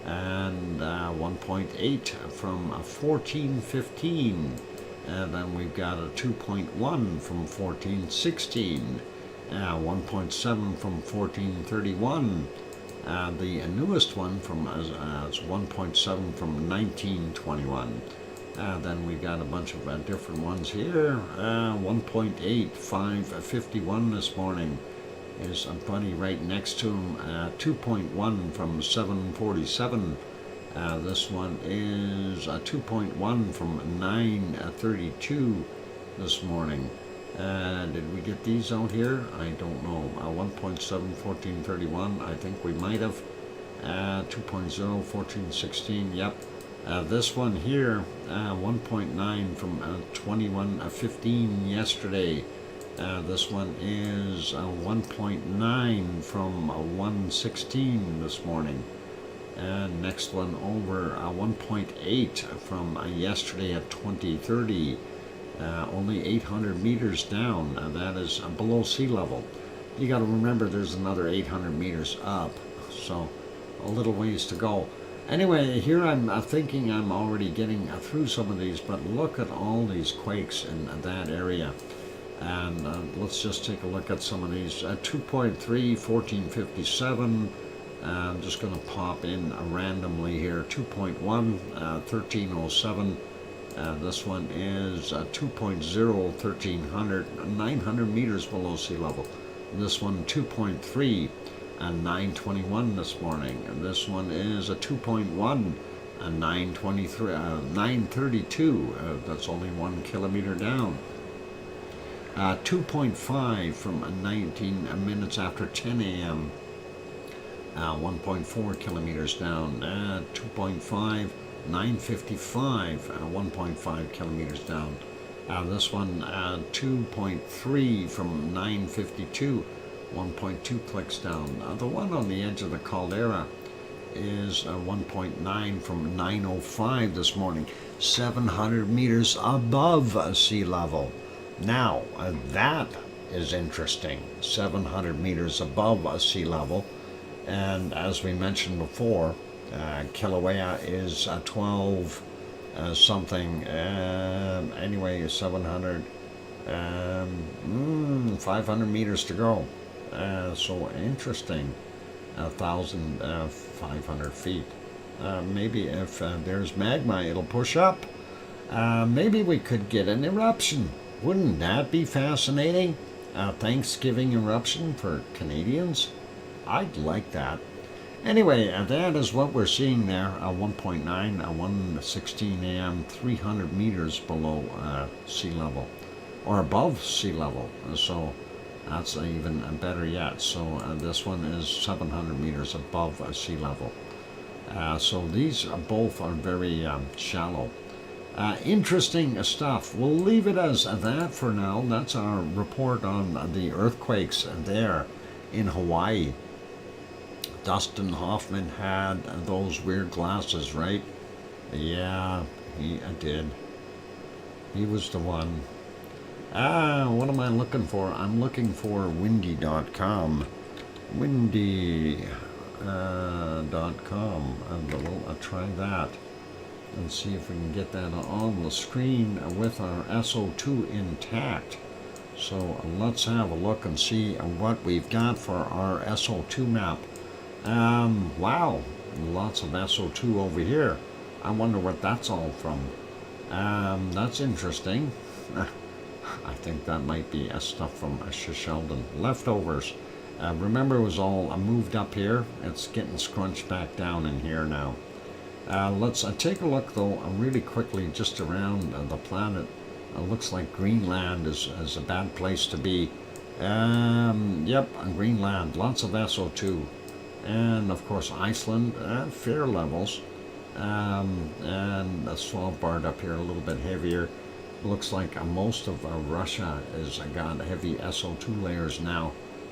and 1.8 from 14:15. And then we've got a 2.1 from 14:16, 1.7 from 14:31. The newest one from is 1.7 from 19:21. Then we've got a bunch of different ones here. 1.8, 5:51 this morning is a buddy right next to him. 2.1 from 7:47. This one is 2.1 from 9:32 this morning. Did we get these out here? I don't know. 1.7, 14:31. I think we might have. 2.0, 14:16. Yep. This one here, 1.9 from 21:15 yesterday. This one is 1.9 from 1:16 this morning. And next one over, 1.8 from yesterday at 20:30. Only 800 meters down. That is below sea level. You got to remember there's another 800 meters up, so a little ways to go. Anyway, here I'm thinking I'm already getting through some of these, but look at all these quakes in that area. And let's just take a look at some of these. 2.3, 1457. I'm just going to pop in randomly here. 2.1, 1307. This one is 2.0, 1300, 900 meters below sea level. This one 2.3 and 921 this morning. And this one is a 2.1 and 923, 932. That's only 1 kilometer down. 2.5 from 19 minutes after 10 a.m. 1.4 kilometers down. 2.5, 955, 1.5 kilometers down. This one 2.3 from 952. 1.2 clicks down. The one on the edge of the caldera is 1.9 from 905 this morning, 700 meters above sea level. Now, that is interesting, 700 meters above sea level. And as we mentioned before, Kilauea is 12 something, anyway, 700, 500 meters to go. So interesting, 1,500 feet. Maybe if there's magma, it'll push up. Maybe we could get an eruption. Wouldn't that be fascinating? Thanksgiving eruption for Canadians? I'd like that. Anyway, that is what we're seeing there. 1.9, 1:16 a.m., 300 meters below sea level, or above sea level. So that's even better yet. So this one is 700 meters above sea level. So these both are very shallow. Interesting stuff. We'll leave it as that for now. That's our report on the earthquakes there in Hawaii. Dustin Hoffman had those weird glasses, right? Yeah, he did. He was the one. What am I looking for? I'm looking for windy.com. Windy.com. And I'll try that and see if we can get that on the screen with our SO2 intact. So let's have a look and see what we've got for our SO2 map. Wow, lots of SO2 over here. I wonder what that's all from. That's interesting. I think that might be stuff from Sheldon. Leftovers. Remember, it was all moved up here. It's getting scrunched back down in here now. Let's take a look, though, really quickly just around the planet. Looks like Greenland is a bad place to be. Yep, Greenland, lots of SO2. And, of course, Iceland, fair levels. And Svalbard up here a little bit heavier. Looks like most of Russia has got heavy SO2 layers now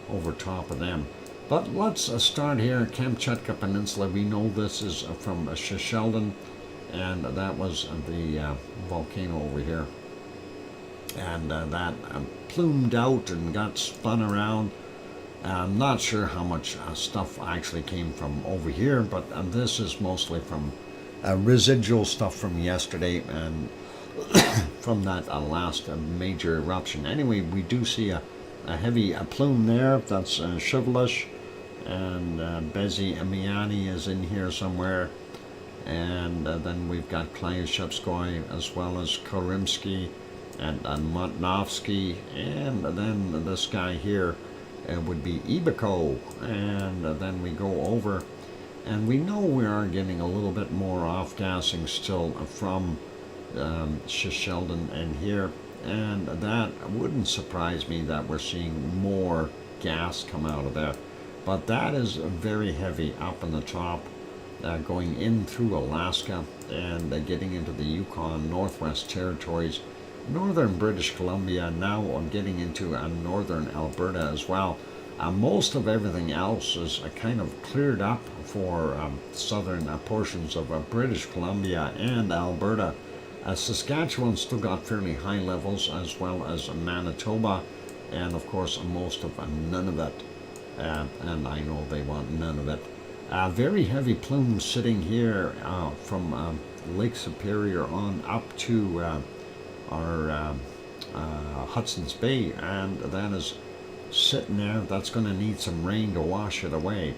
over top of them. But let's start here, Kamchatka Peninsula. We know this is from Sheldon, and that was the volcano over here. And that plumed out and got spun around. I'm not sure how much stuff actually came from over here, but this is mostly from residual stuff from yesterday and from that last major eruption. Anyway, we do see a heavy plume there. That's Shivelish, and Bezi Amiani is in here somewhere. And then we've got Klyashevskoy as well as Korimsky and Motnovsky. And then this guy here would be Ibiko. And then we go over, and we know we are getting a little bit more off-gassing still from Sheldon and here, and that wouldn't surprise me that we're seeing more gas come out of there. But that is very heavy up in the top, going in through Alaska and getting into the Yukon, Northwest Territories, northern British Columbia, now getting into northern Alberta as well. Most of everything else is kind of cleared up for southern portions of British Columbia and Alberta. Saskatchewan still got fairly high levels, as well as Manitoba, and of course most of Nunavut. And I know they want none of it. Very heavy plumes sitting here from Lake Superior on up to our Hudson's Bay, and that is sitting there. That's going to need some rain to wash it away.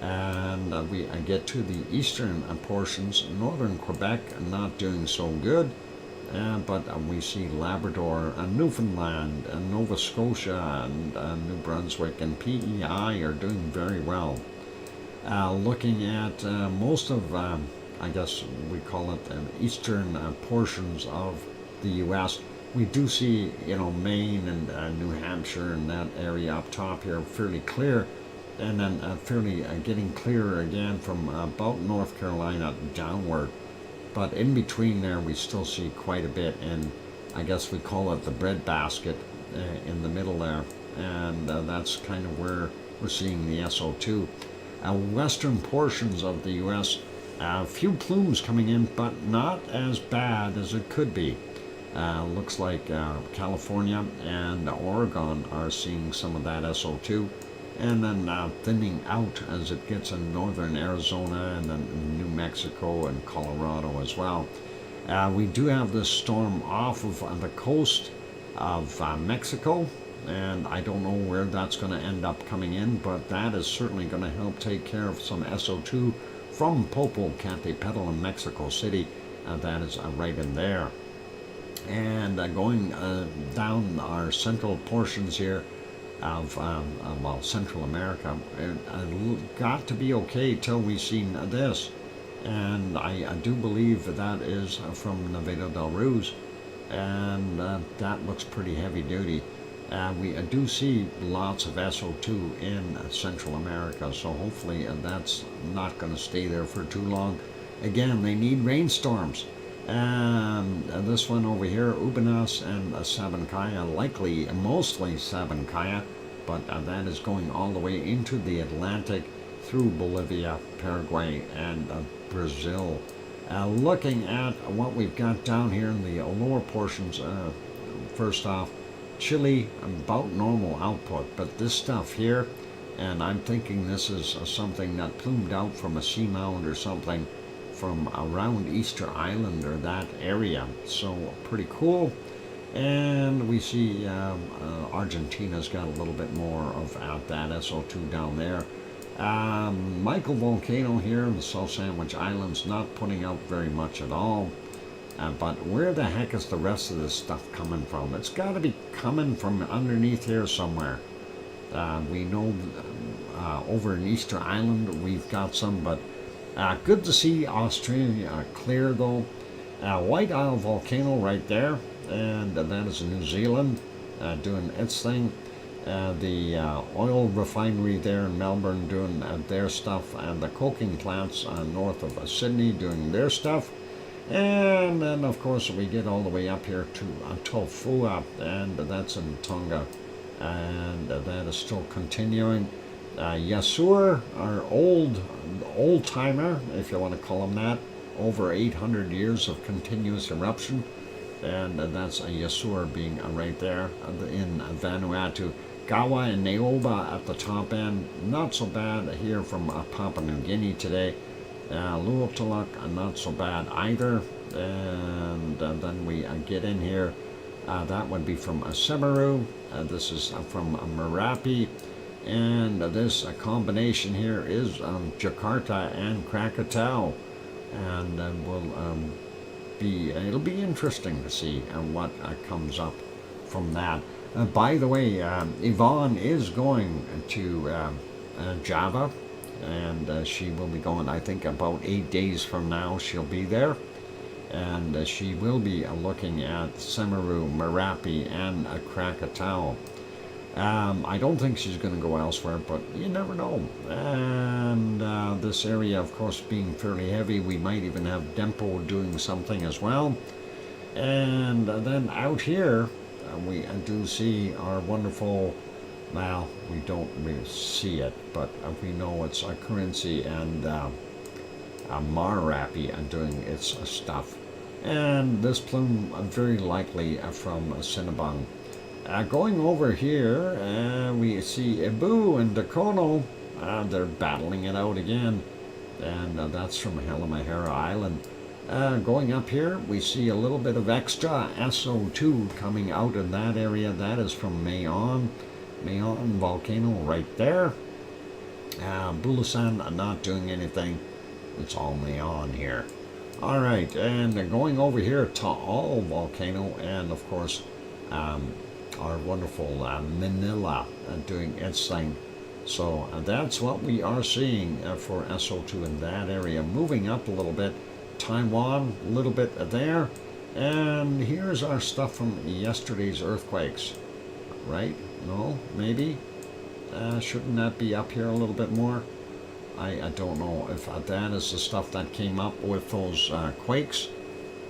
And we get to the eastern portions. Northern Quebec not doing so good, but we see Labrador and Newfoundland and Nova Scotia and New Brunswick and PEI are doing very well. Looking at most of, I guess we call it eastern portions of the U.S., we do see, Maine and New Hampshire and that area up top here fairly clear, and then fairly getting clearer again from about North Carolina downward. But in between there, we still see quite a bit, and I guess we call it the breadbasket in the middle there, and that's kind of where we're seeing the SO2. Western portions of the U.S., a few plumes coming in, but not as bad as it could be. Looks like California and Oregon are seeing some of that SO2, and then thinning out as it gets in northern Arizona and then New Mexico and Colorado as well. We do have this storm off of the coast of Mexico, and I don't know where that's going to end up coming in, but that is certainly going to help take care of some SO2 from Popocatépetl in Mexico City. That is right in there. And going down our central portions here of, Central America, it got to be okay till we seen this. And I do believe that is from Nevada del Ruiz, and that looks pretty heavy duty. We do see lots of SO2 in Central America, so hopefully that's not going to stay there for too long. Again, they need rainstorms. And this one over here, Ubinas and Sabancaya, likely mostly Sabancaya, but that is going all the way into the Atlantic through Bolivia, Paraguay, and Brazil. Looking at what we've got down here in the lower portions, first off, Chile, about normal output, but this stuff here, and I'm thinking this is something that plumed out from a seamount or something from around Easter Island or that area, so pretty cool. And we see Argentina's got a little bit more of that SO2 down there. Michael Volcano here in the South Sandwich Islands not putting out very much at all. But where the heck is the rest of this stuff coming from? It's got to be coming from underneath here somewhere. We know over in Easter Island we've got some, but good to see Australia clear though. White Isle Volcano right there, and that is New Zealand doing its thing. The oil refinery there in Melbourne doing their stuff, and the coking plants north of Sydney doing their stuff. And then, of course, we get all the way up here to Tofua, and that's in Tonga, and that is still continuing. Yasur, our old timer, if you want to call him that, over 800 years of continuous eruption, and that's a Yasur being right there in Vanuatu. Gawa and Naoba at the top end, not so bad here from Papua New Guinea today. Luotaluk, not so bad either. And then we get in here. That would be from Semeru. This is from Merapi. And this combination here is Jakarta and Krakatau. And it'll be interesting to see what comes up from that. By the way, Yvonne is going to Java, and she will be going, I think, about 8 days from now. She'll be there, and she will be looking at Semeru, Merapi, and Krakatau. I don't think she's going to go elsewhere, but you never know. And this area, of course, being fairly heavy, we might even have Dempo doing something as well. And then out here, we do see our wonderful, well, we don't really see it, but we know it's a currency and Marapi doing its stuff. And this plume very likely from Cinnabung. Going over here, we see Ibu and Dakono, they're battling it out again. And that's from Halmahera Island. Going up here, we see a little bit of extra SO2 coming out in that area. That is from Mayon volcano right there. Bulasan not doing anything. It's all Mayon here. All right, and going over here to All volcano, and of course our wonderful Manila doing its thing. So that's what we are seeing for SO2 in that area. Moving up a little bit, Taiwan, a little bit there. And here's our stuff from yesterday's earthquakes. Right? No? Maybe? Shouldn't that be up here a little bit more? I don't know if that is the stuff that came up with those quakes.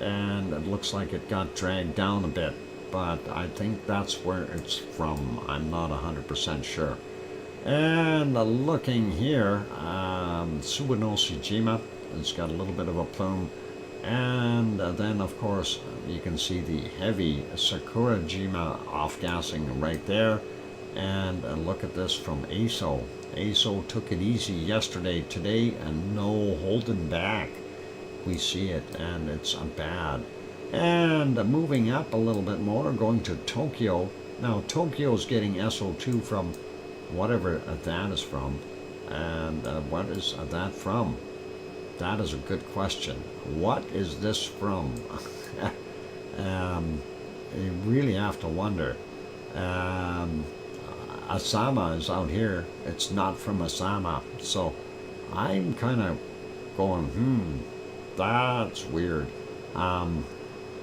And it looks like it got dragged down a bit. But I think that's where it's from. I'm not 100% sure. And looking here, Suwanoshijima, it's got a little bit of a plume. And then, of course, you can see the heavy Sakurajima off-gassing right there. And look at this from ASO. ASO took it easy yesterday, today, and no holding back. We see it, and it's bad. And moving up a little bit more, going to Tokyo. Now, Tokyo's getting SO2 from whatever that is from. And what is that from? That is a good question. What is this from? You really have to wonder. Asama is out here. It's not from Asama. So I'm kind of going, that's weird.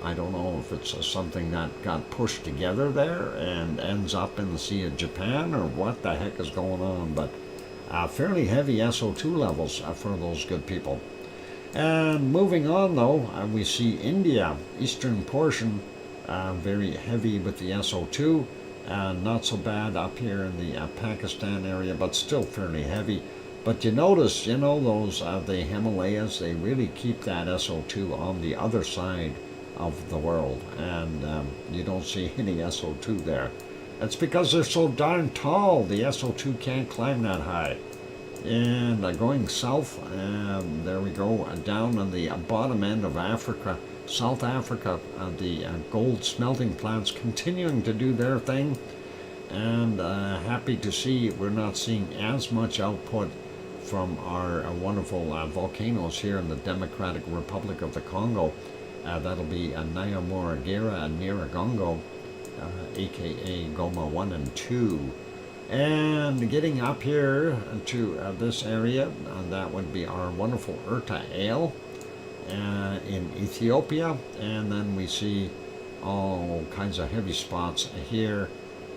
I don't know if it's something that got pushed together there and ends up in the Sea of Japan, or what the heck is going on, but fairly heavy SO2 levels for those good people. And moving on though, we see India, eastern portion, very heavy with the SO2, not so bad up here in the Pakistan area, but still fairly heavy. But you notice, those the Himalayas, they really keep that SO2 on the other side of the world, and you don't see any SO2 there. That's because they're so darn tall. The SO2 can't climb that high. And going south, there we go, down on the bottom end of Africa, South Africa, the gold smelting plants continuing to do their thing, and happy to see we're not seeing as much output from our wonderful volcanoes here in the Democratic Republic of the Congo. That'll be Nyamuragira and Nyiragongo, aka Goma 1 and 2. And getting up here to this area, that would be our wonderful Erta Ale in Ethiopia. And then we see all kinds of heavy spots here.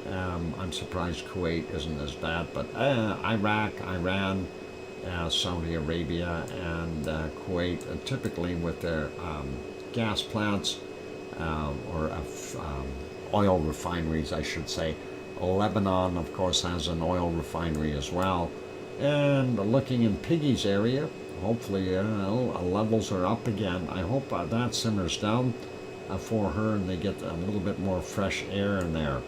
I'm surprised Kuwait isn't as bad, but Iraq, Iran, Saudi Arabia, and Kuwait, typically with their gas plants or oil refineries, I should say. Lebanon, of course, has an oil refinery as well. And looking in Piggy's area, hopefully levels are up again. I hope that simmers down for her and they get a little bit more fresh air in there.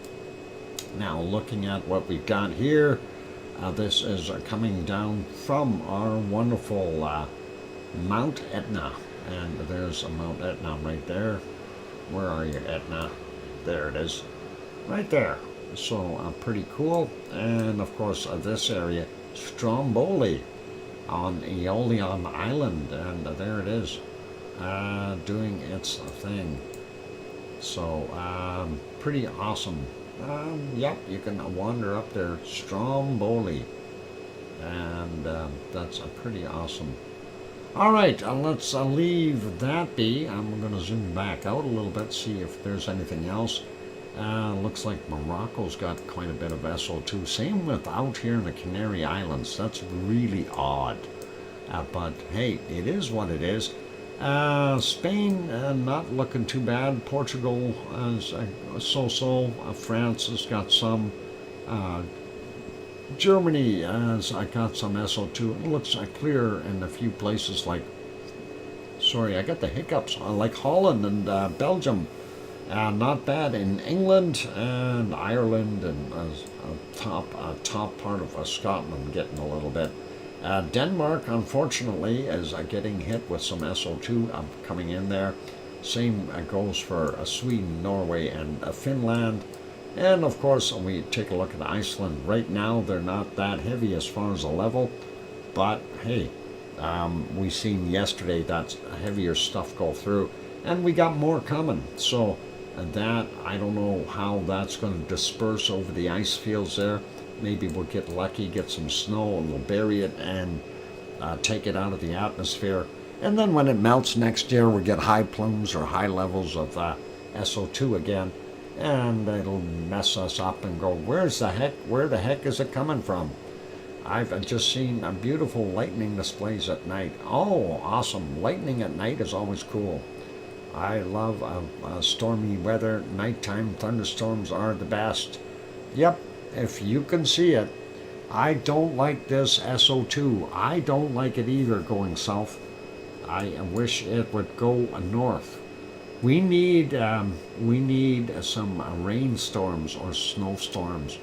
Now, looking at what we've got here, this is coming down from our wonderful Mount Etna. And there's a Mount Etna right there. Where are you, Etna? There it is. Right there. So pretty cool. And of course this area, Stromboli on Aeolian Island, and there it is, doing its thing. So pretty awesome. Yep, you can wander up there, Stromboli, and that's pretty awesome. All right, let's leave that be. I'm going to zoom back out a little bit, see if there's anything else. Looks like Morocco's got quite a bit of SO2. Same with out here in the Canary Islands. That's really odd. But hey, it is what it is. Spain, not looking too bad. Portugal is so-so. France has got some. Germany has got some SO2. It looks clear in a few places like, sorry, I got the hiccups, like Holland and Belgium. Not bad in England and Ireland and top part of Scotland getting a little bit. Denmark, unfortunately, is getting hit with some SO2 coming in there. Same goes for Sweden, Norway, and Finland. And of course, we take a look at Iceland. Right now, they're not that heavy as far as the level, but hey, we seen yesterday that heavier stuff go through, and we got more coming. So that, I don't know how that's going to disperse over the ice fields there. Maybe we'll get lucky, get some snow, and we'll bury it and take it out of the atmosphere. And then when it melts next year, we'll get high plumes or high levels of SO2 again, and it'll mess us up and go, where the heck is it coming from? I've just seen beautiful lightning displays at night. Oh, awesome. Lightning at night is always cool. I love stormy weather. Nighttime thunderstorms are the best. Yep, if you can see it. I don't like this SO2. I don't like it either going south. I wish it would go north. We need some rainstorms or snowstorms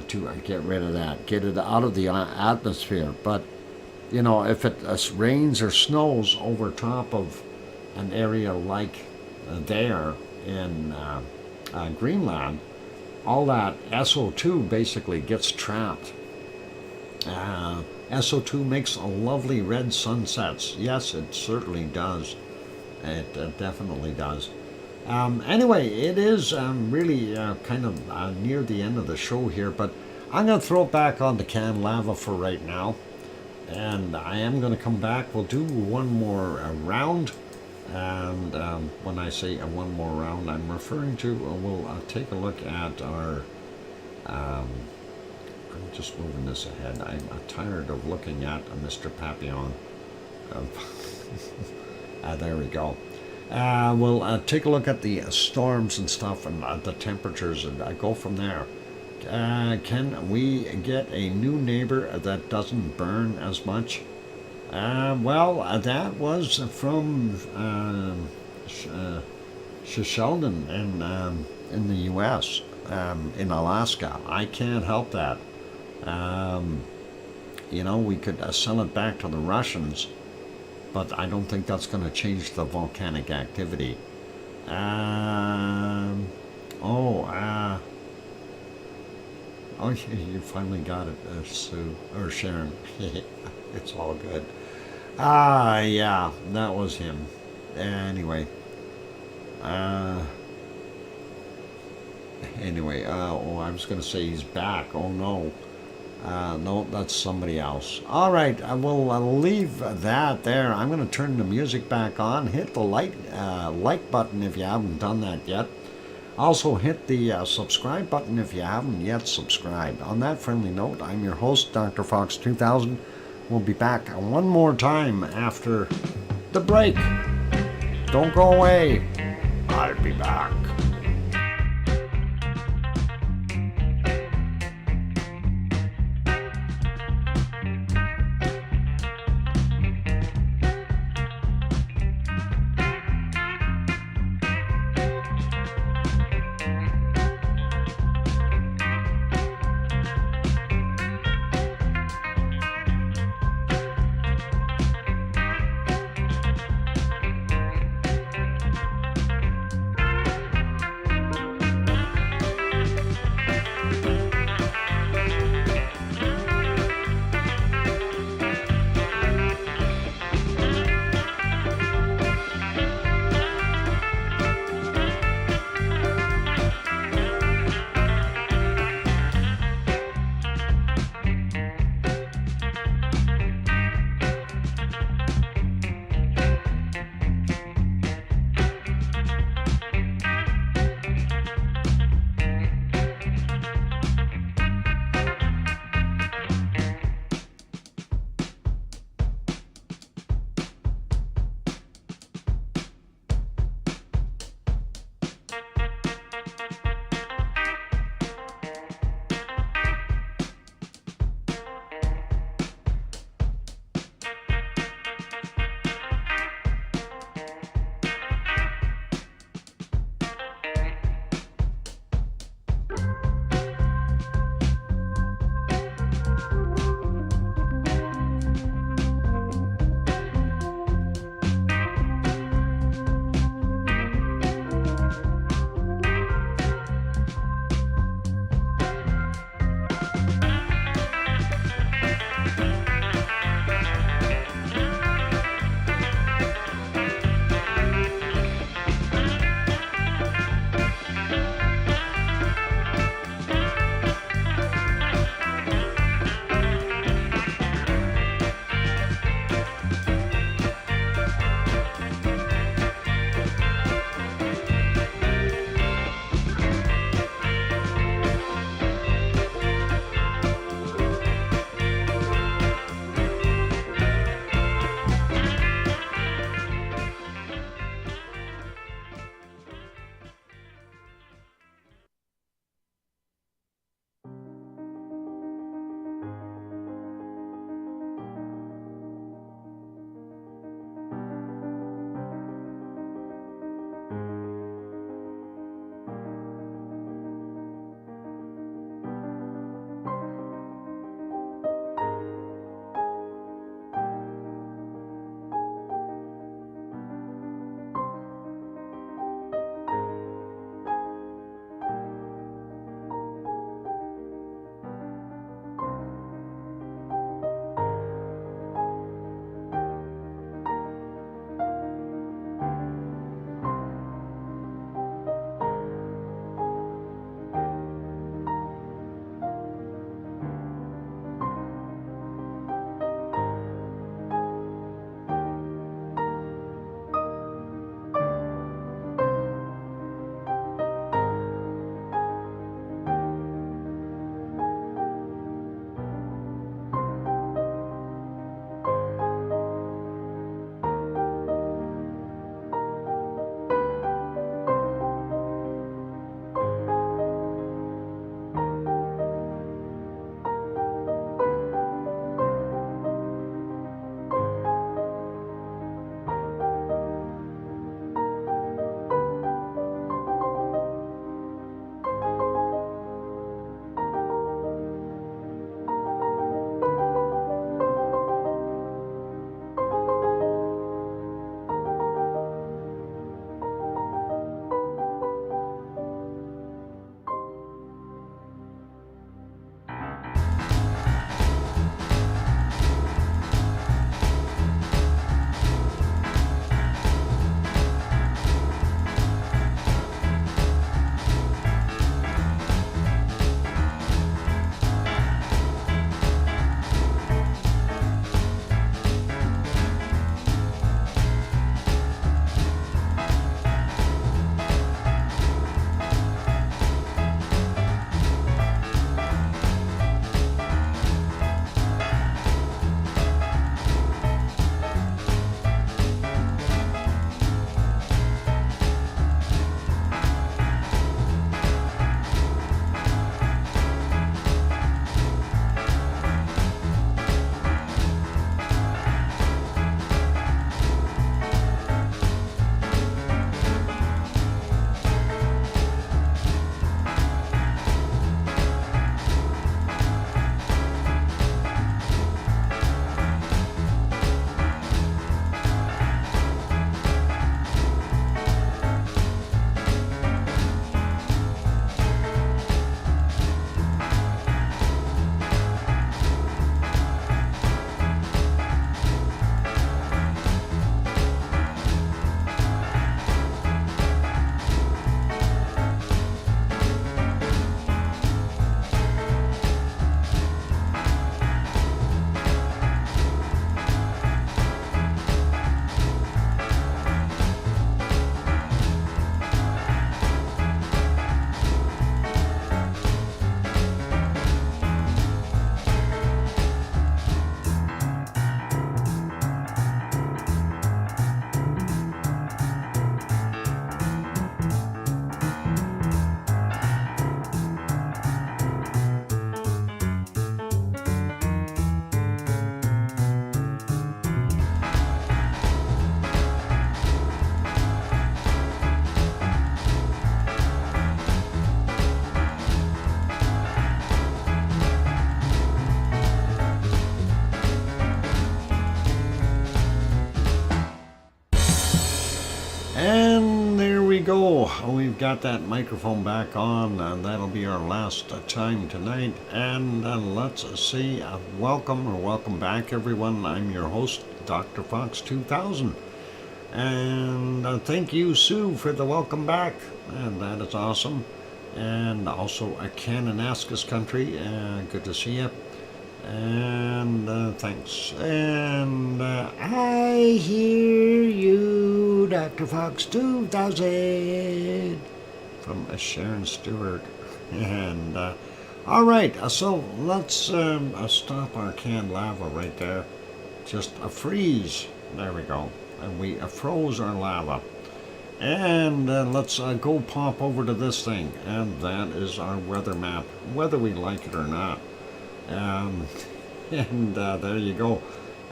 to get rid of that, get it out of the atmosphere. But you know, if it rains or snows over top of an area like there in Greenland, all that SO2 basically gets trapped. SO2 makes a lovely red sunsets. Yes, it certainly does. It definitely does. Anyway, it is really kind of near the end of the show here, but I'm going to throw it back on the canned lava for right now. And I am going to come back. We'll do one more round. And when I say one more round, I'm referring to, we'll take a look at our... I'm just moving this ahead. I'm tired of looking at Mr. Papillon. There we go. We'll take a look at the storms and stuff and the temperatures and go from there. Can we get a new neighbor that doesn't burn as much? Well, that was from Sheldon in the U.S., in Alaska. I can't help that. You know, we could sell it back to the Russians, but I don't think that's going to change the volcanic activity. Oh, you finally got it, Sue, or Sharon. It's all good. Yeah, that was him. Anyway. I was going to say he's back. Oh, no. No, that's somebody else. All right, I will leave that there. I'm going to turn the music back on. Hit the like button if you haven't done that yet. Also, hit the subscribe button if you haven't yet subscribed. On that friendly note, I'm your host, DrFox2000. We'll be back one more time after the break. Don't go away. I'll be back. And there we go. We've got that microphone back on, and that'll be our last time tonight. And let's see, welcome back, everyone. I'm your host, DrFox2000. And thank you, Sue, for the welcome back. And that is awesome. And also a Cananaskis country. Good to see you. And thanks. And I hear you, DrFox2000 from Sharon Stewart. And all right, so let's stop our canned lava right there. Just a freeze. There we go. And we froze our lava. And let's go pop over to this thing. And that is our weather map, whether we like it or not. And there you go.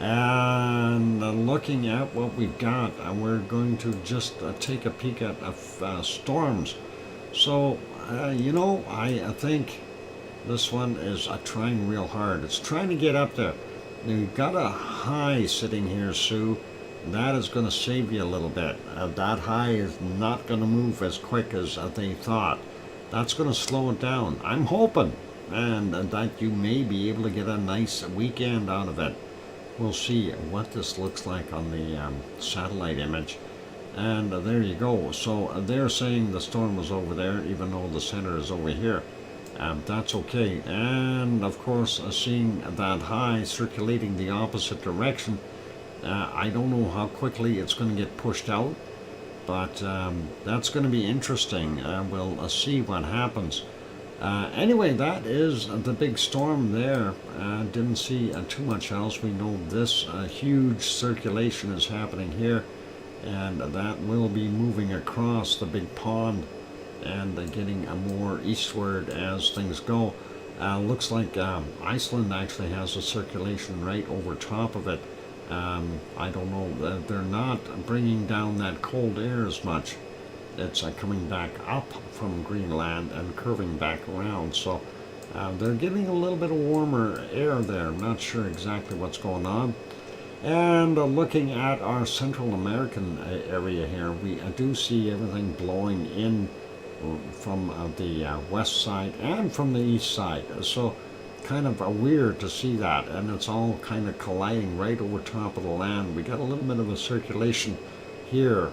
And looking at what we've got, we're going to just take a peek at storms. So, I think this one is trying real hard. It's trying to get up there. You've got a high sitting here, Sue. That is going to save you a little bit. That high is not going to move as quick as they thought. That's going to slow it down. I'm hoping. And that you may be able to get a nice weekend out of it. We'll see what this looks like on the satellite image. And there you go. So they're saying the storm was over there, even though the center is over here. That's okay. And of course, seeing that high circulating the opposite direction, I don't know how quickly it's going to get pushed out, but that's going to be interesting. We'll see what happens. Anyway, that is the big storm there. Didn't see too much else. We know this huge circulation is happening here, and that will be moving across the big pond and getting more eastward as things go. Looks like Iceland actually has a circulation right over top of it. I don't know, they're not bringing down that cold air as much. It's coming back up from Greenland and curving back around. So they're getting a little bit of warmer air there. I'm not sure exactly what's going on. And looking at our Central American area here, we do see everything blowing in from the west side and from the east side. So kind of weird to see that. And it's all kind of colliding right over top of the land. We got a little bit of a circulation here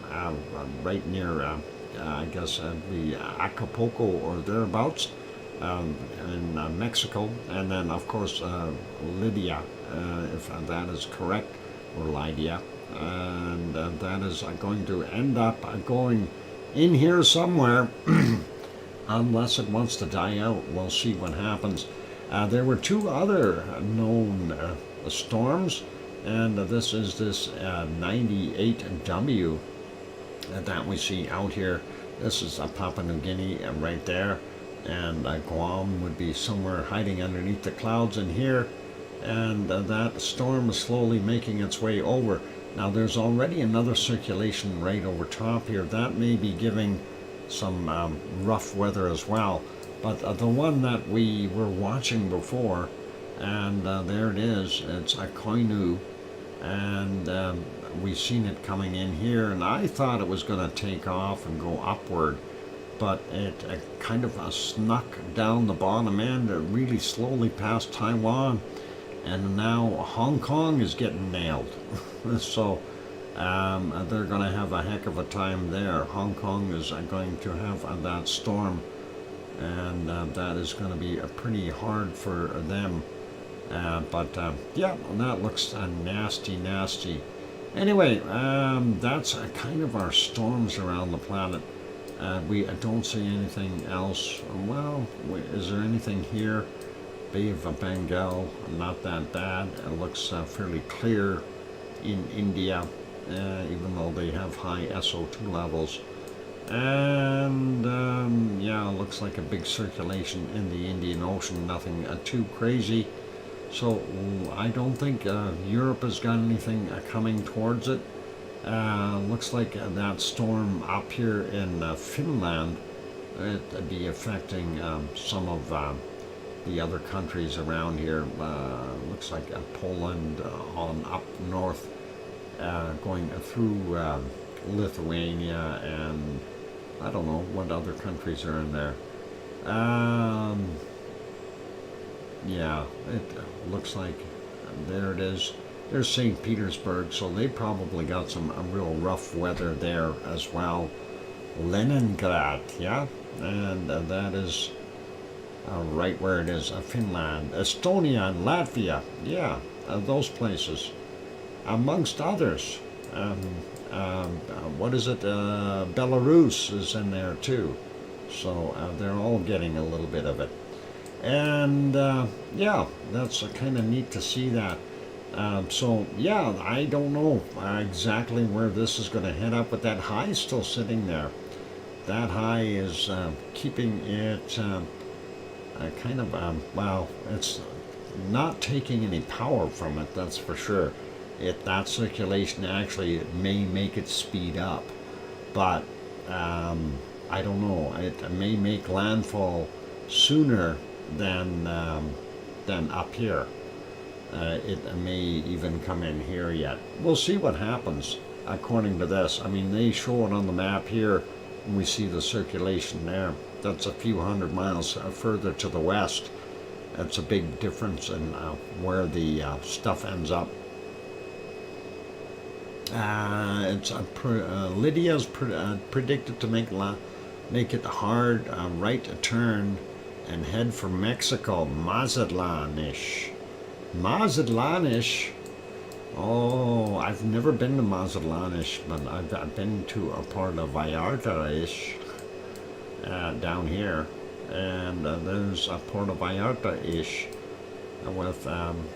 right near I guess the Acapulco or thereabouts in Mexico, and then of course Lydia, if that is correct, or Lydia, and that is going to end up going in here somewhere unless it wants to die out. We'll see what happens. There were two other known storms, and this is this 98W that we see out here. This is Papua New Guinea right there, and Guam would be somewhere hiding underneath the clouds in here, and that storm is slowly making its way over. Now there's already another circulation right over top here. That may be giving some rough weather as well, but the one that we were watching before, and there it is, it's a Koinu, and we've seen it coming in here, and I thought it was going to take off and go upward, but it kind of snuck down the bottom end really slowly past Taiwan, and now Hong Kong is getting nailed. So they're going to have a heck of a time there. Hong Kong is going to have that storm, and that is going to be pretty hard for them. But yeah, that looks nasty. Anyway, that's kind of our storms around the planet. We don't see anything else. Well, is there anything here? Bay of Bengal, not that bad. It looks fairly clear in India, even though they have high SO2 levels. And yeah, it looks like a big circulation in the Indian Ocean, nothing too crazy. So I don't think Europe has got anything coming towards it. Looks like that storm up here in Finland, it'd be affecting some of the other countries around here. Looks like Poland on up north, going through Lithuania, and I don't know what other countries are in there. Yeah, it looks like there it is. There's St. Petersburg, so they probably got some real rough weather there as well. Leningrad, yeah, and that is right where it is. Finland, Estonia, and Latvia, yeah, those places, amongst others. What is it? Belarus is in there too, so they're all getting a little bit of it. And yeah, that's kind of neat to see that. So yeah, I don't know exactly where this is going to head up, but that high is still sitting there. That high is keeping it kind of, well, it's not taking any power from it, that's for sure. That circulation actually may make it speed up, but I don't know. It may make landfall sooner than up here. It may even come in here yet. We'll see what happens according to this. I mean, they show it on the map here, and we see the circulation there. That's a few hundred miles further to the west. That's a big difference in where the stuff ends up. Lydia's predicted to make it hard right turn and head for Mexico. Mazatlanish. Mazatlanish. Oh, I've never been to Mazatlanish, but I've been to a part of Vallarta-ish down here, and there's a Port of Vallarta-ish with,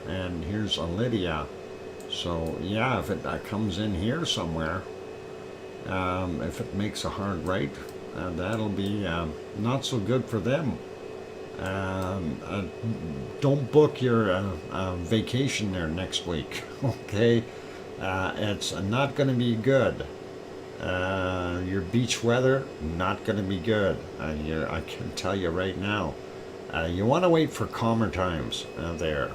and here's a Lydia. So yeah, if it comes in here somewhere, if it makes a hard right, that'll be not so good for them. Don't book your vacation there next week, okay? It's not going to be good. Your beach weather, not going to be good. I can tell you right now. You want to wait for calmer times there.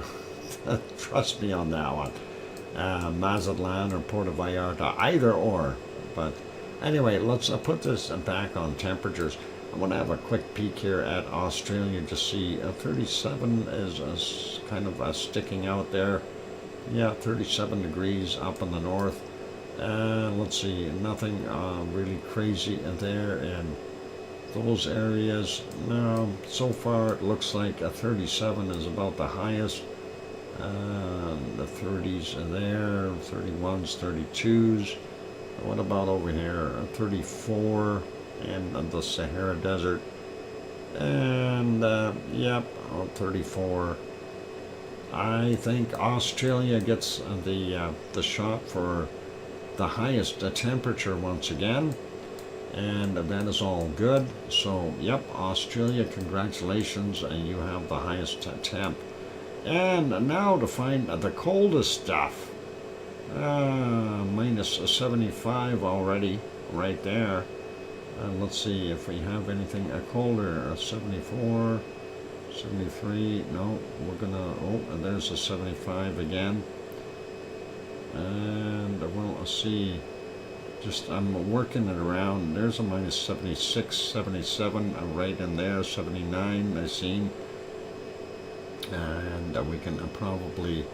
Trust me on that one. Mazatlan or Puerto Vallarta, either or. But anyway, let's put this back on temperatures. I want to have a quick peek here at Australia to see 37 is kind of sticking out there. Yeah, 37 degrees up in the north. Let's see, nothing really crazy there in those areas. No, so far it looks like 37 is about the highest. The 30s are there, 31s, 32s. What about over here? 34 in the Sahara Desert. And, yep, 34. I think Australia gets the shot for the highest temperature once again. And that is all good. So, yep, Australia, congratulations, you have the highest temp. And now to find the coldest stuff. Minus 75 already, right there. Let's see if we have anything colder. 74, 73. No, we're gonna. Oh, and there's a 75 again. And well, let's see. Just I'm working it around. There's a minus 76, 77 right in there. 79 I seen. And we can probably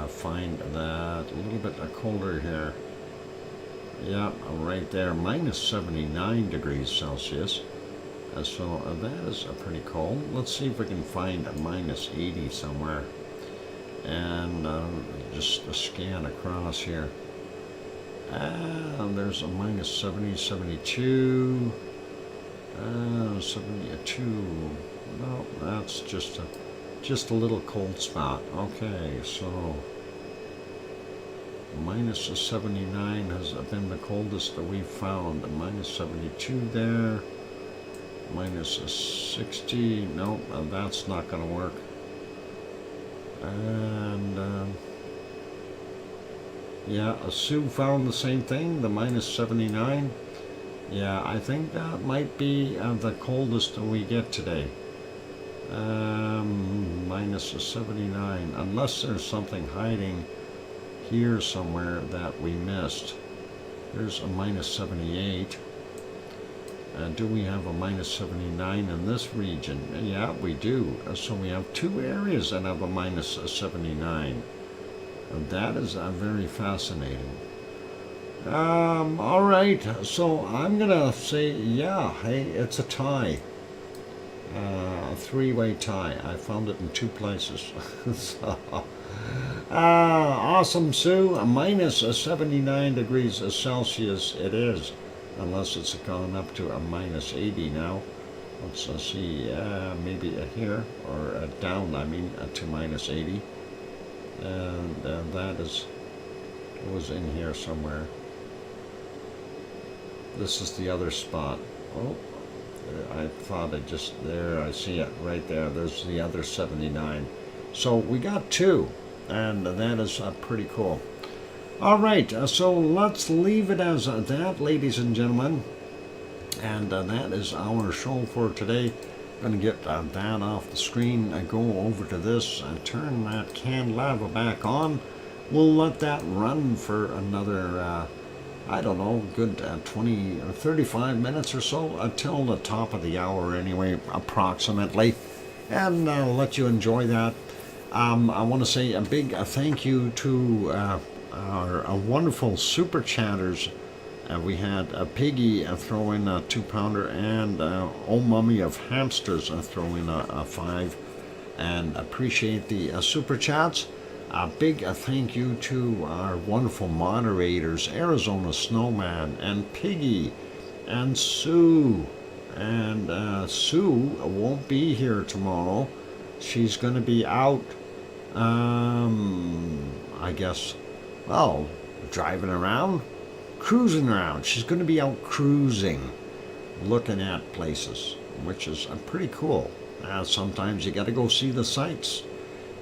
find that a little bit colder here. Yeah, right there, minus 79 degrees Celsius. So that is pretty cold. Let's see if we can find a minus 80 somewhere. And just scan across here. There's a minus 70, 72, 72. No, that's just a little cold spot. Okay, so minus 79 has been the coldest that we've found. Minus 72 there. Minus 60. Nope, that's not going to work. And yeah, Sue found the same thing, the minus 79. Yeah, I think that might be the coldest that we get today. Minus 79, unless there's something hiding here somewhere that we missed. There's a minus 78. Do we have a minus 79 in this region? Yeah, we do. So we have two areas that have a minus 79. And that is very fascinating. All right, so I'm gonna say, yeah, hey, it's a tie. A three-way tie. I found it in two places. So, awesome, Sue. A minus 79 degrees Celsius it is, unless it's gone up to a minus 80 now. Let's see, maybe here, or down, I mean, to minus 80. And that is, it was in here somewhere. This is the other spot. Oh, I thought it just, there, I see it right there. There's the other 79. So we got two, and that is pretty cool. All right, so let's leave it as that, ladies and gentlemen. And that is our show for today. I'm going to get that off the screen. I go over to this and turn that canned lava back on. We'll let that run for another, I don't know, good 20 or 35 minutes or so, until the top of the hour anyway, approximately. And I'll let you enjoy that. I want to say a big thank you to our wonderful super chatters. We had Piggy throw in a 2-pounder, and Old Mummy of Hamsters throw in a 5. And appreciate the super chats. A big thank you to our wonderful moderators, Arizona Snowman and Piggy and Sue. And Sue won't be here tomorrow. She's going to be out, I guess, well, driving around, cruising around. She's going to be out cruising, looking at places, which is pretty cool. Sometimes you got to go see the sights.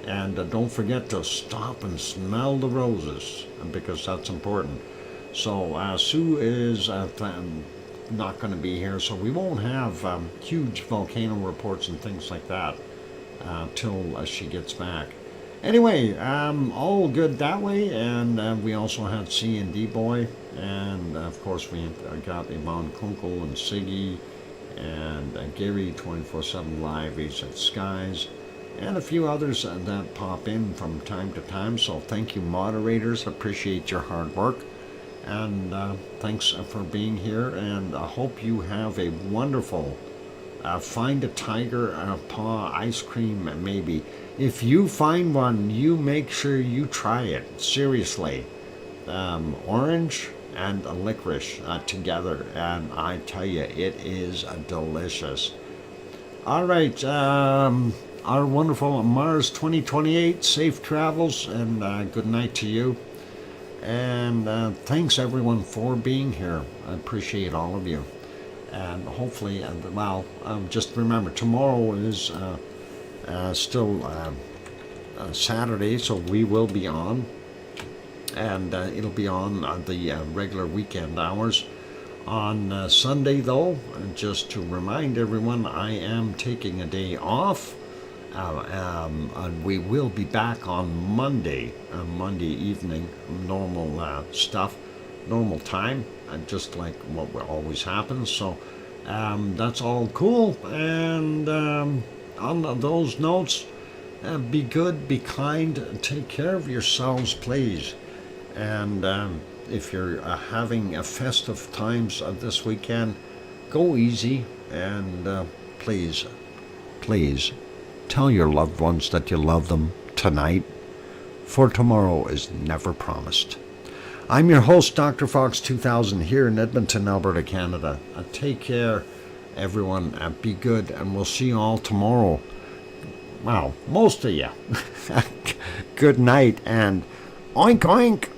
And don't forget to stop and smell the roses, because that's important. So Sue is not going to be here, so we won't have huge volcano reports and things like that till she gets back. Anyway, all good that way. And we also had C&D Boy, and of course we got Yvonne Kunkel and Siggy and Gary 24/7 Live, he's at Skies, and a few others that pop in from time to time. So thank you, moderators. Appreciate your hard work. And thanks for being here. And I hope you have a wonderful find a tiger paw ice cream, maybe. If you find one, you make sure you try it. Seriously. Orange and licorice together. And I tell you, it is delicious. All right. Our wonderful Mars 2028, safe travels, and good night to you. And thanks everyone for being here. I appreciate all of you. And hopefully, well, just remember, tomorrow is still Saturday, so we will be on. And it'll be on the regular weekend hours. On Sunday, though, just to remind everyone, I am taking a day off. And we will be back on Monday evening, normal stuff, normal time, just like what always happens. So that's all cool. And on those notes, be good, be kind, take care of yourselves, please. And if you're having a festive times this weekend, go easy, and please tell your loved ones that you love them tonight, for tomorrow is never promised. I'm your host, DrFox2000, here in Edmonton, Alberta, Canada. Take care, everyone. Be good, and we'll see you all tomorrow. Well, most of you. Good night, and oink oink.